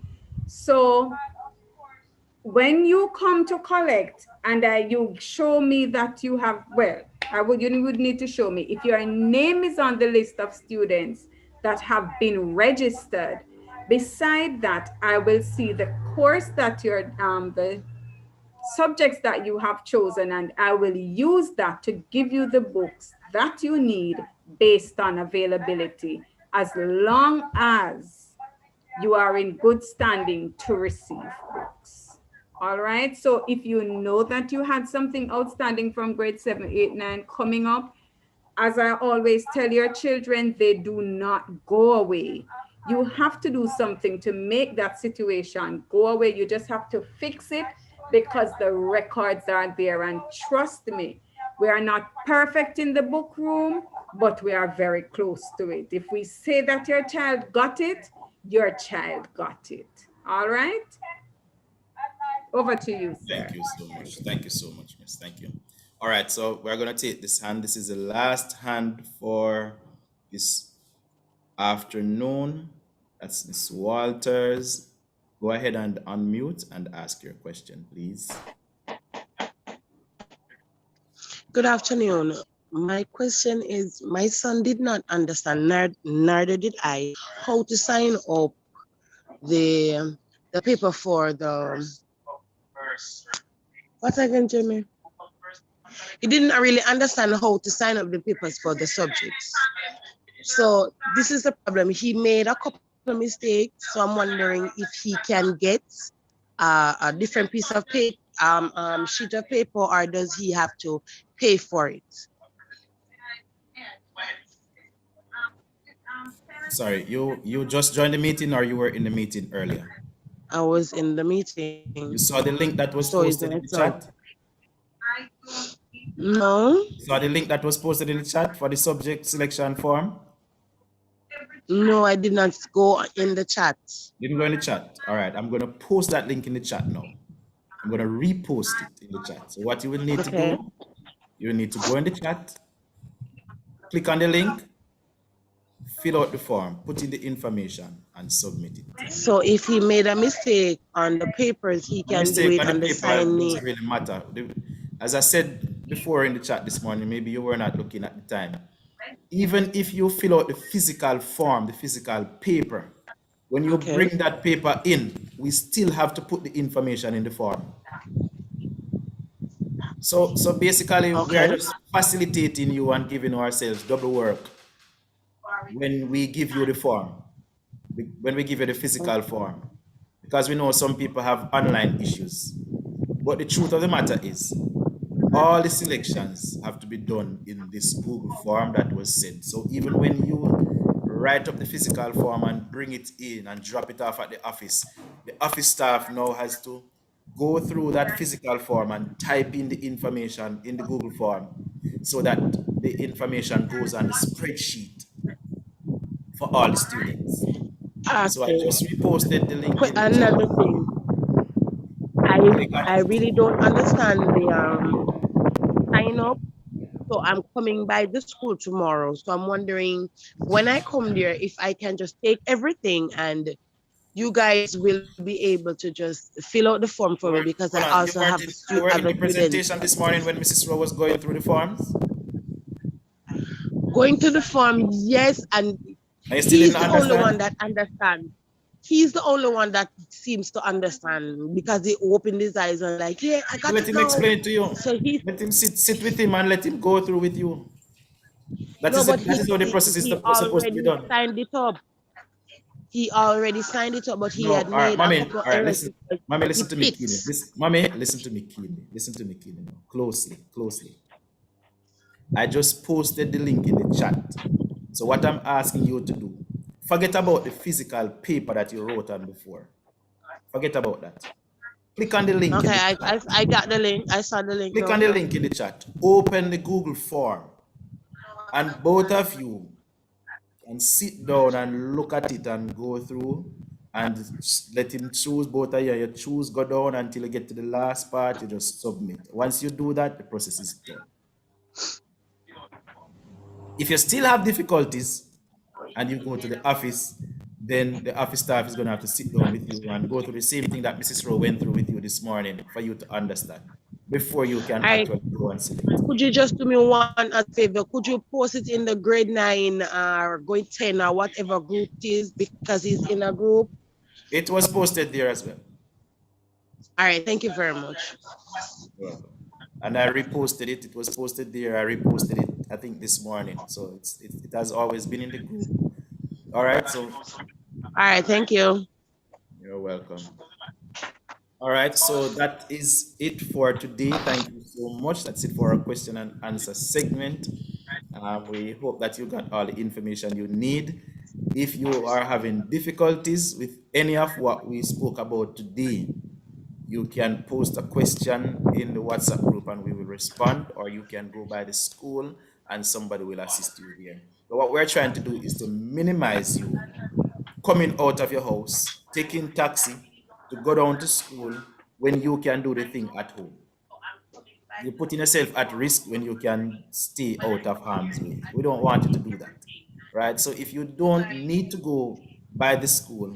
So when you come to collect and you show me that you have, you would need to show me if your name is on the list of students that have been registered. Beside that, I will see the course that you're, the subjects that you have chosen, and I will use that to give you the books that you need based on availability, as long as you are in good standing to receive books. All right. So if you know that you had something outstanding from grade 7, 8, 9 coming up, as I always tell your children, they do not go away. You have to do something to make that situation go away. You just have to fix it because the records are there. And trust me, we are not perfect in the book room, but we are very close to it. If we say that your child got it, your child got it. All right? Over to you, sir. Thank you so much. Thank you so much, Miss. Thank you. All right, so we're going to take this hand. This is the last hand for this afternoon. That's Miss Walters. Go ahead and unmute and ask your question, please. Good afternoon. My question is, my son did not understand, neither did I, how to sign up the paper for the, what again, Jimmy? He didn't really understand how to sign up the papers for the subjects. So this is the problem. He made a couple of mistakes. So I'm wondering if he can get a different piece of paper, sheet of paper, or does he have to pay for it? Sorry, you just joined the meeting or you were in the meeting earlier? I was in the meeting. You saw the link that was So is posted in my the son. chat? No. Saw the link that was posted in the chat for the subject selection form? No, I did not go in the chat. Didn't go in the chat. All right, I'm going to post that link in the chat now. I'm going to repost it in the chat. So what you will need to do, you will need to go in the chat, click on the link, fill out the form, put in the information, and submit it. So if he made a mistake on the papers, he The can do mistake it on on the the paper sign doesn't name. really matter. As I said before in the chat this morning, maybe you were not looking at the time. Even if you fill out the physical form, the physical paper, when you bring that paper in, we still have to put the information in the form. So basically, we are just facilitating you and giving ourselves double work when we give you the form, when we give you the physical form, because we know some people have online issues. But the truth of the matter is, all the selections have to be done in this Google form that was sent. So even when you write up the physical form and bring it in and drop it off at the office staff now has to go through that physical form and type in the information in the Google form so that the information goes on the spreadsheet for all the students. So I just reposted the link in the chat. Another thing, I really don't understand the sign up. So I'm coming by the school tomorrow. So I'm wondering when I come there, if I can just take everything and you guys will be able to just fill out the form for me because I also have You were in the students. presentation this morning when Mrs. Rowe was going through the forms? Going to the form, yes, and he's the only one that understands. He's the only one that seems to understand because he opened his eyes and like, yeah, I got let him explain to you. So let him sit with him and let him go through with you. That is how the process is supposed to be done. Signed it up. He already signed it up, but he had made a couple of errors. Mommy, listen to me keenly. Mommy, listen to me keenly. Listen to me keenly now. Closely. I just posted the link in the chat. So what I'm asking you to do, forget about the physical paper that you wrote on before. Forget about that. Click on the link. Okay, I got the link. I saw the link. Click on the link in the chat. Open the Google form. And both of you can sit down and look at it and go through and let him choose. Both of you, you choose, go down until you get to the last part, you just submit. Once you do that, the process is done. If you still have difficulties and you go to the office, then the office staff is going to have to sit down with you and go through the same thing that Mrs. Rowe went through with you this morning for you to understand before you can actually go and select. Could you just do me one favor? Could you post it in the grade 9 or grade 10 or whatever group it is because he's in a group? It was posted there as well. All right, thank you very much. You're welcome. And I reposted it. It was posted there. I reposted it, I think, this morning. So it has always been in the group. All right. So. All right. Thank you. You're welcome. All right. So that is it for today. Thank you so much. That's it for our question and answer segment. We hope that you got all the information you need. If you are having difficulties with any of what we spoke about today, you can post a question in the WhatsApp group and we will respond, or you can go by the school and somebody will assist you here. But what we're trying to do is to minimize you coming out of your house, taking taxi to go down to school when you can do the thing at home. You're putting yourself at risk when you can stay out of harm's way. We don't want you to do that, right? So if you don't need to go by the school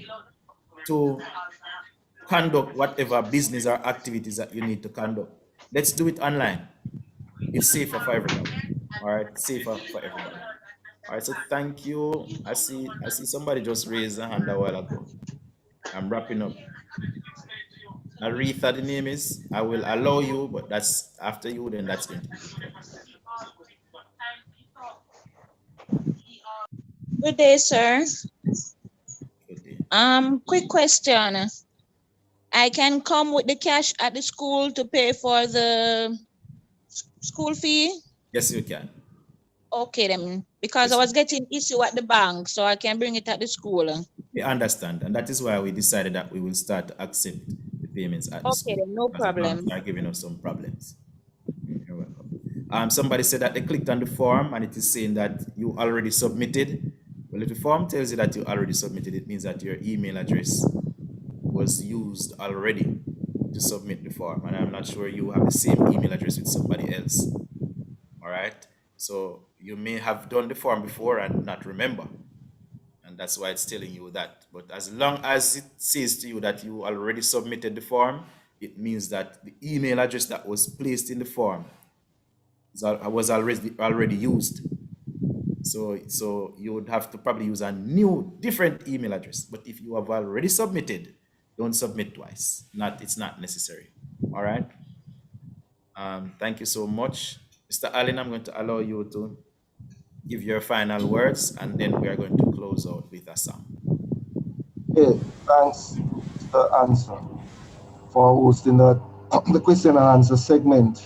to conduct whatever business or activities that you need to conduct, let's do it online. It's safer for everybody. All right, safer for everybody. All right, so thank you. I see somebody just raised a hand a while ago. I'm wrapping up. Aretha, the name is. I will allow you, but that's after you, then that's going to be different. Good day, sir. Good day. Quick question. I can come with the cash at the school to pay for the school fee? Yes, you can. Okay, then, because I was getting issue at the bank, so I can bring it at the school. We understand, and that is why we decided that we will start to accept the payments at the school. Okay, then, no problem. The banks are giving us some problems. You're welcome. Somebody said that they clicked on the form and it is saying that you already submitted. Well, if the form tells you that you already submitted, it means that your email address was used already to submit the form. And I'm not sure you have the same email address with somebody else. All right. So you may have done the form before and not remember. And that's why it's telling you that. But as long as it says to you that you already submitted the form, it means that the email address that was placed in the form was already used. So you would have to probably use a new, different email address. But if you have already submitted, don't submit twice. It's not necessary. All right. Thank you so much, Mr. Allen. I'm going to allow you to give your final words, and then we are going to close out with a song. Okay, thanks, Mr. Anson, for hosting the question and answer segment.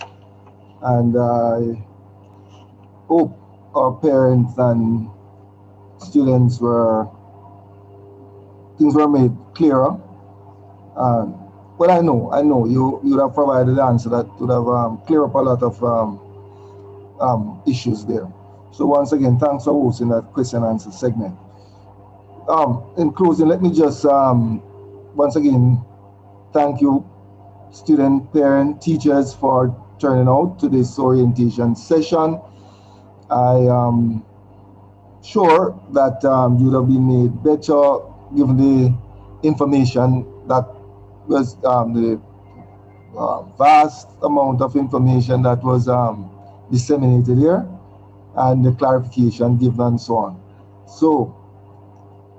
And I hope our parents and students things were made clearer. Well, I know you would have provided the answer that would have cleared up a lot of issues there. So once again, thanks for hosting that question and answer segment. In closing, let me just once again thank you, student, parent, teachers, for turning out to this orientation session. I am sure that you would have been made better given the information that was the vast amount of information that was disseminated here and the clarification given and so on. So,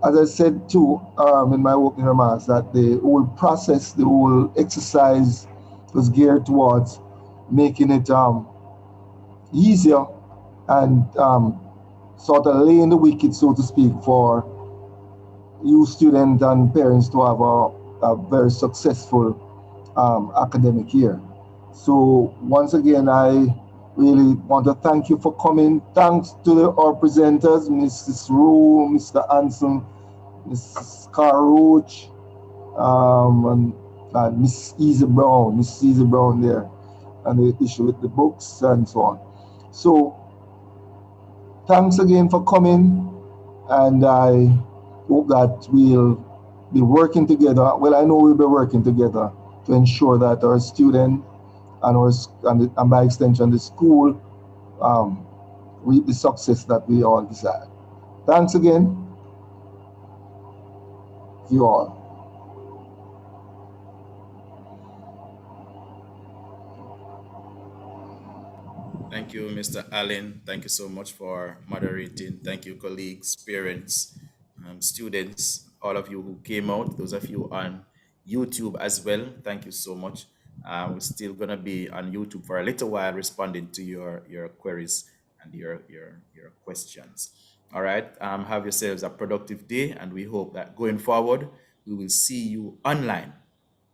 as I said too in my opening remarks, that the whole process, the whole exercise was geared towards making it easier and sort of laying the wicket, so to speak, for you students and parents to have a very successful academic year. So once again, I really want to thank you for coming. Thanks to our presenters, Mrs. Rowe, Mr. Anson, Mrs. Roach, and Miss Easy Brown there, and the issue with the books and so on. So thanks again for coming, and I hope that we'll be working together. Well, I know we'll be working together to ensure that our student and by extension the school reap the success that we all desire. Thanks again, you all. Thank you, Mr. Allen. Thank you so much for moderating. Thank you, colleagues, parents, students, all of you who came out, those of you on YouTube as well. Thank you so much. We're still going to be on YouTube for a little while responding to your queries and your questions. All right. Have yourselves a productive day, and we hope that going forward, we will see you online,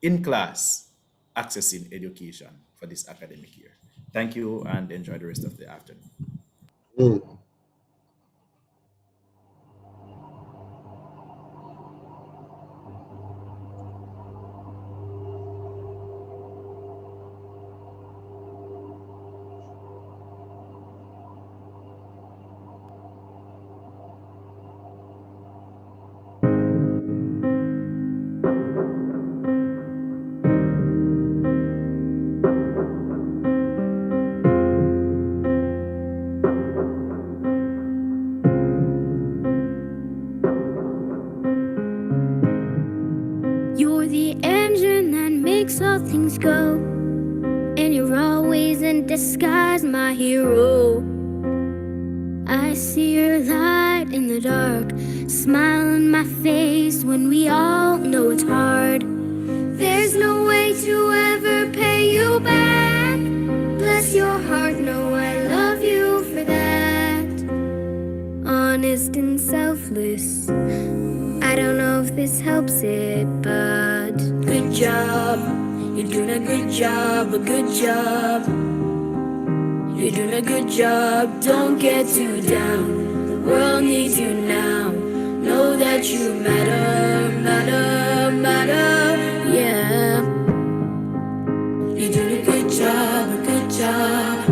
in class, accessing education for this academic year. Thank you, and enjoy the rest of the afternoon. Yeah. You're the engine that makes all things go, and you're always in disguise, my hero. I see your light in the dark, smile on my face when we all know it's hard. There's no way to ever pay you back. Bless your heart, know I love you for that. Honest and selfless, I don't know if this helps it, but good job, you're doing a good job, a good job. You're doing a good job, don't get too down. The world needs you now. Know that you matter, matter, matter, yeah. You're doing a good job, a good job.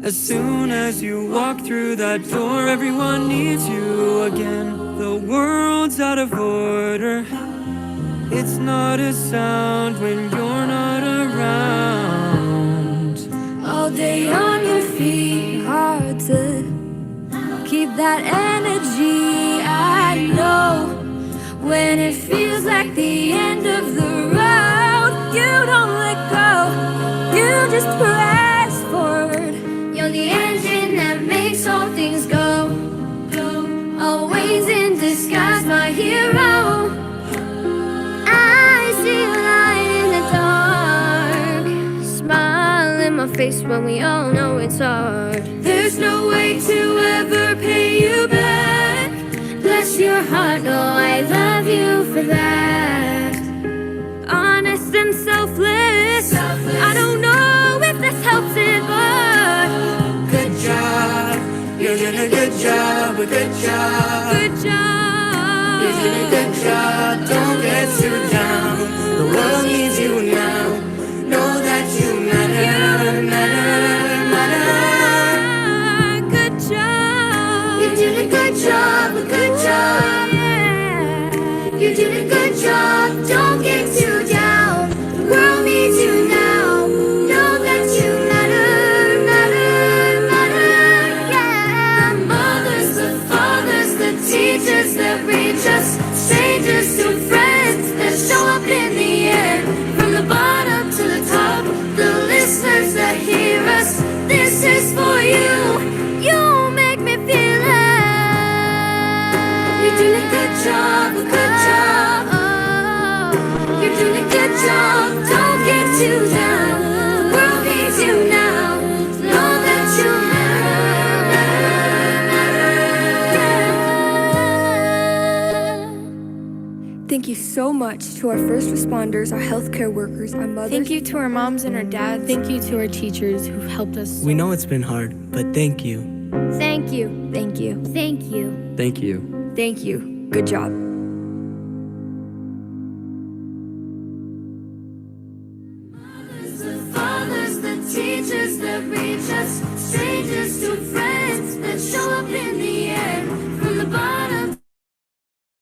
As soon as you walk through that door, everyone needs you again. The world's out of order. It's not a sound when you're not around. All day on your feet, hard to keep that energy. I know when it feels like the end of the road, you don't let go, you just press forward. You're the engine that makes all things go, always in disguise, my hero. I see a light in the dark, smile in my face when we all know it's hard. There's no way to ever pay you back. Bless your heart, no, I love you for that. Honest and selfless. I don't know if this helps it, but Good job, you're doing a good job, a good job. good job. You're doing a good job, don't get too down. The world needs you now. Know that you matter, matter. Good job. You did a good job, a good job. You did a good job, don't get too down. The world needs you now. Know that you matter, yeah. The mothers, the fathers, the teachers that reach us, strangers to friends that show up in the air. From the bottom to the top, the listeners that hear us, this is for you. You make me feel it. You're doing a good job, a good job. You're doing a good job, don't get too down. The world needs you now. Know that you matter. Thank you so much to our first responders, our healthcare workers, our mothers. Thank you to our moms and our dads. Thank you to our teachers who've helped us. We know it's been hard, but thank you. Thank you. Thank you. Thank you. Thank you. Thank you. Good job. The fathers, the teachers that reach us,